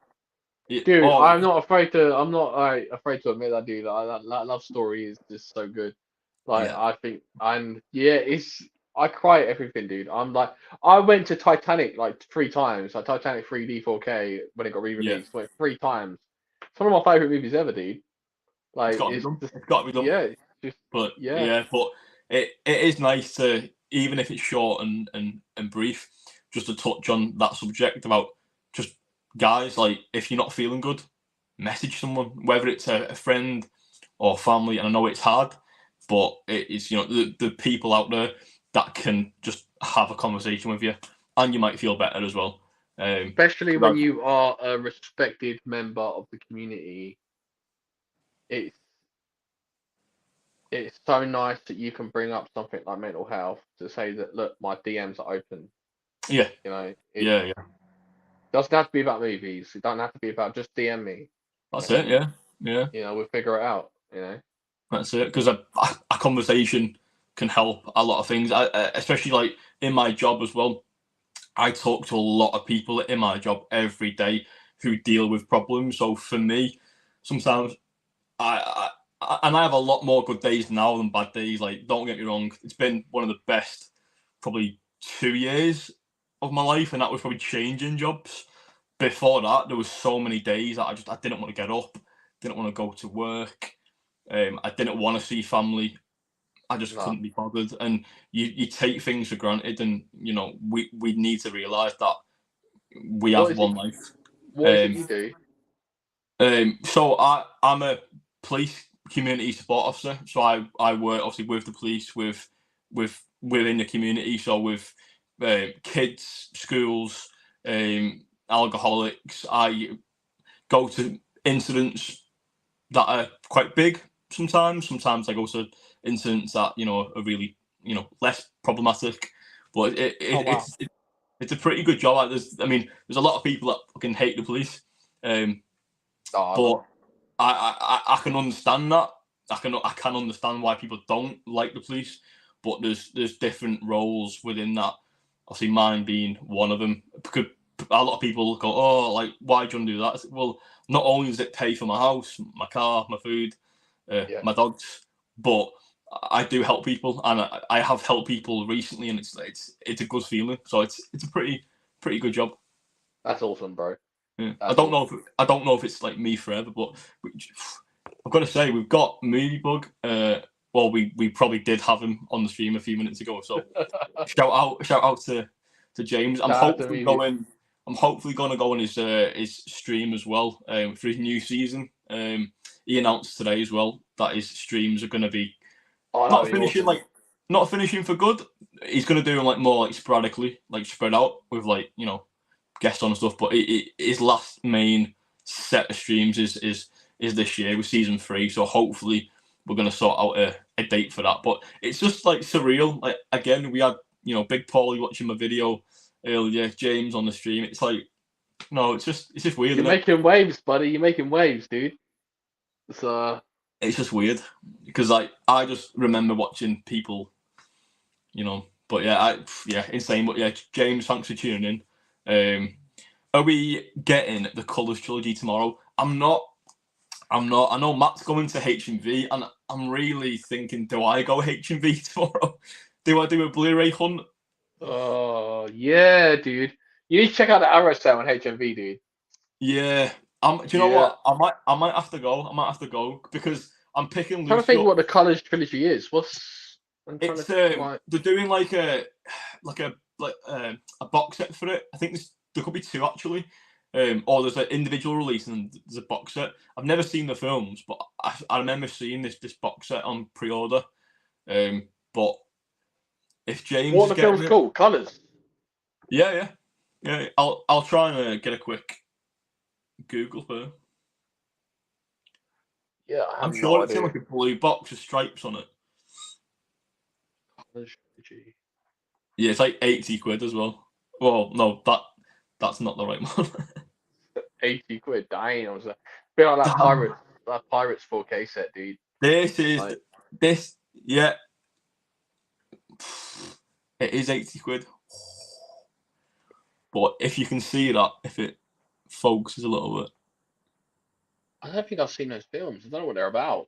A: Yeah,
B: Dude,
A: oh
B: I'm not afraid to admit that, dude. That love story is just so good. Like,
A: yeah,
B: I think, and yeah, I cry at everything, dude. I'm like, I went to Titanic like 3 times, like Titanic 3D 4K when it got
A: yeah.
B: re-released. Went 3 times. It's one of my favorite movies ever, dude.
A: It's
B: Like,
A: got to be
B: it's
A: done.
B: just,
A: It's got to be done.
B: yeah, it's just,
A: But
B: yeah,
A: yeah, but it is nice to, even if it's short and brief, just to touch on that subject about just guys, like if you're not feeling good, message someone, whether it's a friend or family. And I know it's hard, but it is the people out there that can just have a conversation with you, and you might feel better as well.
B: especially
A: 'Cause
B: when you are a respected member of the community. It's it's so nice that you can bring up something like mental health to say that, look, my DMs are open.
A: yeah,
B: It
A: yeah, yeah.
B: doesn't have to be about movies. It don't have to be about just DM me,
A: That's it.
B: and
A: Yeah, yeah.
B: we'll figure it out.
A: That's it. Because a conversation can help a lot of things. Especially like in my job as well. I talk to a lot of people in my job every day who deal with problems. So for me, sometimes and I have a lot more good days now than bad days. Like, don't get me wrong, it's been one of the best probably 2 years of my life, and that was probably changing jobs. Before that, there was so many days that I didn't want to get up, didn't want to go to work. I didn't want to see family. I just
B: No.
A: couldn't be bothered. And you take things for granted, and we need to realise that we
B: What
A: have
B: is it?
A: one life.
B: What is it
A: Um,
B: you do?
A: So I'm a police community support officer. So I work obviously with the police, within the community. So with kids, schools, alcoholics. I go to incidents that are quite big sometimes. Sometimes I go to incidents that are really less problematic. But
B: Oh wow.
A: it's a pretty good job. Like there's a lot of people that fucking hate the police, but I can understand that. I can understand why people don't like the police, but there's different roles within that. Obviously, mine being one of them. Because a lot of people go, oh, like why do you want to do that? I said, well, not only does it pay for my house, my car, my food, my dogs, but I do help people, and I have helped people recently, and it's a good feeling. So it's a pretty good job.
B: That's awesome, bro.
A: Yeah. I don't know if it's like me forever, but I've got to say we've got Movie Bug. Well, we probably did have him on the stream a few minutes ago. So shout out to James. I'm hopefully going to go on his stream as well for his new season. He announced today as well that his streams are going to be not finishing for good. He's going to do them like more like sporadically, like spread out with like guests on and stuff. But his last main set of streams is this year with season 3. So hopefully we're going to sort out a date for that. But it's just like surreal. Like again, we had Big Paulie watching my video earlier, James on the stream. It's like it's just weird.
B: You're making waves, buddy. You're making waves, dude.
A: It's just weird because like I just remember watching people, But insane. But yeah, James, thanks for tuning in. Are we getting the Colours trilogy tomorrow? I'm not. I know Matt's going to HMV, and I'm really thinking, do I go HMV tomorrow? Do I do a Blu-ray hunt?
B: Oh yeah, dude. You need to check out the Arrow sale on HMV, dude.
A: Yeah. Do you know what? I might have to go. Because I'm picking.
B: I'm trying to think what the Colours trilogy is.
A: They're doing like a box set for it. I think there could be 2 actually. Or there's an individual release and there's a box set. I've never seen the films, but I remember seeing this box set on pre-order. But if James,
B: what are the films called? Colours.
A: Yeah. I'll try and get a quick Google for it.
B: Yeah,
A: I'm sure it's in like a blue box with stripes on it. Yeah, it's like 80 quid as well. Well, no, that's not the right one.
B: 80 quid, dang. I was a bit like that Pirates 4K set, dude.
A: Yeah. It is 80 quid. But if you can see that, if it focuses a little bit.
B: I don't think I've seen those films. I don't know what they're about.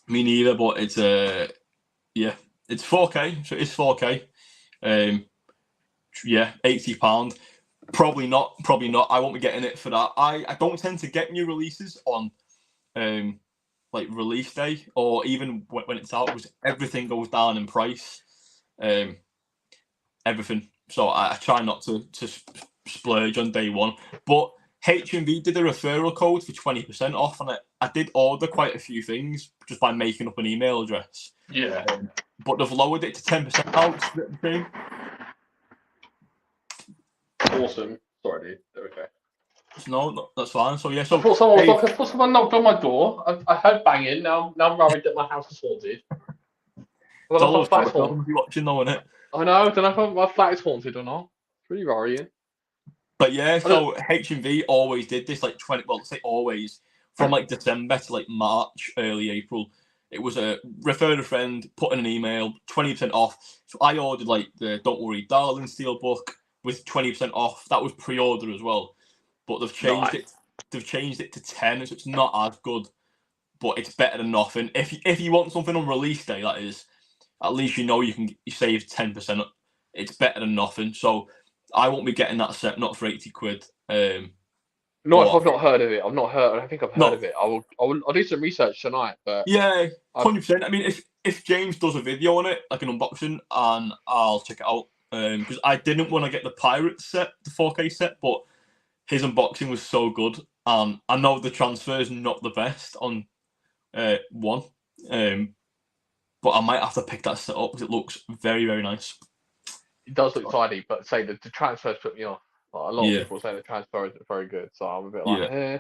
A: Me neither, but it's it's 4K, so it's 4K. £80. Probably not. I won't be getting it for that. I don't tend to get new releases on like release day or even when it's out, because everything goes down in price. Everything. So I try not to splurge on day one. But HMV did a referral code for 20% off on it. I did order quite a few things just by making up an email address.
B: Yeah.
A: But they've lowered it to 10% out.
B: Awesome. Sorry, dude. Okay.
A: No, that's fine. So yeah, so
B: I thought someone knocked on my door. I heard banging. Now I'm worried that my house is haunted.
A: It's all those films you're watching, though, isn't it?
B: I know. I don't know if my flat is haunted or not. It's really worrying.
A: But yeah, so HMV always did this, like 20. Well, say always from like December to like March, early April. It was a refer a friend, put in an email, 20% off. So I ordered like the Don't Worry Darling Steelbook with 20% off. That was pre-order as well, but they've changed it. They've changed it to 10, so it's not as good, but it's better than nothing. If you want something on release day, that is, at least you save 10%. It's better than nothing. So I won't be getting that set, not for 80 quid.
B: I've not heard of it. I don't think I've heard of it. I'll do some research tonight. But
A: yeah, 100%. I mean, if James does a video on it, like an unboxing, and I'll check it out. Because I didn't want to get the Pirates set, the 4K set, but his unboxing was so good. I know the transfer is not the best on one, but I might have to pick that set up because it looks very, very nice.
B: It does look tidy, but say the transfers put me off. Like, a lot of
A: Yeah,
B: people say the transfer isn't very good, so I'm a bit
A: yeah,
B: like, eh.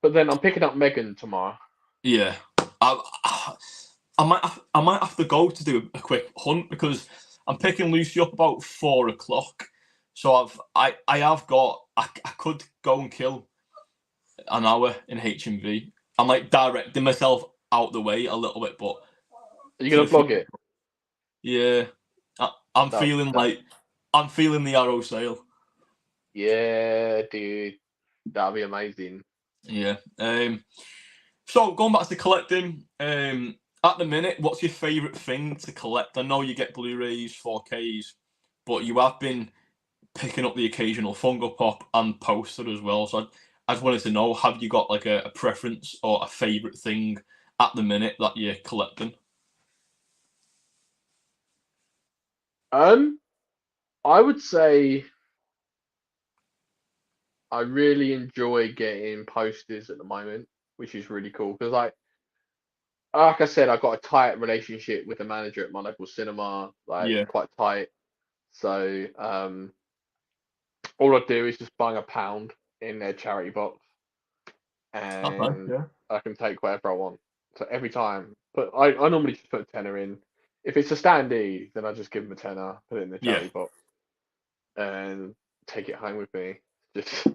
B: But then I'm picking up Megan tomorrow.
A: yeah. I might have to go to do a quick hunt because I'm picking Lucy up about 4 o'clock. So I have got I could go and kill an hour in HMV. I'm like directing myself out the way a little bit, but
B: Are you
A: for
B: gonna
A: the
B: vlog it?
A: yeah, I'm
B: That,
A: feeling
B: that,
A: like I'm feeling the arrow sail.
B: yeah, dude, that'd be amazing.
A: Yeah. So going back to collecting, at the minute, what's your favourite thing to collect? I know you get Blu-rays, 4Ks, but you have been picking up the occasional Funko Pop and poster as well. So I just wanted to know, have you got like a preference or a favourite thing at the minute that you're collecting?
B: I would say I really enjoy getting posters at the moment, which is really cool because like I said, I've got a tight relationship with the manager at my local cinema, like
A: Yeah.
B: quite tight. So all I do is just buy a pound in their charity box,
A: Okay.
B: and
A: Yeah.
B: I can take whatever I want. So every time, but I normally just put a tenner in. If it's a standee, then I just give them a tenner, put it in the
A: Yeah.
B: charity box, and take it home with me. Just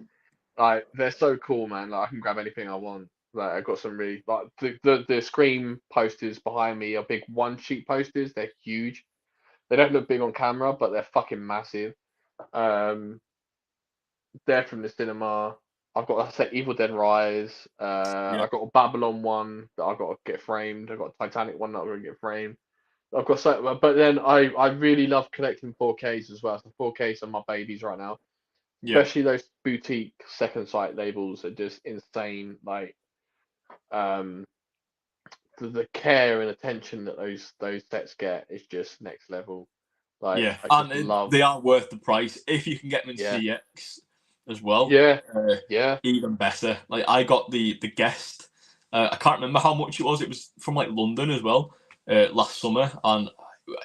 B: like they're so cool, man. Like I can grab anything I want. Like I got some really like the Scream posters behind me are big one sheet posters. They're huge. They don't look big on camera, but they're fucking massive. Um, they're from the cinema. I've got, like I say, Evil Dead Rise.
A: Yeah.
B: I've got a Babylon one that I've got to get framed. I've got a Titanic one that I'm going to get framed. I've got so, but then I really love collecting 4Ks as well. So 4Ks are my babies right now,
A: Yeah.
B: especially those boutique second sight labels are just insane. Like um, the care and attention that those sets get is just next level. Like
A: Yeah.
B: I just
A: And
B: love,
A: they are worth the price if you can get them in
B: yeah,
A: CX as well.
B: yeah,
A: Uh,
B: yeah.
A: Even better. Like I got the guest. I can't remember how much it was. It was from like London as well, last summer, and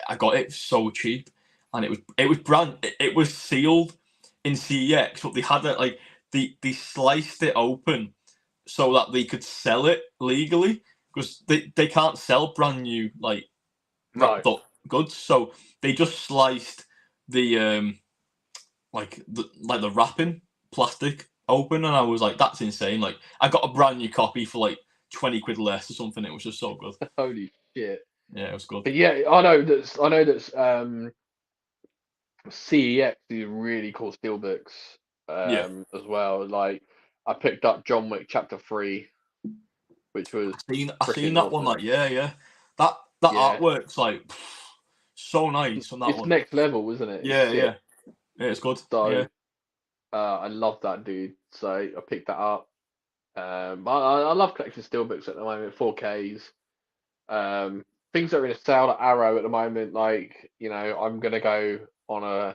A: I got it so cheap. And it was brand. It was sealed in CEX, but they had it like they sliced it open so that they could sell it legally because they can't sell brand new like
B: No,
A: wrapped up goods. So they just sliced the the wrapping plastic open, and I was like, that's insane. Like I got a brand new copy for like 20 quid less or something. It was just so good.
B: holy shit.
A: Yeah, it was good.
B: But yeah, I know that CEX is really cool steelbooks
A: Yeah,
B: as well. Like I picked up John Wick Chapter 3, which was
A: I seen
B: freaking
A: that one.
B: awesome.
A: Like yeah. That
B: Yeah,
A: artwork's like so nice on that
B: it's
A: one.
B: next level, isn't it? It's
A: Yeah,
B: sick.
A: yeah. It's good. Yeah,
B: So I love that dude. So I picked that up. But I love collecting steelbooks at the moment, 4Ks. Things that are in a sale at Arrow at the moment, like, I'm gonna go on a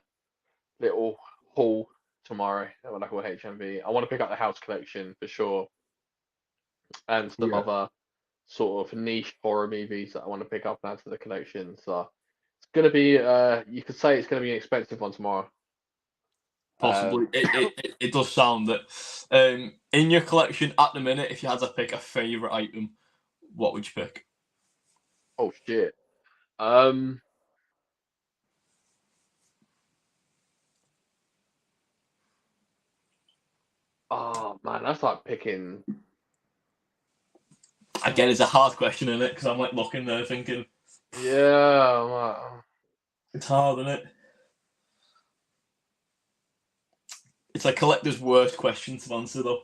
B: little haul tomorrow when I call HMV. I want to pick up the house collection for sure, and some
A: yeah.
B: other sort of niche horror movies that I want to pick up and add to the collection. So it's gonna be you could say it's gonna be an expensive one tomorrow.
A: Possibly.
B: Um,
A: It does sound that. In your collection at the minute, if you had to pick a favorite item, what would you pick?
B: oh shit. Um, oh man, that's like picking.
A: Again, it's a hard question, isn't it? Because I'm like looking there thinking
B: Yeah,
A: it's hard, isn't it? It's a collector's worst question to answer, though.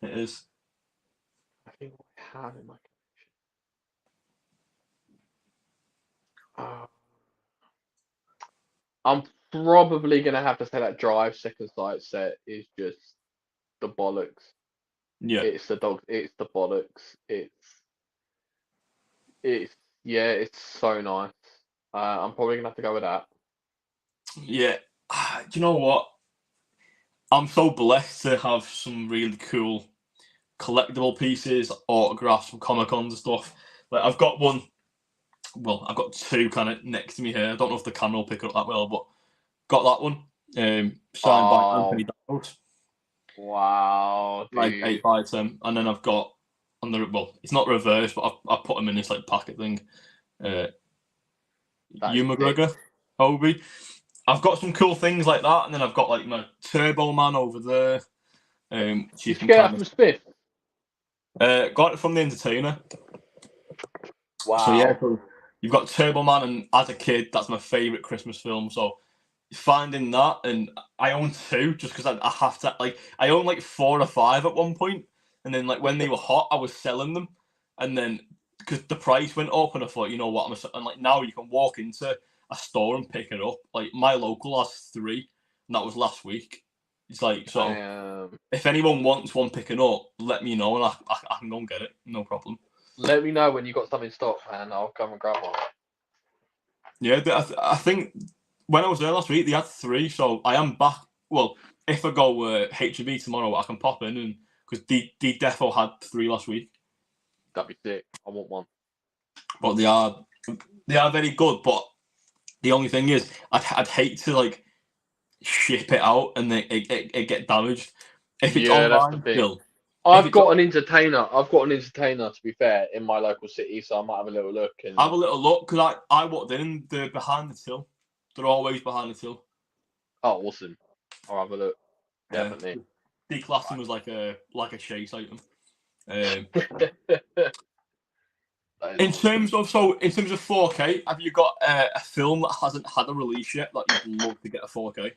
A: It is.
B: I think what I have in my collection. I'm probably gonna have to say that Drive second sight set is just the bollocks.
A: Yeah,
B: It's the dog. It's the bollocks. It's yeah. It's so nice. I'm probably gonna have to go with that.
A: yeah. Do you know what? I'm so blessed to have some really cool collectible pieces, autographs from Comic Cons and stuff. Like I've got one. Well, I've got two kind of next to me here. I don't know if the camera will pick it up that well, but got that one. Signed by Anthony Downs.
B: Wow,
A: Like
B: dude.
A: 8x10, and then I've got on the it's not reverse, but I put them in this like packet thing. Hugh McGregor, Obi. I've got some cool things like that, and then I've got like my Turbo Man over there.
B: Did you get that from Spiff?
A: Got it from the Entertainer.
B: Wow.
A: So yeah, so you've got Turbo Man, and as a kid, that's my favourite Christmas film. So finding that, and I own two just because I have to. Like I own like 4 or 5 at one point, and then like when they were hot, I was selling them, and then because the price went up, and I thought, you know what, and like now you can walk into a store and pick it up. Like my local has 3, and that was last week. It's like so. If anyone wants one picking up, let me know, and I can go and get it. No problem.
B: Let me know when you got some in stock, man. I'll come and grab one.
A: Yeah, I think when I was there last week, they had 3, so I am back. Well, if I go H&B tomorrow, I can pop in, and because they defo had 3 last week.
B: That'd be sick. I want one.
A: But they are very good. But the only thing is, I'd hate to like ship it out and then it get damaged. If it's online still.
B: I've got an entertainer. To be fair, in my local city, so I might have a little look. And
A: have a little look because I walked in. They're behind the till. They're always behind the till.
B: Oh, awesome! I'll have a look. Definitely.
A: They class them as like a chase item. In terms of 4K, have you got a film that hasn't had a release yet that you'd love to get a 4K?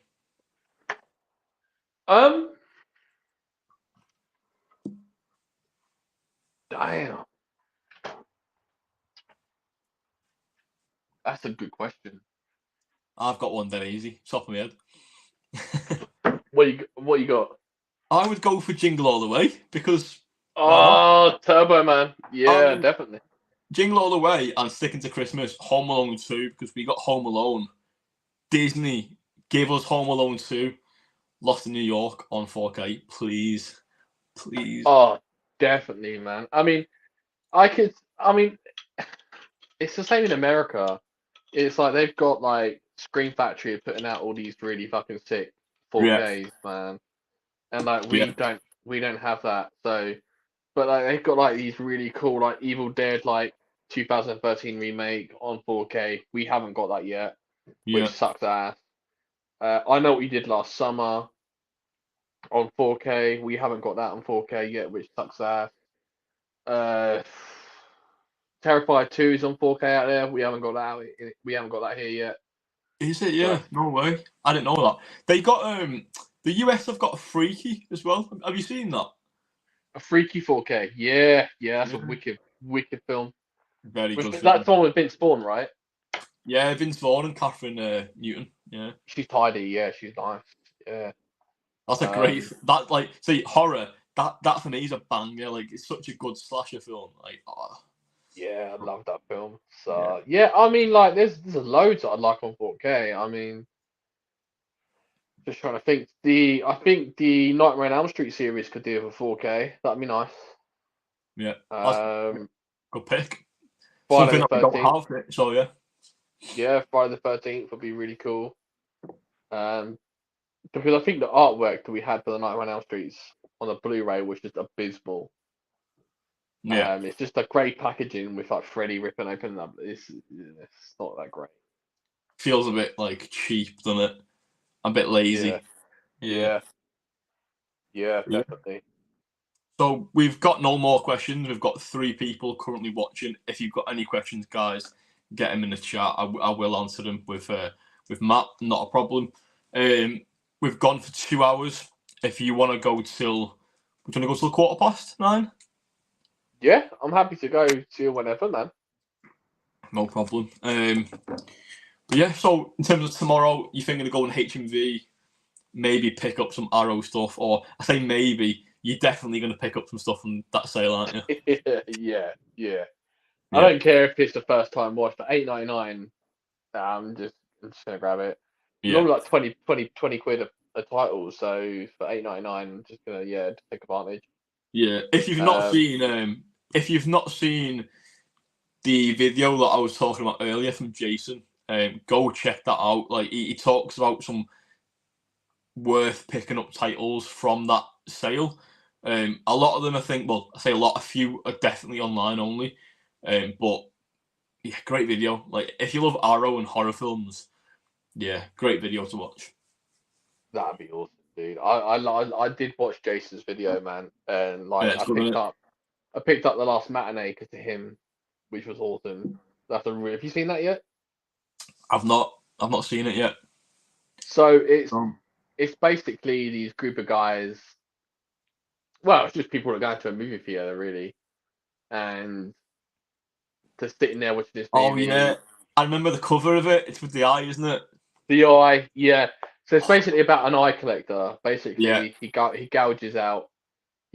B: Damn. That's a good question.
A: I've got one very easy, top of my
B: head. What you got?
A: I would go for Jingle All the Way because
B: Turbo Man. Yeah, definitely.
A: Jingle All the Way and sticking to Christmas, Home Alone 2, because we got Home Alone. Disney, give us Home Alone 2, Lost in New York on 4K, please.
B: Oh, definitely, man. I mean, it's the same in America. It's like they've got like Screen Factory putting out all these really fucking sick 4Ks, man. And like we don't have that. So, but like they've got like these really cool like Evil Dead like 2013 remake on 4K. We haven't got that yet, which sucks ass. I Know What You Did Last Summer on 4K. We haven't got that on 4K yet, which sucks ass. Terrified 2 is on 4K out there. We haven't got that. We haven't got that here yet.
A: Is it? Yeah. So, no way. I didn't know that. They got the US have got a Freaky as well. Have you seen that?
B: A Freaky 4K. Yeah. That's a wicked film.
A: Very good.
B: That's one with Vince Vaughn, right?
A: Yeah, Vince Vaughn and Catherine Newton. Yeah.
B: She's tidy. Yeah, she's nice. Yeah.
A: That's a great. That like see horror. That for me is a banger. Like it's such a good slasher film. Like. Oh.
B: Yeah, I love that film. So yeah, I mean, like, there's loads that I'd like on 4K. I mean, just trying to think. I think the Nightmare on Elm Street series could do with a 4K. That'd be nice.
A: Yeah. Good pick.
B: Friday the 13th.
A: Don't have it, so yeah.
B: Yeah, Friday the 13th would be really cool. Because I think the artwork that we had for the Nightmare on Elm Streets on the Blu-ray was just abysmal.
A: Yeah.
B: It's just a great packaging with like Freddy ripping open up. It's not that great.
A: Feels a bit like cheap, doesn't it? A bit lazy.
B: Yeah, definitely.
A: So we've got no more questions. We've got 3 people currently watching. If you've got any questions, guys, get them in the chat. I will answer them with Matt. Not a problem. We've gone for 2 hours. If you want to go till, we're going to go till 9:15.
B: Yeah, I'm happy to go to whenever, man.
A: No problem. But yeah, so in terms of tomorrow, you're thinking of going HMV, maybe pick up some Arrow stuff, or I say maybe, you're definitely going to pick up some stuff from that sale, aren't you?
B: Yeah. I don't care if it's the first time watch, but $8.99, I'm just going to grab it. Yeah. Normally like 20 quid a title, so for $8.99, I'm just gonna take advantage.
A: Yeah, if you've not seen the video that I was talking about earlier from Jason, go check that out. Like he talks about some worth picking up titles from that sale. A lot of them, I think, well, I say a lot, a few are definitely online only. But yeah, great video. Like if you love Arrow and horror films, yeah, great video to watch.
B: That'd be awesome, dude. I did watch Jason's video, man, and
A: Yeah,
B: like
A: it's good, isn't it?
B: I picked up the last matinee because of him, which was awesome. Have you seen that yet?
A: I've not seen it yet.
B: So it's basically these group of guys. Well, it's just people that go to a movie theater, really, and they're sitting there watching this
A: Oh yeah,
B: movie.
A: I remember the cover of it. It's with the eye, isn't it?
B: The eye, yeah. So it's basically about an eye collector.
A: Yeah,
B: Basically, he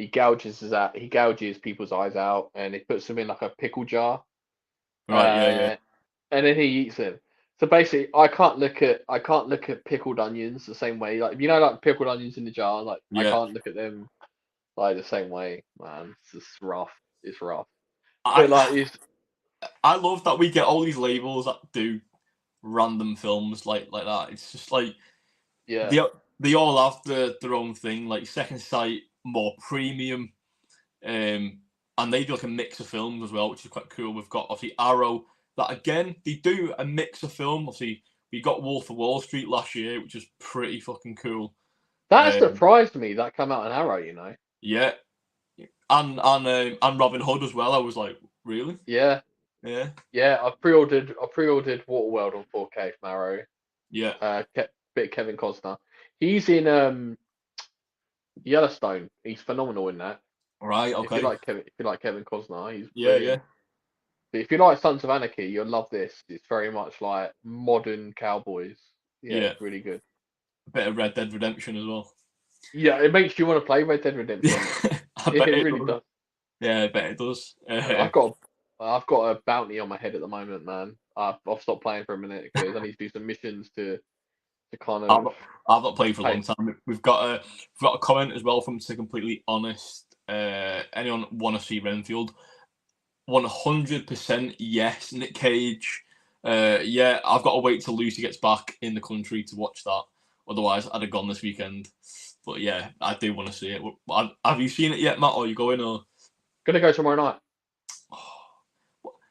B: gouges people's eyes out, and he puts them in like a pickle jar,
A: right. Yeah.
B: and then he eats them. So basically, I can't look at pickled onions the same way. Like like pickled onions in the jar. Like I
A: Yeah.
B: can't look at them like the same way, man. It's just rough. It's rough. But like,
A: I I love that we get all these labels that do random films like that. It's just like
B: yeah,
A: they all have their own thing. Like Second Sight, more premium, and they do like a mix of films as well, which is quite cool. We've got obviously Arrow, that again they do a mix of film. Obviously, we got Wolf of Wall Street last year, which is pretty fucking cool.
B: that
A: Um,
B: surprised me. That came out in Arrow,
A: yeah, and Robin Hood as well. I was like, really?
B: Yeah,
A: Yeah,
B: yeah. I pre-ordered Waterworld on 4K from Arrow.
A: yeah.
B: Bit of Kevin Costner. He's in Yellowstone. He's phenomenal in that.
A: Right. Okay.
B: If you like Kevin Costner, he's
A: Yeah, yeah,
B: brilliant. But if you like Sons of Anarchy, you'll love this. It's very much like modern cowboys. Yeah,
A: yeah.
B: it's really good.
A: A bit of Red Dead Redemption as well.
B: Yeah, it makes you want to play Red Dead Redemption.
A: I bet
B: It
A: it
B: really
A: does.
B: does.
A: Yeah, I bet it does.
B: I've got a bounty on my head at the moment, man. I've stopped playing for a minute because I need to do some missions to kind
A: I've
B: of
A: not, I've not played for a long
B: pay.
A: time. We've got a comment as well from To Completely Honest. Anyone want to see Renfield? 100% yes. Nick Cage. Yeah, I've got to wait till Lucy gets back in the country to watch that. Otherwise, I'd have gone this weekend. But yeah, I do want to see it. Have you seen it yet, Matt? Or are you going? Or
B: Gonna go tomorrow night.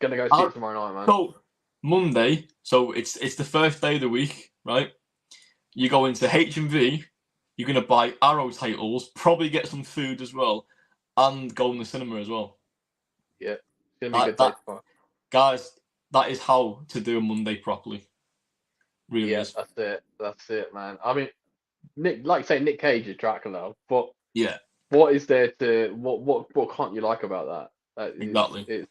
B: Gonna go see it tomorrow night, man.
A: So Monday. So it's the first day of the week, right? You go into HMV. You're gonna buy Arrow titles, probably get some food as well, and go in the cinema as well.
B: Yeah, it's gonna be a good day tomorrow.
A: Guys, that is how to do a Monday properly. Really is.
B: That's it. That's it, man. I mean, like say Nick Cage is Dracula, but
A: Yeah,
B: what is there to what can't you like about that?
A: exactly.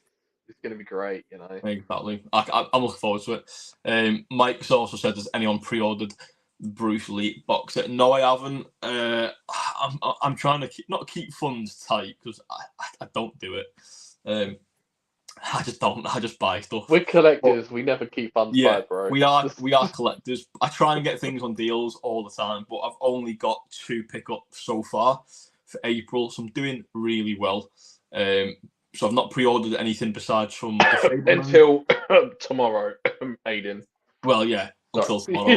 B: It's gonna be great,
A: Exactly. I'm looking forward to it. Mike's also said, has anyone pre-ordered Bruce Lee box set? No, I haven't. I'm trying to not keep funds tight because I don't do it. I just don't. I just buy stuff.
B: We're collectors. We never keep funds tight, bro.
A: we are collectors. I try and get things on deals all the time, but I've only got 2 pickups so far for April, so I'm doing really well. So I've not pre-ordered anything besides from
B: until tomorrow, Aiden.
A: Well, yeah, until tomorrow.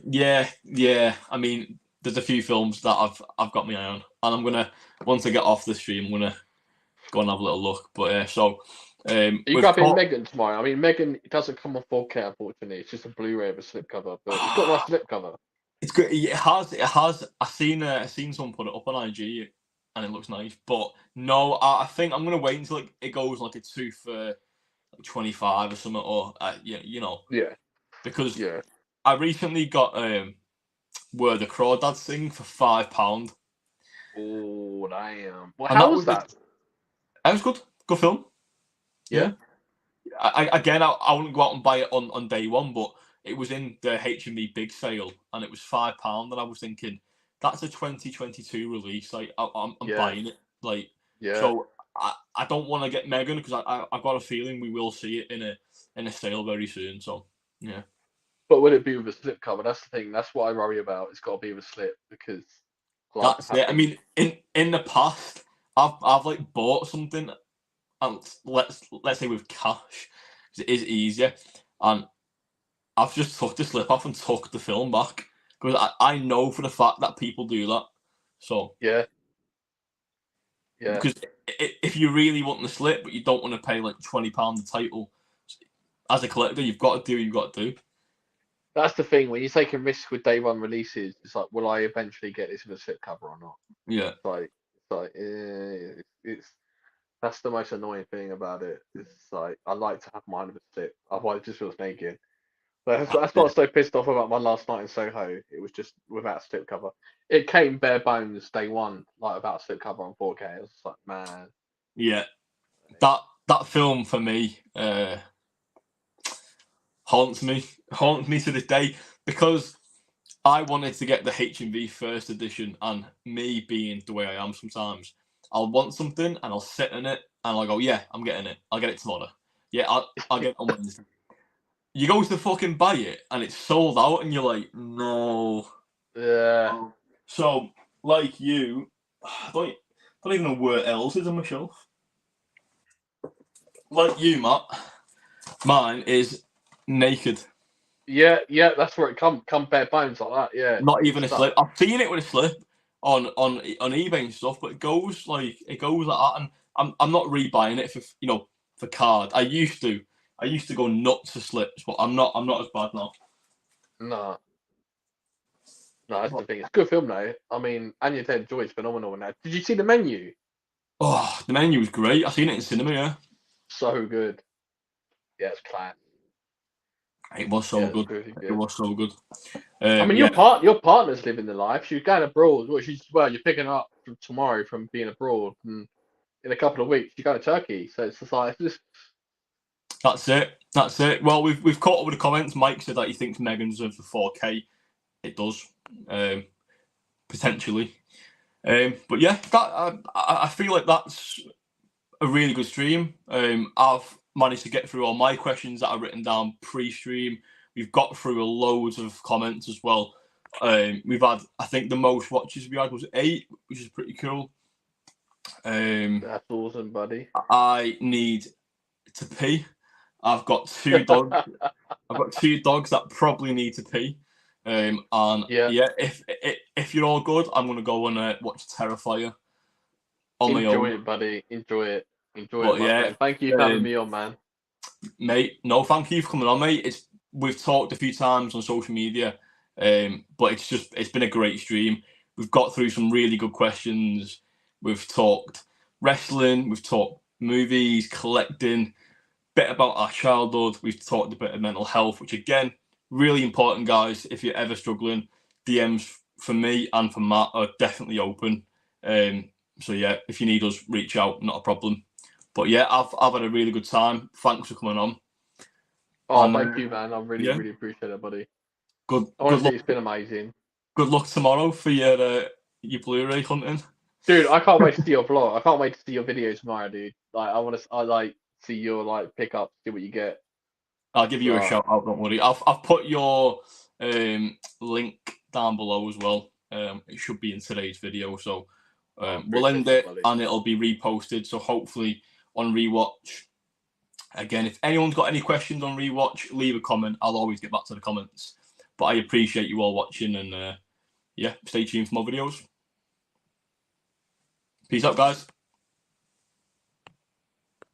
A: Yeah. I mean, there's a few films that I've got my eye on, and I'm gonna once I get off the stream, I'm gonna go and have a little look. But so.
B: Are you grabbing Megan tomorrow? I mean, Megan, it doesn't come on 4K, unfortunately. It's just a Blu-ray of a slipcover, but it's got a nice slipcover.
A: It's good. It has. I seen someone put it up on IG, and it looks nice. But no, I think I'm gonna wait until it goes like a 2 for 25 or something, or
B: Yeah.
A: Because I recently got Where the Crawdads Sing for £5.
B: Oh damn! Well, how was that?
A: It was good. Good film.
B: Yeah.
A: I wouldn't go out and buy it on day one, but it was in the HMV big sale, and it was £5, and I was thinking that's a 2022 release. Like I'm buying it. Like so, I don't want to get Megan because I've got a feeling we will see it in a sale very soon. So yeah.
B: But would it be with a slip cover? That's the thing. That's what I worry about. It's got to be with a slip because I like to
A: That's
B: have
A: it. I
B: things.
A: mean, in the past, I've like bought something, and let's say with cash, 'cause it is easier, and I've just took the slip off and took the film back because I know for the fact that people do that. So
B: Yeah, yeah.
A: because if you really want the slip but you don't want to pay like £20 the title, as a collector, you've got to do what you've got to do.
B: That's the thing. When you're taking risks with day one releases, it's like, will I eventually get this with a slip cover or not?
A: Yeah,
B: It's that's the most annoying thing about it. It's like I like to have mine with a slip, otherwise it just feels naked. That's what I was so pissed off about my last night in Soho. It was just without a slip cover. It came bare bones day one, like without a slip cover on 4K. I was just like, man.
A: yeah. That film for me haunts me to this day because I wanted to get the HMV first edition, and me being the way I am sometimes, I'll want something and I'll sit in it and I'll go, yeah, I'm getting it. I'll get it tomorrow. Yeah, I'll get it on Wednesday. You go to fucking buy it and it's sold out, and you're like, no.
B: Yeah.
A: So, like you, I don't even know where else is on my shelf. Like you, Matt, mine is naked.
B: Yeah, that's where it come bare bones like that. Yeah,
A: Not
B: good
A: even a
B: stuff.
A: slip. I've seen it with a slip on eBay and stuff, but it goes like that, and I'm not rebuying it for card. I used to go nuts for slips, but I'm not as bad now.
B: No, that's the thing. It's a good film though. I mean, Anya Taylor-Joy is phenomenal in that. Did you see the menu?
A: Oh, the menu was great. I seen it in cinema. Yeah,
B: So good. Yeah, it's class.
A: it was
B: Yeah,
A: so
B: it's
A: good.
B: really
A: It
B: good.
A: was so good.
B: I mean,
A: Yeah,
B: your partner's living the life. She's going abroad. You're picking her up from tomorrow from being abroad, and in a couple of weeks you're going to Turkey. So it's just like this.
A: that's it. That's it. Well, we've caught up with the comments. Mike said that he thinks Megan's in for 4K. It does, potentially. But yeah, I feel like that's a really good stream. I've managed to get through all my questions that I've written down pre-stream. We've got through loads of comments as well. We've had, I think, the most watches we had was 8, which is pretty cool.
B: That's awesome, buddy.
A: I need to pee. I've got 2 dogs. I've got 2 dogs that probably need to pee. And
B: Yeah.
A: yeah, if you're all good, I'm gonna go and watch Terrifier on my
B: Enjoy
A: own.
B: it, buddy. Enjoy it. Enjoy it,
A: But
B: my
A: yeah,
B: friend. Thank you for having me on, man.
A: mate, no, thank you for coming on, mate. We've talked a few times on social media, but it's been a great stream. We've got through some really good questions. We've talked wrestling, we've talked movies, collecting, bit about our childhood. We've talked a bit of mental health, which again, really important, guys. If you're ever struggling, DMs for me and for Matt are definitely open. So yeah, if you need us, reach out, not a problem. But yeah, I've had a really good time. Thanks for coming on.
B: Oh, thank you, man. I really,
A: Yeah,
B: really appreciate it, buddy.
A: good luck.
B: Honestly, it's been amazing.
A: Good luck tomorrow for your Blu-ray hunting.
B: Dude, I can't wait to see your vlog. I can't wait to see your videos tomorrow, dude. Like, I like see your like pickup, see what you get.
A: I'll give you a
B: So,
A: shout out. Don't worry. I've put your link down below as well. It should be in today's video. So we'll end it and it'll be reposted. So hopefully on rewatch. Again, if anyone's got any questions on rewatch, leave a comment. I'll always get back to the comments. But I appreciate you all watching, and yeah, stay tuned for more videos. Peace out, guys.